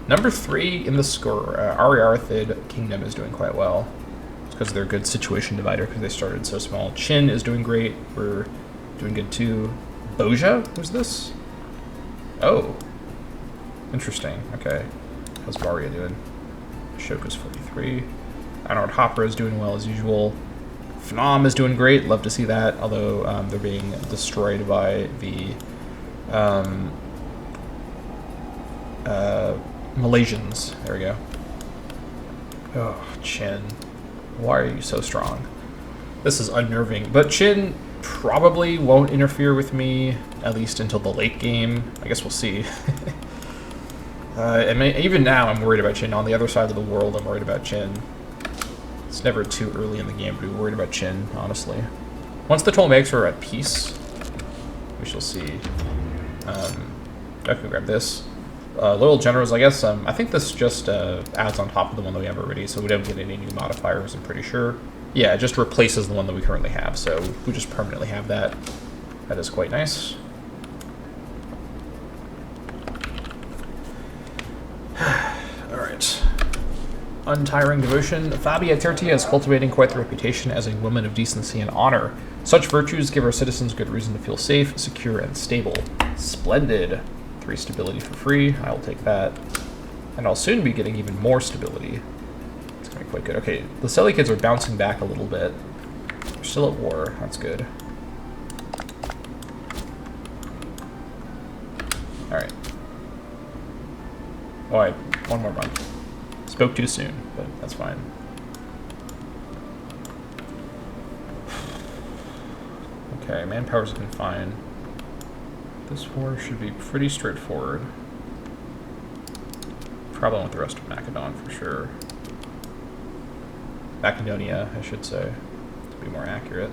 Number 3 in the score, Ariarthid Kingdom is doing quite well. It's because they're a good situation divider because they started so small. Chin is doing great. We're doing good too. Boja? Who's this? Oh. Interesting. Okay. How's Varia doing? Shoka's 43. Arnold Hopper is doing well as usual. Phnom is doing great. Love to see that, although they're being destroyed by the Malaysians. There we go. Oh, Chin. Why are you so strong? This is unnerving. But Chin probably won't interfere with me, at least until the late game. I guess we'll see. Even now, I'm worried about Chin. On the other side of the world, I'm worried about Chin. It's never too early in the game to be worried about Chin, honestly. Once the Ptolemaics are at peace, we shall see. I can grab this. Loyal Generals, I guess. I think this just adds on top of the one that we have already, so we don't get any new modifiers, I'm pretty sure. Yeah, it just replaces the one that we currently have, so we just permanently have that. That is quite nice. Untiring devotion. Fabia Tertia is cultivating quite the reputation as a woman of decency and honor. Such virtues give our citizens good reason to feel safe, secure, and stable. Splendid. 3 stability for free. I'll take that. And I'll soon be getting even more stability. It's going to be quite good. Okay, the Selly kids are bouncing back a little bit. They're still at war. That's good. Alright. Oh, one more month. Spoke too soon, but that's fine. Okay, manpower's looking fine. This war should be pretty straightforward. Probably with the rest of Macedon for sure. Macedonia, I should say, to be more accurate.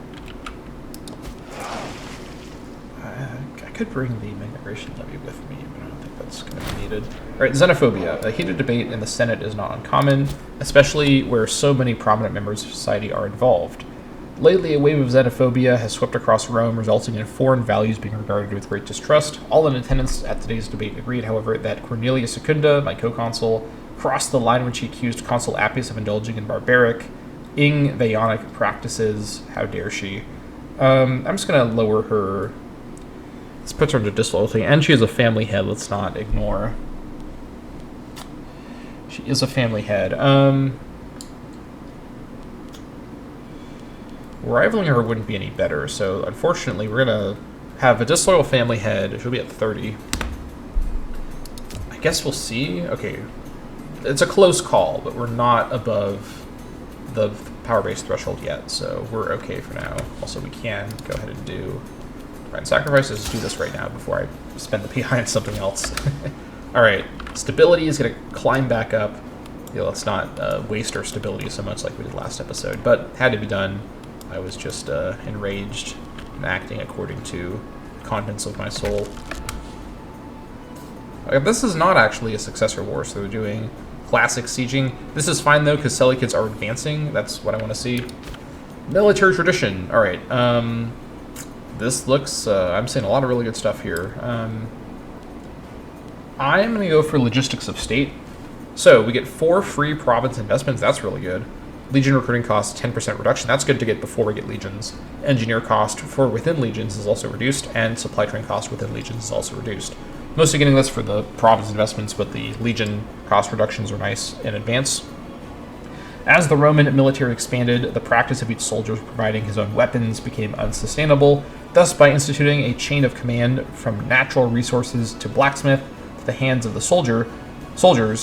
I could bring the migration levy with me, but I don't think that's going to be needed. Alright, xenophobia. A heated debate in the Senate is not uncommon, especially where so many prominent members of society are involved. Lately, a wave of xenophobia has swept across Rome, resulting in foreign values being regarded with great distrust. All in attendance at today's debate agreed, however, that Cornelius Secunda, my co-consul, crossed the line when she accused Consul Appius of indulging in barbaric, Ingvaeonic practices. How dare she? I'm just going to lower her. This puts her into disloyalty, and she is a family head. Let's not ignore. She is a family head. Rivaling her wouldn't be any better, so unfortunately we're going to have a disloyal family head. She'll be at 30. I guess we'll see. Okay, it's a close call, but we're not above the power-based threshold yet, so we're okay for now. Also, we can go ahead and do Divine Sacrifices. Do this right now before I spend the PI on something else. Alright, stability is going to climb back up. Let's not waste our stability so much like we did last episode, but had to be done. I was just enraged and acting according to the contents of my soul. This is not actually a successor war, so they're doing classic sieging. This is fine, though, because Seleucids are advancing. That's what I want to see. Military tradition. All right. This looks... I'm seeing a lot of really good stuff here. I'm going to go for logistics of state. So we get 4 free province investments. That's really good. Legion recruiting cost, 10% reduction. That's good to get before we get legions. Engineer cost for within legions is also reduced, and supply train cost within legions is also reduced. Mostly getting this for the province investments, but the legion cost reductions are nice in advance. As the Roman military expanded, the practice of each soldier providing his own weapons became unsustainable. Thus, by instituting a chain of command from natural resources to blacksmith to the hands of the soldiers,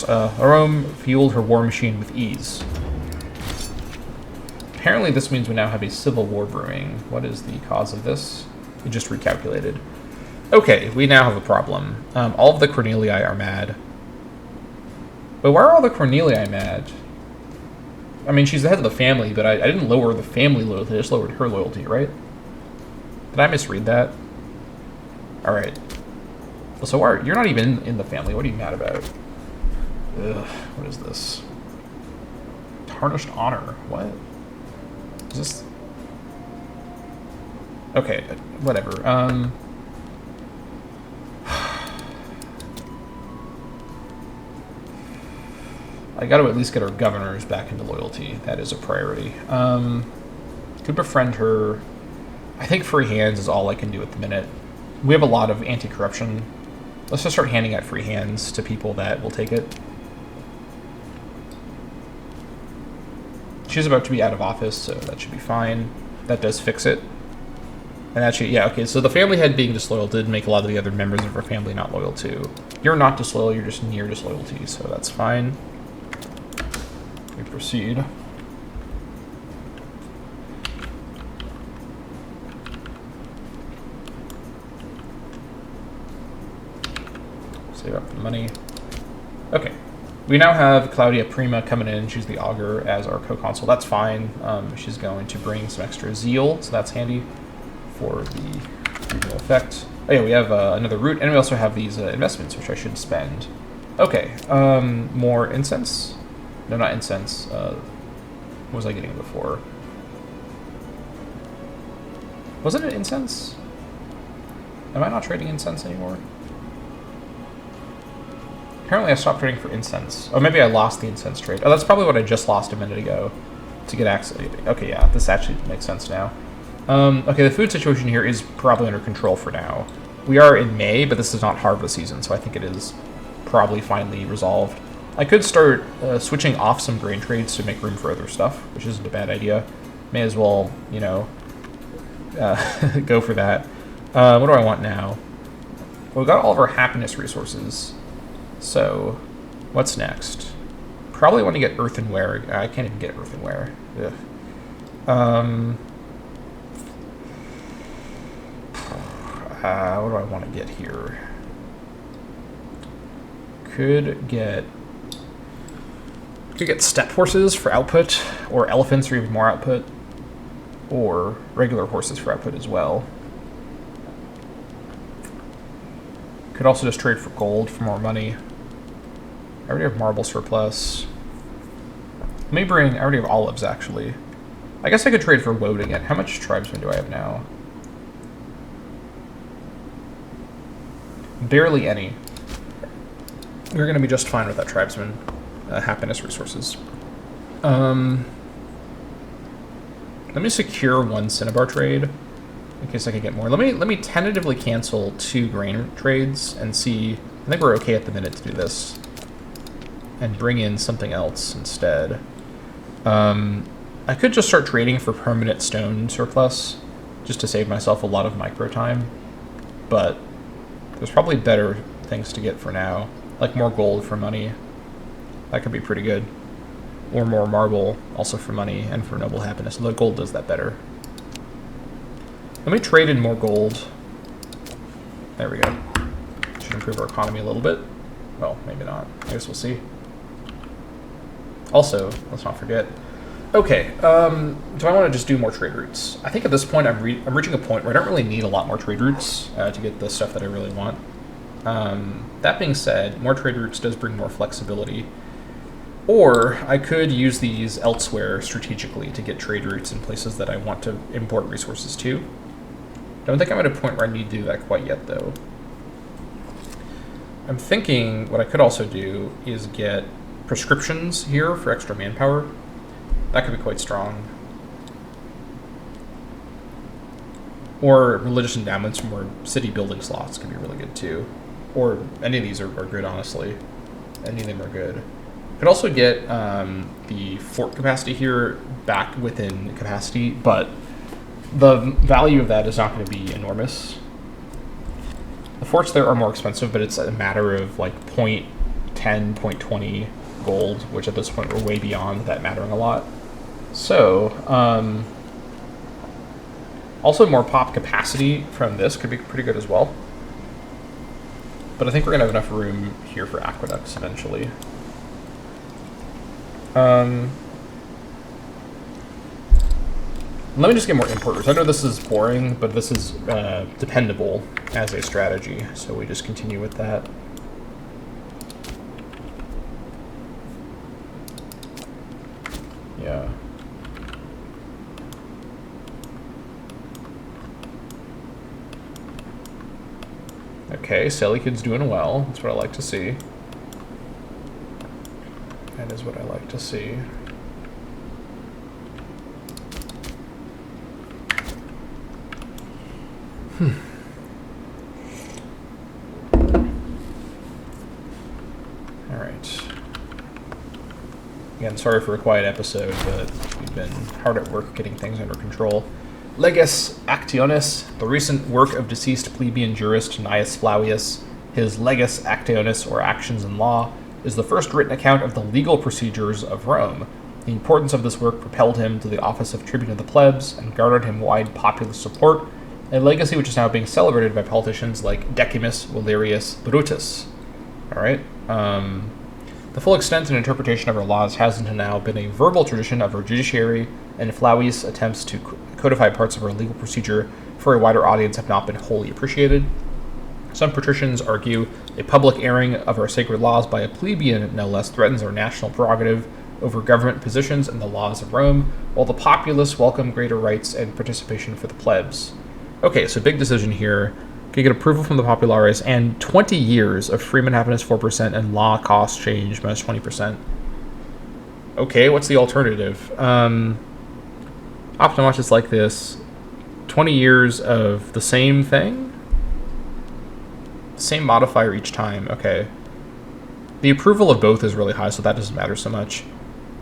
Rome fueled her war machine with ease. Apparently this means we now have a civil war brewing. What is the cause of this? We just recalculated. Okay, we now have a problem. All of the Cornelii are mad. But why are all the Cornelii mad? I mean, she's the head of the family, but I didn't lower the family loyalty, I just lowered her loyalty, right? Did I misread that? Alright. So you're not even in the family, what are you mad about? Ugh, what is this? Tarnished honor, what? Is this... Okay, whatever. I got to at least get our governors back into loyalty. That is a priority. Could befriend her. I think free hands is all I can do at the minute. We have a lot of anti-corruption. Let's just start handing out free hands to people that will take it. She's about to be out of office, so that should be fine. That does fix it. And actually, yeah, okay, so the family head being disloyal did make a lot of the other members of her family not loyal too. You're not disloyal, you're just near disloyalty, so that's fine. We proceed. Save up the money. Okay. We now have Claudia Prima coming in. She's the augur as our co-consul. That's fine. She's going to bring some extra zeal, so that's handy for the regional effect. Oh yeah, we have another route, and we also have these investments, which I should spend. Okay, more incense? No, not incense. What was I getting before? Wasn't it incense? Am I not trading incense anymore? Apparently I stopped trading for incense. Oh, maybe I lost the incense trade. Oh, that's probably what I just lost a minute ago to get access. Okay, yeah, this actually makes sense now. Okay, the food situation here is probably under control for now. We are in May, but this is not harvest season, so I think it is probably finally resolved. I could start switching off some grain trades to make room for other stuff, which isn't a bad idea. May as well, you know, go for that. What do I want now? Well, we got all of our happiness resources. So, what's next? Probably want to get earthenware. I can't even get earthenware. Ugh. What do I want to get here? Could get step horses for output, or elephants for even more output, or regular horses for output as well. Could also just trade for gold for more money. I already have marble surplus. Let me bring, I already have olives actually. I guess I could trade for woad again. How much tribesmen do I have now? Barely any. We're going to be just fine with that tribesman happiness resources. Let me secure one cinnabar trade in case I can get more. Let me tentatively cancel 2 grain trades and see. I think we're okay at the minute to do this and bring in something else instead. I could just start trading for permanent stone surplus just to save myself a lot of micro time, but there's probably better things to get for now, like more gold for money. That could be pretty good. Or more marble, also for money and for noble happiness. The gold does that better. Let me trade in more gold. There we go. Should improve our economy a little bit. Well, maybe not. I guess we'll see. Also, let's not forget. Okay, do I want to just do more trade routes? I think at this point I'm reaching a point where I don't really need a lot more trade routes to get the stuff that I really want. That being said, more trade routes does bring more flexibility. Or I could use these elsewhere strategically to get trade routes in places that I want to import resources to. Don't think I'm at a point where I need to do that quite yet, though. I'm thinking what I could also do is get prescriptions here for extra manpower. That could be quite strong. Or religious endowments from more city building slots could be really good, too. Or any of these are good, honestly. Any of them are good. Could also get the fort capacity here back within capacity, but the value of that is not going to be enormous. The forts there are more expensive, but it's a matter of like 0.10, 0.20 gold, which at this point we're way beyond that mattering a lot. So, also more pop capacity from this could be pretty good as well. But I think we're going to have enough room here for aqueducts eventually. Let me just get more import routes. I know this is boring, but this is dependable as a strategy, so we just continue with that. Yeah. Okay, Seleucid's doing well. That's what I like to see. That is what I like to see. All right. Again, sorry for a quiet episode, but we've been hard at work getting things under control. Leges Actionis, the recent work of deceased plebeian jurist Gnaeus Flavius, his Leges Actionis, or Actions in Law, is the first written account of the legal procedures of Rome. The importance of this work propelled him to the office of Tribune of the Plebs and garnered him wide popular support, a legacy which is now being celebrated by politicians like Decimus Valerius Brutus. All right. The full extent and interpretation of our laws has until now been a verbal tradition of our judiciary, and Flavius' attempts to codify parts of our legal procedure for a wider audience have not been wholly appreciated. Some patricians argue a public airing of our sacred laws by a plebeian no less threatens our national prerogative over government positions and the laws of Rome, while the populace welcome greater rights and participation for the plebs. Okay, so big decision here. can get approval from the populares, and 20 years of freeman happiness 4% and law cost change minus 20%. Okay, what's the alternative? Optimwatch is like this. 20 years of the same thing? Same modifier each time, okay. The approval of both is really high, so that doesn't matter so much.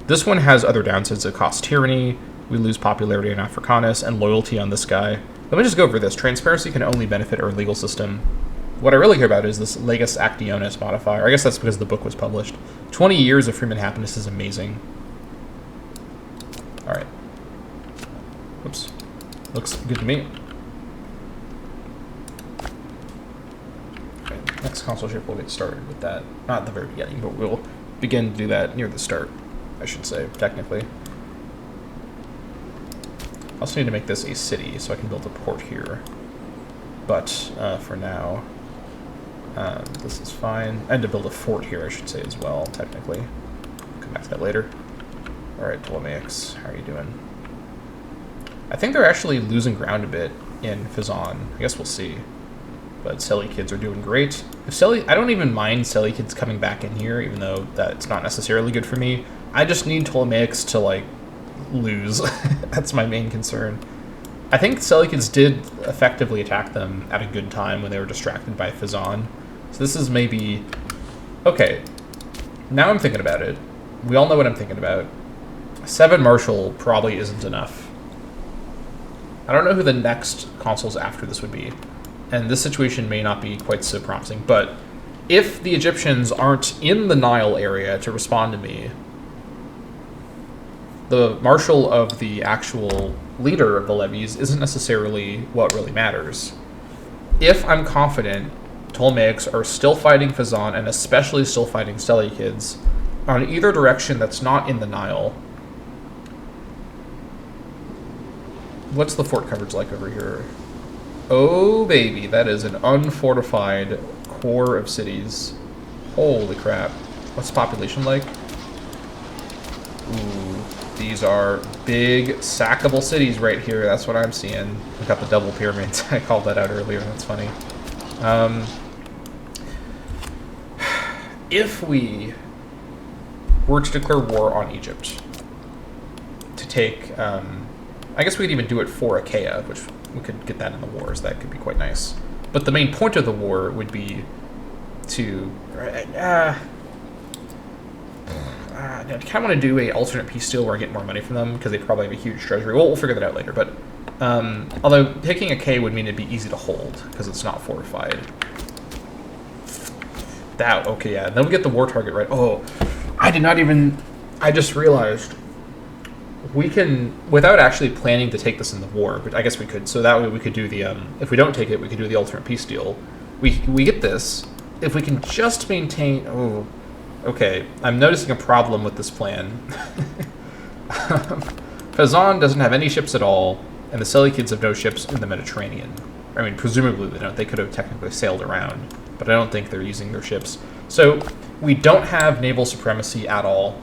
This one has other downsides. It costs tyranny, we lose popularity in Africanus, and loyalty on this guy. Let me just go over this. Transparency can only benefit our legal system. What I really care about is this Legis Actionis modifier. I guess that's because the book was published. 20 years of freeman happiness is amazing. Alright. Whoops. Looks good to me. Okay, next consulship we'll get started with that. Not at the very beginning, but we'll begin to do that near the start, I should say, technically. I also need to make this a city so I can build a port here. But for now, this is fine. And to build a fort here, I should say, as well, technically. Come back to that later. Alright, Ptolemaics, how are you doing? I think they're actually losing ground a bit in Fizan. I guess we'll see. But Seleucids are doing great. I don't even mind Seleucids coming back in here, even though that's not necessarily good for me. I just need Ptolemaics to, like, lose. That's my main concern. I think Seleucids did effectively attack them at a good time when they were distracted by Fizan. So this is maybe... Okay. Now I'm thinking about it. We all know what I'm thinking about. 7 Marshal probably isn't enough. I don't know who the next consuls after this would be. And this situation may not be quite so promising. But if the Egyptians aren't in the Nile area to respond to me, the marshal of the actual leader of the levies isn't necessarily what really matters. If I'm confident Ptolemaics are still fighting Fizan, and especially still fighting Seleucids, on either direction that's not in the Nile. What's the fort coverage like over here? Oh, baby, that is an unfortified core of cities. Holy crap. What's the population like? Ooh, these are big, sackable cities right here. That's what I'm seeing. We got the double pyramids. I called that out earlier. That's funny. If we were to declare war on Egypt, to take... I guess we'd even do it for Achaia, which we could get that in the wars. That could be quite nice. But the main point of the war would be to... I kind of want to do a alternate peace deal where I get more money from them, because they probably have a huge treasury. Well, we'll figure that out later. But although taking Achaia would mean it'd be easy to hold, because it's not fortified. That, okay, yeah. Then we get the war target right. Oh, I did not even... I just realized... We can, without actually planning to take this in the war, but I guess we could. So that way we could do the, if we don't take it, we could do the alternate peace deal. We get this. If we can just maintain, oh, okay. I'm noticing a problem with this plan. Fazan doesn't have any ships at all, and the Seleucids have no ships in the Mediterranean. I mean, presumably they don't. They could have technically sailed around, but I don't think they're using their ships. So we don't have naval supremacy at all.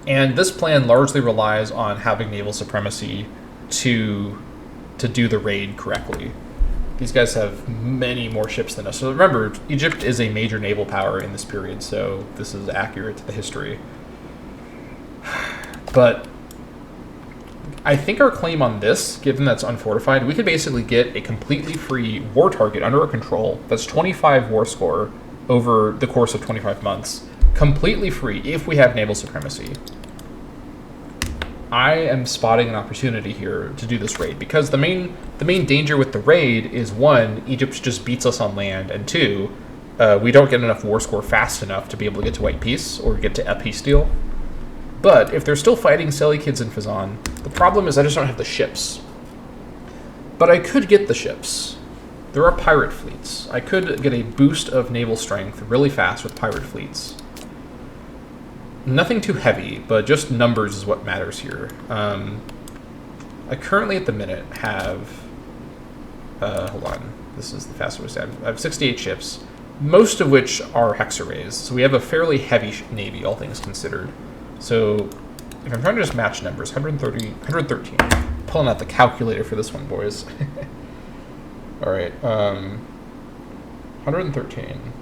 And this plan largely relies on having naval supremacy to do the raid correctly. These guys have many more ships than us. So remember, Egypt is a major naval power in this period, so this is accurate to the history. But I think our claim on this, given that's unfortified, we could basically get a completely free war target under our control that's 25 war score over the course of 25 months. Completely free if we have naval supremacy. I am spotting an opportunity here to do this raid, because the main danger with the raid is, 1, Egypt just beats us on land, and 2, we don't get enough war score fast enough to be able to get to white peace or get to a peace deal. But if they're still fighting Seleucids and Fizan, the problem is I just don't have the ships. But I could get the ships. There are pirate fleets. I could get a boost of naval strength really fast with pirate fleets. Nothing too heavy, but just numbers is what matters here. I currently, at the minute, have... hold on. This is the fastest. I have 68 ships, most of which are hexarrays. So we have a fairly heavy navy, all things considered. So if I'm trying to just match numbers, 113. Pulling out the calculator for this one, boys. All right, 113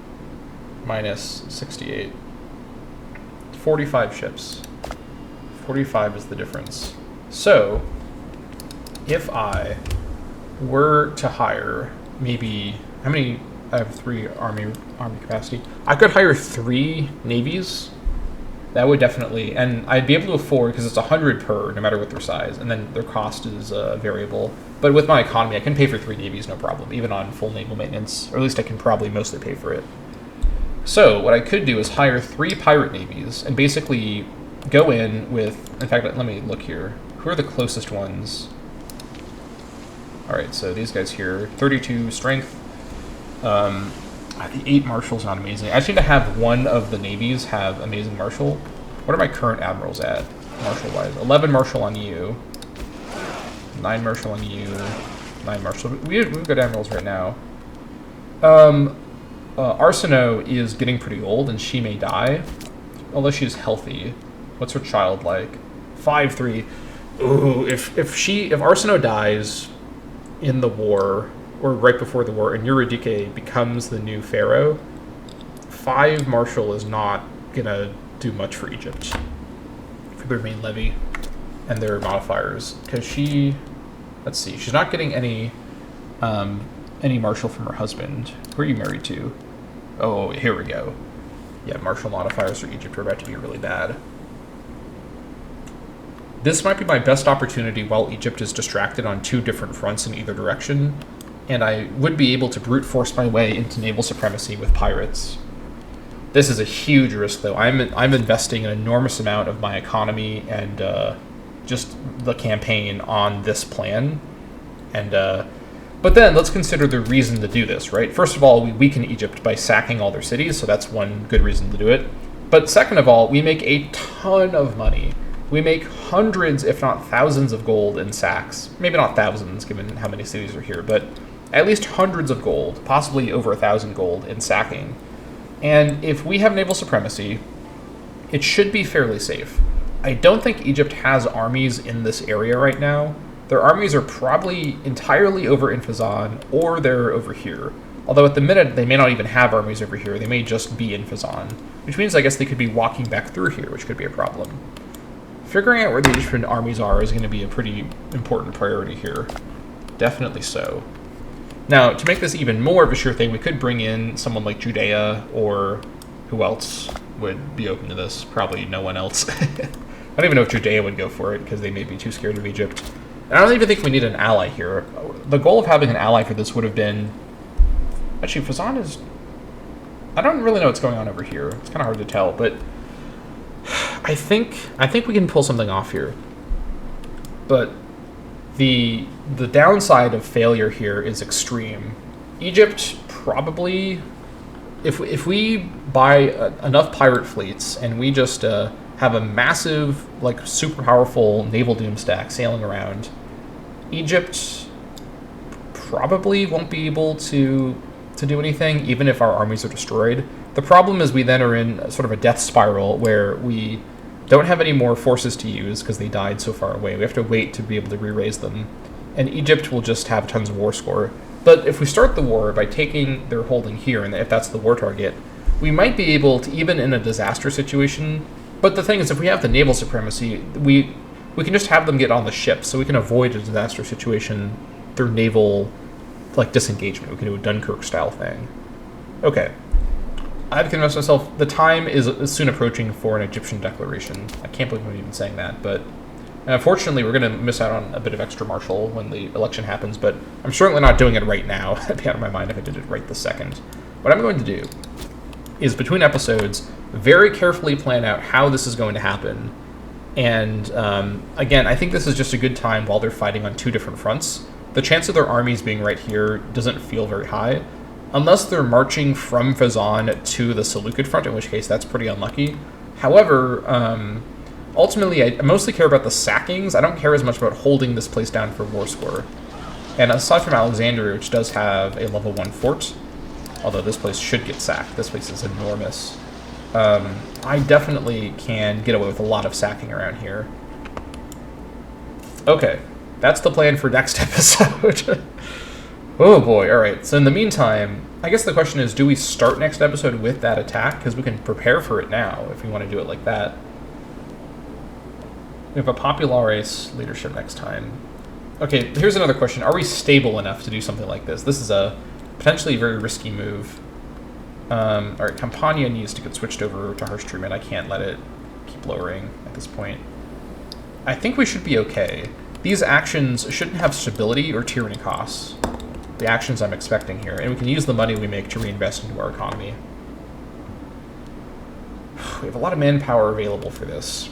minus 68. 45 ships. 45 is the difference. So, if I were to hire maybe, how many? I have 3 army capacity. I could hire 3 navies. That would definitely, and I'd be able to afford, because it's 100 per, no matter what their size, and then their cost is variable. But with my economy, I can pay for 3 navies, no problem, even on full naval maintenance, or at least I can probably mostly pay for it. So what I could do is hire 3 pirate navies, and basically go in with, in fact, let me look here. Who are the closest ones? All right, so these guys here, 32 strength. The 8 marshals not amazing. I just need to have one of the navies have amazing marshal. What are my current admirals at, marshal-wise? 11 marshal on you. 9 marshal on you. 9 marshal. We've got admirals right now. Arsinoe is getting pretty old, and she may die. Although she's healthy. What's her child like? 5-3. Ooh, if Arsinoe dies in the war, or right before the war, and Eurydice becomes the new pharaoh, 5 marshal is not gonna do much for Egypt, for their main levy and their modifiers, because she, let's see, she's not getting any marshal from her husband. Who are you married to? Oh, here we go. Yeah, marshal modifiers for Egypt are about to be really bad. This might be my best opportunity while Egypt is distracted on 2 different fronts in either direction, and I would be able to brute force my way into naval supremacy with pirates. This is a huge risk, though. I'm investing an enormous amount of my economy and just the campaign on this plan. And but then let's consider the reason to do this, right? First of all, we weaken Egypt by sacking all their cities, so that's one good reason to do it. But second of all, we make a ton of money. We make hundreds, if not thousands, of gold in sacks. Maybe not thousands, given how many cities are here, but at least hundreds of gold, possibly over 1,000 gold in sacking. And if we have naval supremacy, it should be fairly safe. I don't think Egypt has armies in this area right now. Their armies are probably entirely over in Fezzan, or they're over here. Although at the minute, they may not even have armies over here. They may just be in Fezzan, which means I guess they could be walking back through here, which could be a problem. Figuring out where the different armies are is going to be a pretty important priority here. Definitely so. Now, to make this even more of a sure thing, we could bring in someone like Judea, or who else would be open to this? Probably no one else. I don't even know if Judea would go for it, because they may be too scared of Egypt. And I don't even think we need an ally here. The goal of having an ally for this would have been... Actually, Fezzan is... I don't really know what's going on over here. It's kind of hard to tell, but... I think we can pull something off here. But the downside of failure here is extreme. Egypt probably, if we buy enough pirate fleets and we just have a massive, like, super powerful naval doom stack sailing around, Egypt probably won't be able to do anything, even if our armies are destroyed. The problem is we then are in sort of a death spiral where we don't have any more forces to use because they died so far away. We have to wait to be able to re-raise them. And Egypt will just have tons of war score. But if we start the war by taking their holding here, and if that's the war target, we might be able to, even in a disaster situation... But the thing is, if we have the naval supremacy, we can just have them get on the ship, so we can avoid a disaster situation through naval, like, disengagement. We can do a Dunkirk-style thing. Okay. I've convinced myself the time is soon approaching for an Egyptian declaration. I can't believe I'm even saying that, but unfortunately we're going to miss out on a bit of extra marshal when the election happens, but I'm certainly not doing it right now. I'd be out of my mind if I did it right this second. What I'm going to do is, between episodes, very carefully plan out how this is going to happen. And again, I think this is just a good time while they're fighting on 2 different fronts. The chance of their armies being right here doesn't feel very high, unless they're marching from Fezzan to the Seleucid front, in which case that's pretty unlucky. However, ultimately I mostly care about the sackings. I don't care as much about holding this place down for war score. And aside from Alexandria, which does have a level 1 fort, although this place should get sacked. This place is enormous. I definitely can get away with a lot of sacking around here. Okay, that's the plan for next episode. Oh boy, alright. So in the meantime, I guess the question is, do we start next episode with that attack? Because we can prepare for it now if we want to do it like that. We have a Populares leadership next time. Okay, here's another question. Are we stable enough to do something like this? This is a potentially very risky move. Alright, Campania needs to get switched over to harsh treatment. I can't let it keep lowering at this point. I think we should be okay. These actions shouldn't have stability or tyranny costs. The actions I'm expecting here. And we can use the money we make to reinvest into our economy. We have a lot of manpower available for this.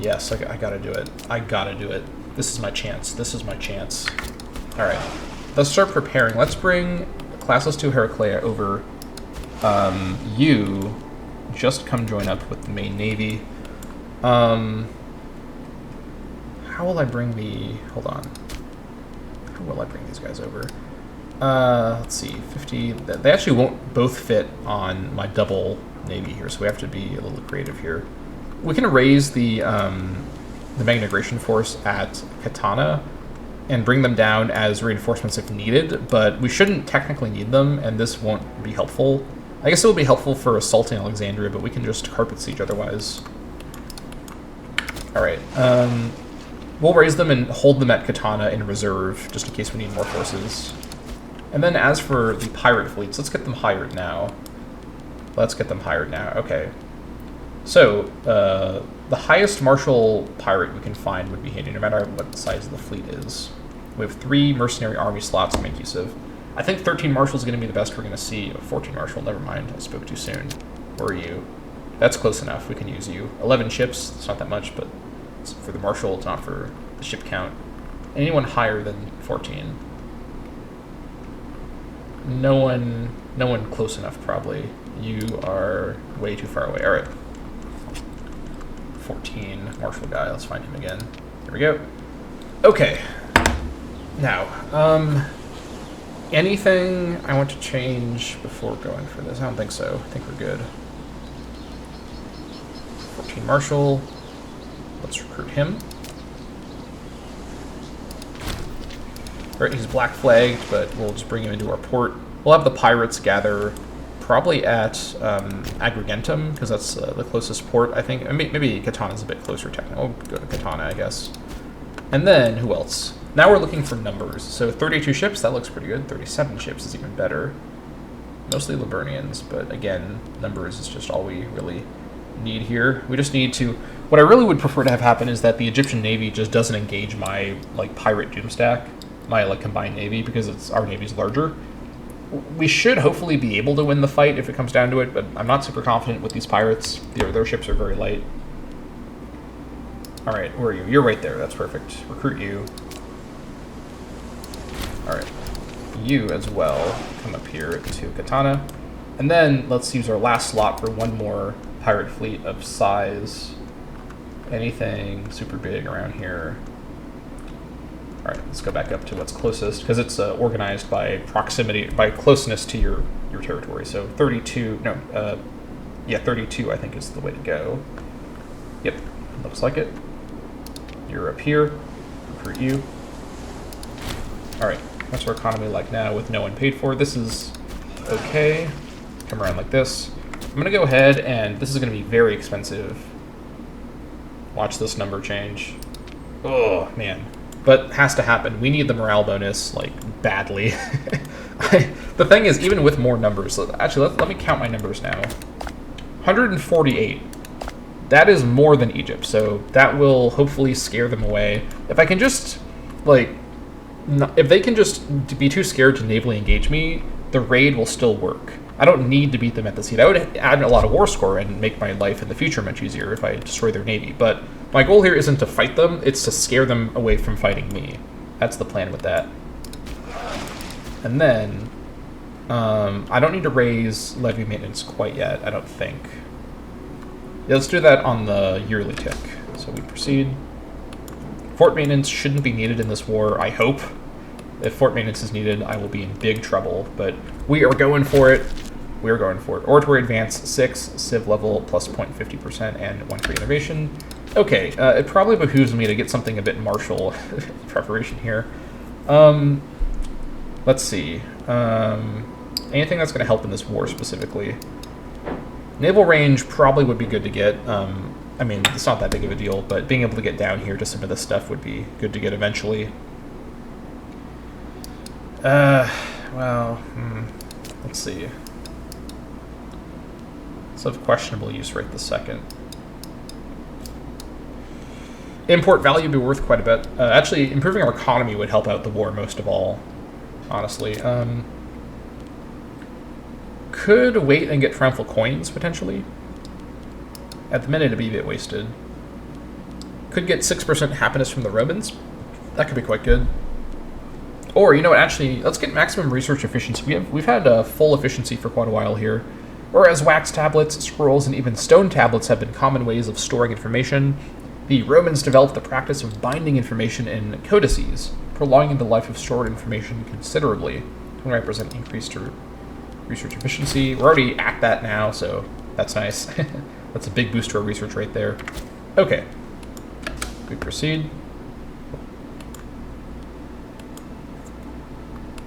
Yes, I gotta do it. I gotta do it. This is my chance. This is my chance. Alright. Let's start preparing. Let's bring Classless 2 Heraclea over. You just come join up with the main navy. How will I bring the... Hold on. How will I bring these guys over? Let's see. 50... They actually won't both fit on my double navy here, so we have to be a little creative here. We can raise the Magnigration force at Katana and bring them down as reinforcements if needed, but we shouldn't technically need them, and this won't be helpful. I guess it will be helpful for assaulting Alexandria, but we can just carpet siege otherwise. Alright, we'll raise them and hold them at Katana in reserve, just in case we need more forces. And then as for the pirate fleets, let's get them hired now. Let's get them hired now, okay. So, the highest martial pirate we can find would be handy, no matter what the size of the fleet is. We have 3 mercenary army slots to make use of. I think 13 marshal is going to be the best we're going to see. 14 marshal, never mind, I spoke too soon. Where are you? That's close enough, we can use you. 11 ships, it's not that much, but it's for the marshal, it's not for the ship count. Anyone higher than 14? No one close enough, probably. You are way too far away. Alright. 14 marshal guy, let's find him again. Here we go. Okay. Now, anything I want to change before going for this? I don't think so. I think we're good. 14 marshal. Let's recruit him. Alright, he's black flagged, but we'll just bring him into our port. We'll have the pirates gather probably at Agrigentum, because that's the closest port, I think. Maybe Katana's a bit closer technically. We'll go to Katana, I guess. And then, who else? Now we're looking for numbers. So 32 ships, that looks pretty good. 37 ships is even better. Mostly Liburnians, but again, numbers is just all we really need here. We just need to... What I really would prefer to have happen is that the Egyptian Navy just doesn't engage my, like, pirate doomstack, my, like, combined navy, because our navy's larger. We should hopefully be able to win the fight if it comes down to it, but I'm not super confident with these pirates. Their ships are very light. Alright, where are you? You're right there, that's perfect. Recruit you. Alright. You as well. Come up here to Katana. And then let's use our last slot for one more pirate fleet of size. Anything super big around here. Alright, let's go back up to what's closest, because it's organized by proximity, by closeness to your territory. So 32, no, yeah, 32 I think is the way to go. Yep, looks like it. You're up here, recruit you. Alright, what's our economy like now with no one paid for? This is okay. Come around like this. I'm going to go ahead, and this is going to be very expensive. Watch this number change. Oh, man. But has to happen. We need the morale bonus, like, badly. The thing is, even with more numbers... Actually, let me count my numbers now. 148. That is more than Egypt, so that will hopefully scare them away. If I can just, like... if they can just be too scared to navally engage me, the raid will still work. I don't need to beat them at the sea. That would add a lot of war score and make my life in the future much easier if I destroy their navy. But my goal here isn't to fight them, it's to scare them away from fighting me. That's the plan with that. And then, I don't need to raise levy maintenance quite yet, I don't think. Yeah, let's do that on the yearly tick. So we proceed. Fort maintenance shouldn't be needed in this war, I hope. If fort maintenance is needed, I will be in big trouble, but we are going for it. We are going for it. Oratory advance 6, civ level plus 0.50%, and 1 free innovation. Okay, it probably behooves me to get something a bit martial preparation here. Let's see. Anything that's going to help in this war specifically. Naval range probably would be good to get. I mean, it's not that big of a deal, but being able to get down here to some of this stuff would be good to get eventually. Well, let's see. It's of questionable use right this second. Import value would be worth quite a bit. Actually, improving our economy would help out the war most of all, honestly. Could wait and get triumphal coins, potentially. At the minute, it'd be a bit wasted. Could get 6% happiness from the Romans. That could be quite good. Or, you know what, actually, let's get maximum research efficiency. We've had full efficiency for quite a while here. Whereas wax tablets, scrolls, and even stone tablets have been common ways of storing information, the Romans developed the practice of binding information in codices, prolonging the life of stored information considerably. 20% increased research efficiency. We're already at that now, so that's nice. That's a big boost to our research right there. Okay. We proceed.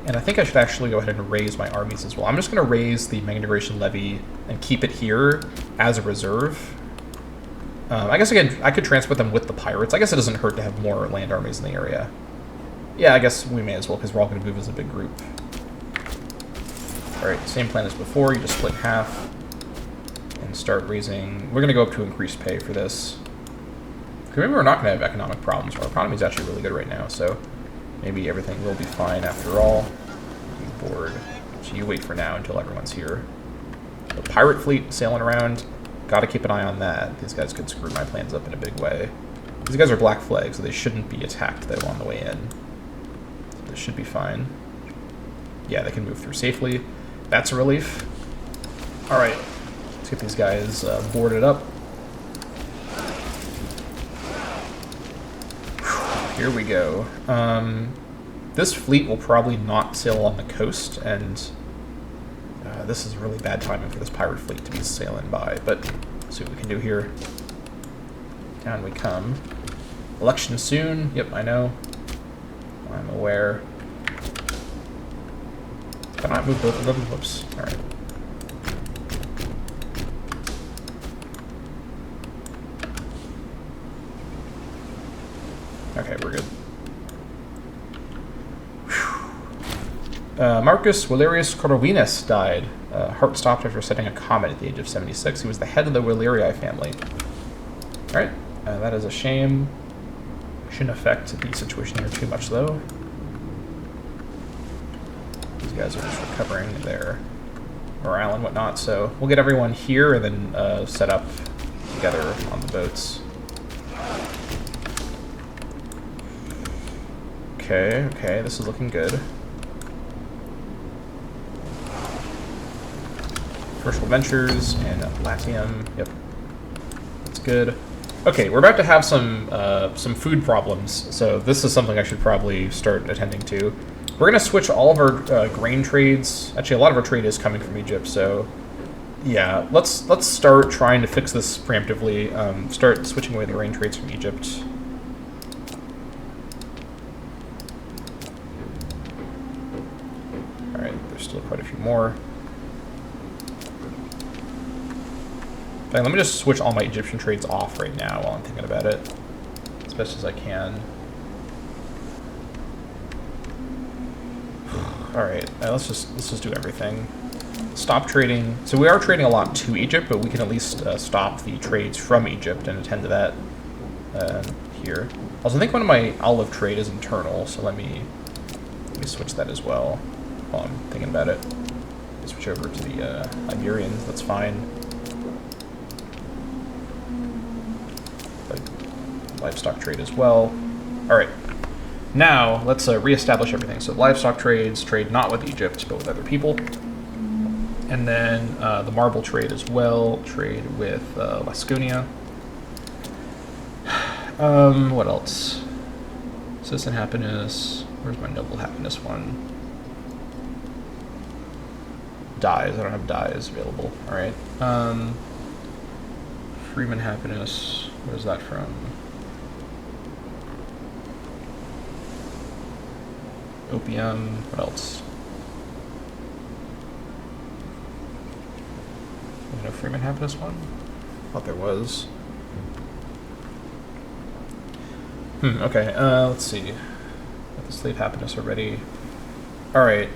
And I think I should actually go ahead and raise my armies as well. I'm just going to raise the Mega Integration Levy and keep it here as a reserve. I guess, again, I could transport them with the pirates. I guess it doesn't hurt to have more land armies in the area. Yeah, I guess we may as well, because we're all going to move as a big group. Alright, same plan as before. You just split in half and start raising. We're going to go up to increased pay for this. Maybe we're not going to have economic problems. Our economy is actually really good right now, so maybe everything will be fine after all. You board. So you wait for now until everyone's here. The pirate fleet sailing around. Got to keep an eye on that. These guys could screw my plans up in a big way. These guys are black flags, so they shouldn't be attacked though on the way in. So this should be fine. Yeah, they can move through safely. That's a relief. All right, let's get these guys boarded up. Here we go. This fleet will probably not sail on the coast, and this is really bad timing for this pirate fleet to be sailing by, but let's see what we can do here. Down we come. Election soon. Yep, I know. I'm aware. Can I move both of them? Whoops. All right. Okay, we're good. Marcus Valerius Corvinus died. Heart stopped after setting a comet at the age of 76. He was the head of the Valerii family. Alright, that is a shame. Shouldn't affect the situation here too much, though. These guys are just recovering their morale and whatnot, so we'll get everyone here and then set up together on the boats. Okay, this is looking good. Commercial Ventures and Latium. Yep, that's good. Okay, we're about to have some food problems, so this is something I should probably start attending to. We're gonna switch all of our grain trades. Actually, a lot of our trade is coming from Egypt, so yeah, let's start trying to fix this preemptively. Start switching away the grain trades from Egypt. All right, there's still quite a few more. Let me just switch all my Egyptian trades off right now while I'm thinking about it, as best as I can. All right, let's just do everything. Stop trading. So we are trading a lot to Egypt, but we can at least stop the trades from Egypt and attend to that here. Also, I think one of my olive trade is internal, so let me switch that as well while I'm thinking about it. Switch over to the Iberians. That's fine. Livestock trade as well. All right, now let's reestablish everything. So livestock trades, trade not with Egypt, but with other people. And then the marble trade as well, trade with Lasconia. What else? Citizen happiness. Where's my noble happiness one? Dyes. I don't have dyes available. All right. Freeman happiness. Where's that from? Opium. What else? There's no Freeman Happiness one? Thought there was. Okay, let's see. Got the Slave Happiness already. Alright,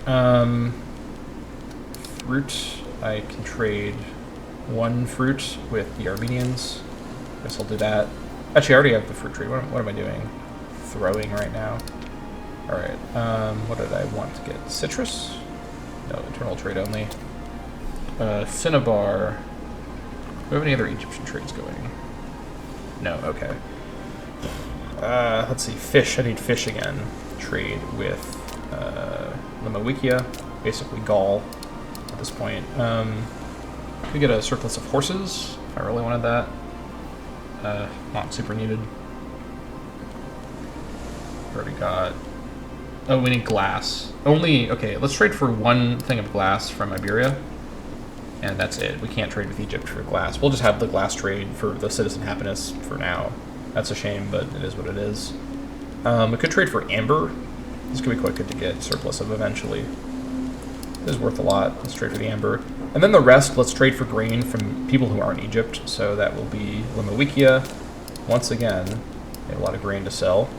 fruit. I can trade one fruit with the Armenians. Guess I'll do that. Actually, I already have the fruit trade. What am I doing? Throwing right now. Alright, what did I want to get? Citrus? No, internal trade only. Cinnabar. Do we have any other Egyptian trades going? No, okay. Let's see, fish. I need fish again. Trade with Limowikia, basically Gaul at this point. Could get a surplus of horses if I really wanted that. Not super needed. Already got... Oh, we need glass. Okay, let's trade for one thing of glass from Iberia. And that's it. We can't trade with Egypt for glass. We'll just have the glass trade for the citizen happiness for now. That's a shame, but it is what it is. We could trade for amber. This could be quite good to get surplus of eventually. It is worth a lot. Let's trade for the amber. And then the rest, let's trade for grain from people who aren't Egypt. So that will be Limowikia. Once again, they have a lot of grain to sell.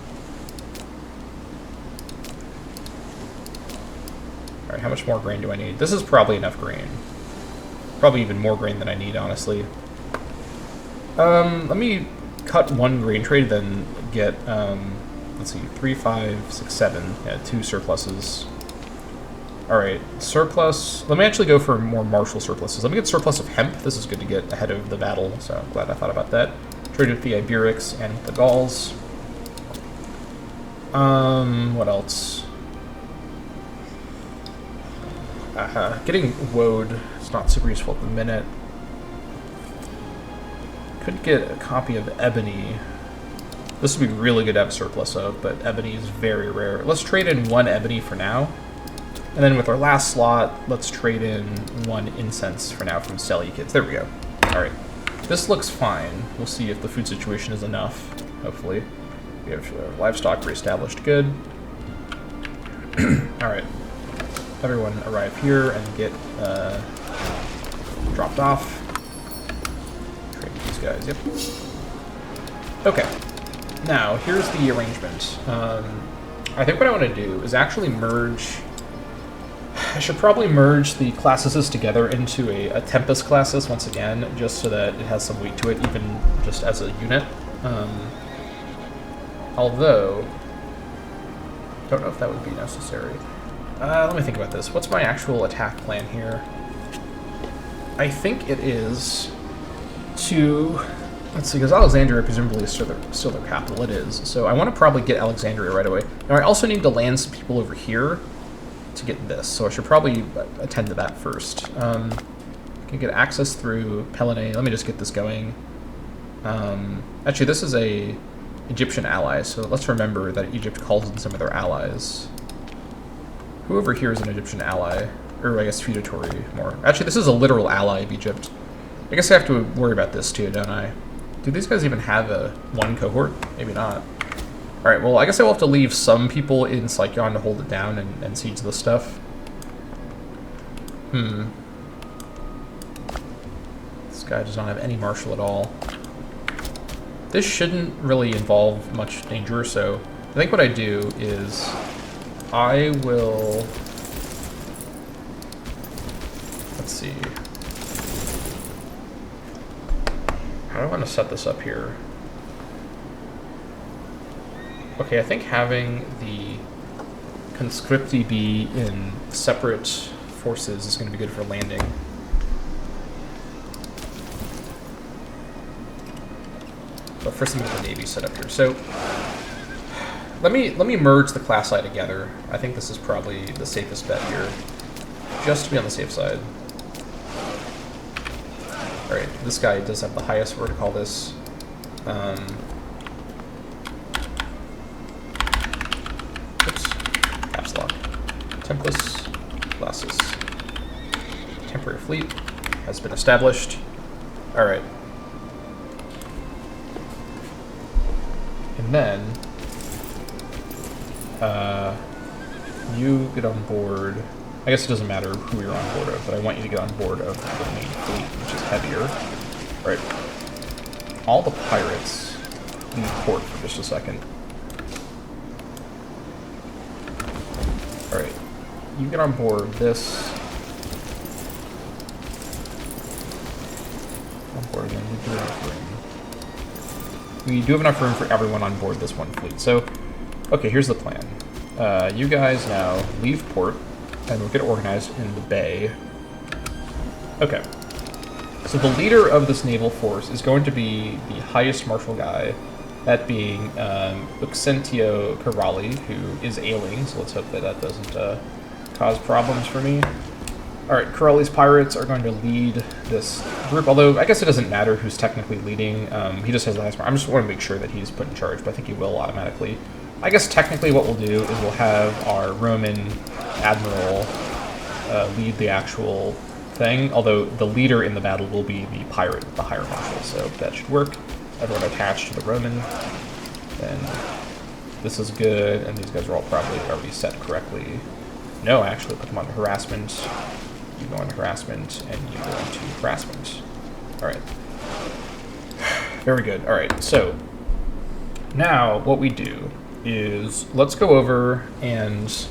Alright, how much more grain do I need? This is probably enough grain. Probably even more grain than I need, honestly. Let me cut one grain trade, then get, let's see, 3, 5, 6, 7. Yeah, 2 surpluses. Alright, surplus. Let me actually go for more martial surpluses. Let me get surplus of hemp. This is good to get ahead of the battle, so I'm glad I thought about that. Trade with the Iberics and the Gauls. What else? Getting woad is not super useful at the minute. Could get a copy of ebony. This would be really good to have a surplus of, but ebony is very rare. Let's trade in 1 ebony for now. And then with our last slot, let's trade in 1 incense for now from Seleucids. There we go. Alright. This looks fine. We'll see if the food situation is enough, hopefully. We have livestock reestablished. Good. Alright. Everyone arrive here and get dropped off. Trade these guys, yep. Okay. Now, here's the arrangement. I think what I want to do is actually merge... I should probably merge the classes together into a Tempest classes once again, just so that it has some weight to it, even just as a unit. Although, don't know if that would be necessary. Let me think about this. What's my actual attack plan here? I think it is to... Let's see, because Alexandria presumably is still their capital. It is. So I want to probably get Alexandria right away. Now I also need to land some people over here to get this, so I should probably attend to that first. I can get access through Pelene. Let me just get this going. Actually, this is a Egyptian ally, so let's remember that Egypt calls in some of their allies. Who over here is an Egyptian ally? Or I guess feudatory more. Actually, this is a literal ally of Egypt. I guess I have to worry about this too, don't I? Do these guys even have a 1 cohort? Maybe not. Alright, well, I guess I will have to leave some people in Sicyon to hold it down and siege this stuff. This guy does not have any martial at all. This shouldn't really involve much danger, so I think what I do is I will... Let's see. How do I want to set this up here? Okay, I think having the conscripti be in separate forces is going to be good for landing. But first, let me get the navy set up here. So let me merge the classi together. I think this is probably the safest bet here, just to be on the safe side. All right, this guy does have the highest. We're going to call this. Caps lock. Templus classes. Temporary fleet has been established. All right. And then you get on board. I guess it doesn't matter who you're on board of, but I want you to get on board of the main fleet, which is heavier. All right. All the pirates leave port for just a second. All right. You get on board this. On board, then we do have enough room. We do have enough room for everyone on board this one fleet. So, okay, here's the plan. You guys now leave port, and we'll get organized in the bay. Okay. So the leader of this naval force is going to be the highest martial guy, that being Uxentio Karali, who is ailing, so let's hope that that doesn't cause problems for me. Alright, Karali's pirates are going to lead this group, although I guess it doesn't matter who's technically leading. He just has the highest mark. I just want to make sure that he's put in charge, but I think he will automatically. I guess technically what we'll do is we'll have our Roman admiral lead the actual thing, although the leader in the battle will be the pirate, the higher marshal, so that should work. Everyone attached to the Roman, then this is good, and these guys are all probably already set correctly. No, I actually put them on harassment. You go on harassment, and you go into harassment. Alright. Very good. Alright, so now what we do is let's go over and this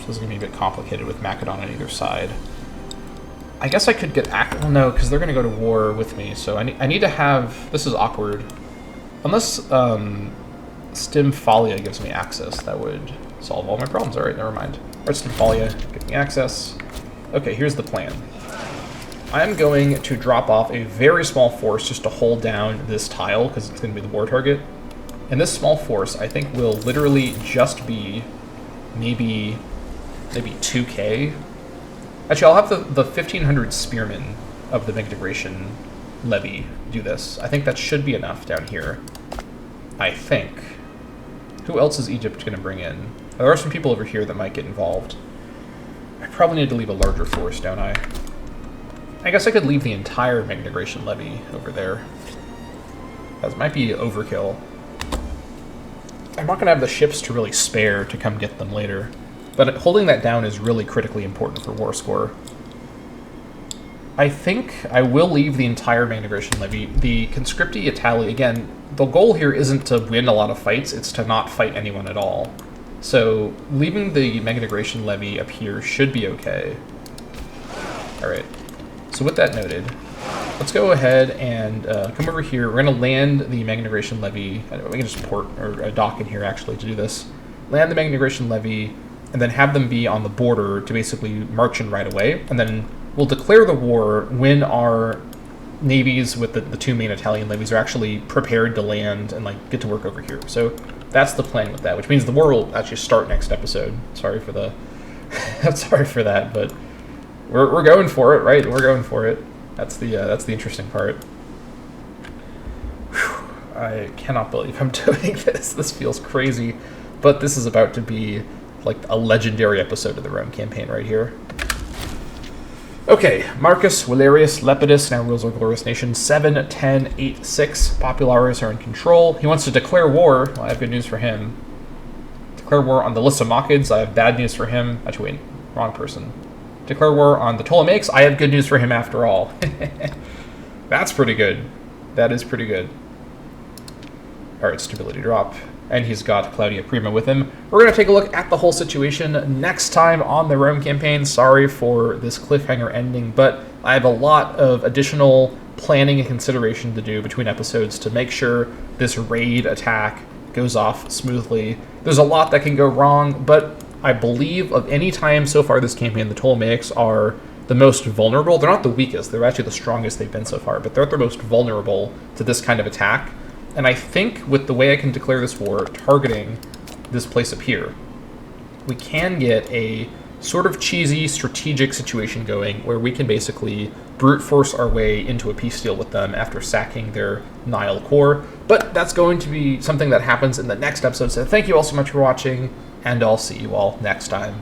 is going to be a bit complicated with Macedon on either side. I guess I could get well, no, because they're going to go to war with me, so I need to have... This is awkward. Unless Stymphalia gives me access, that would solve all my problems. Alright, never mind. Alright, Stymphalia, give me access. Okay, here's the plan. I'm going to drop off a very small force just to hold down this tile, because it's going to be the war target. And this small force, I think, will literally just be maybe 2k. Actually, I'll have the 1,500 spearmen of the Migration levy do this. I think that should be enough down here. I think. Who else is Egypt going to bring in? There are some people over here that might get involved. I probably need to leave a larger force, don't I? I guess I could leave the entire Migration levy over there. That might be overkill. I'm not going to have the ships to really spare to come get them later. But holding that down is really critically important for war score. I think I will leave the entire Migration levy. The Conscripti Itali, again, the goal here isn't to win a lot of fights, it's to not fight anyone at all. So leaving the Migration levy up here should be okay. Alright, so with that noted, let's go ahead and come over here. We're going to land the Migration levy. We can just port or a dock in here actually to do this. Land the Migration levy, and then have them be on the border to basically march in right away. And then we'll declare the war when our navies with the two main Italian levies are actually prepared to land and like get to work over here. So that's the plan with that, which means the war will actually start next episode. Sorry for the sorry for that, but we're going for it, right? We're going for it. That's the interesting part. Whew, I cannot believe I'm doing this. This feels crazy, but this is about to be like a legendary episode of the Rome campaign right here. Okay, Marcus Valerius Lepidus now rules our glorious nation. 7, 10, 8, 6. Populares are in control. He wants to declare war. Well, I have good news for him. Declare war on the Lysimachids. I have bad news for him. Actually, wait, wrong person. Declare war on the Ptolemaics. I have good news for him after all. That's pretty good. That is pretty good. Alright, stability drop. And he's got Claudia Prima with him. We're going to take a look at the whole situation next time on the Rome campaign. Sorry for this cliffhanger ending, but I have a lot of additional planning and consideration to do between episodes to make sure this raid attack goes off smoothly. There's a lot that can go wrong, but I believe of any time so far this campaign, the Ptolemaics are the most vulnerable. They're not the weakest. They're actually the strongest they've been so far, but they're the most vulnerable to this kind of attack. And I think with the way I can declare this war, targeting this place up here, we can get a sort of cheesy strategic situation going where we can basically brute force our way into a peace deal with them after sacking their Nile core. But that's going to be something that happens in the next episode. So thank you all so much for watching, and I'll see you all next time.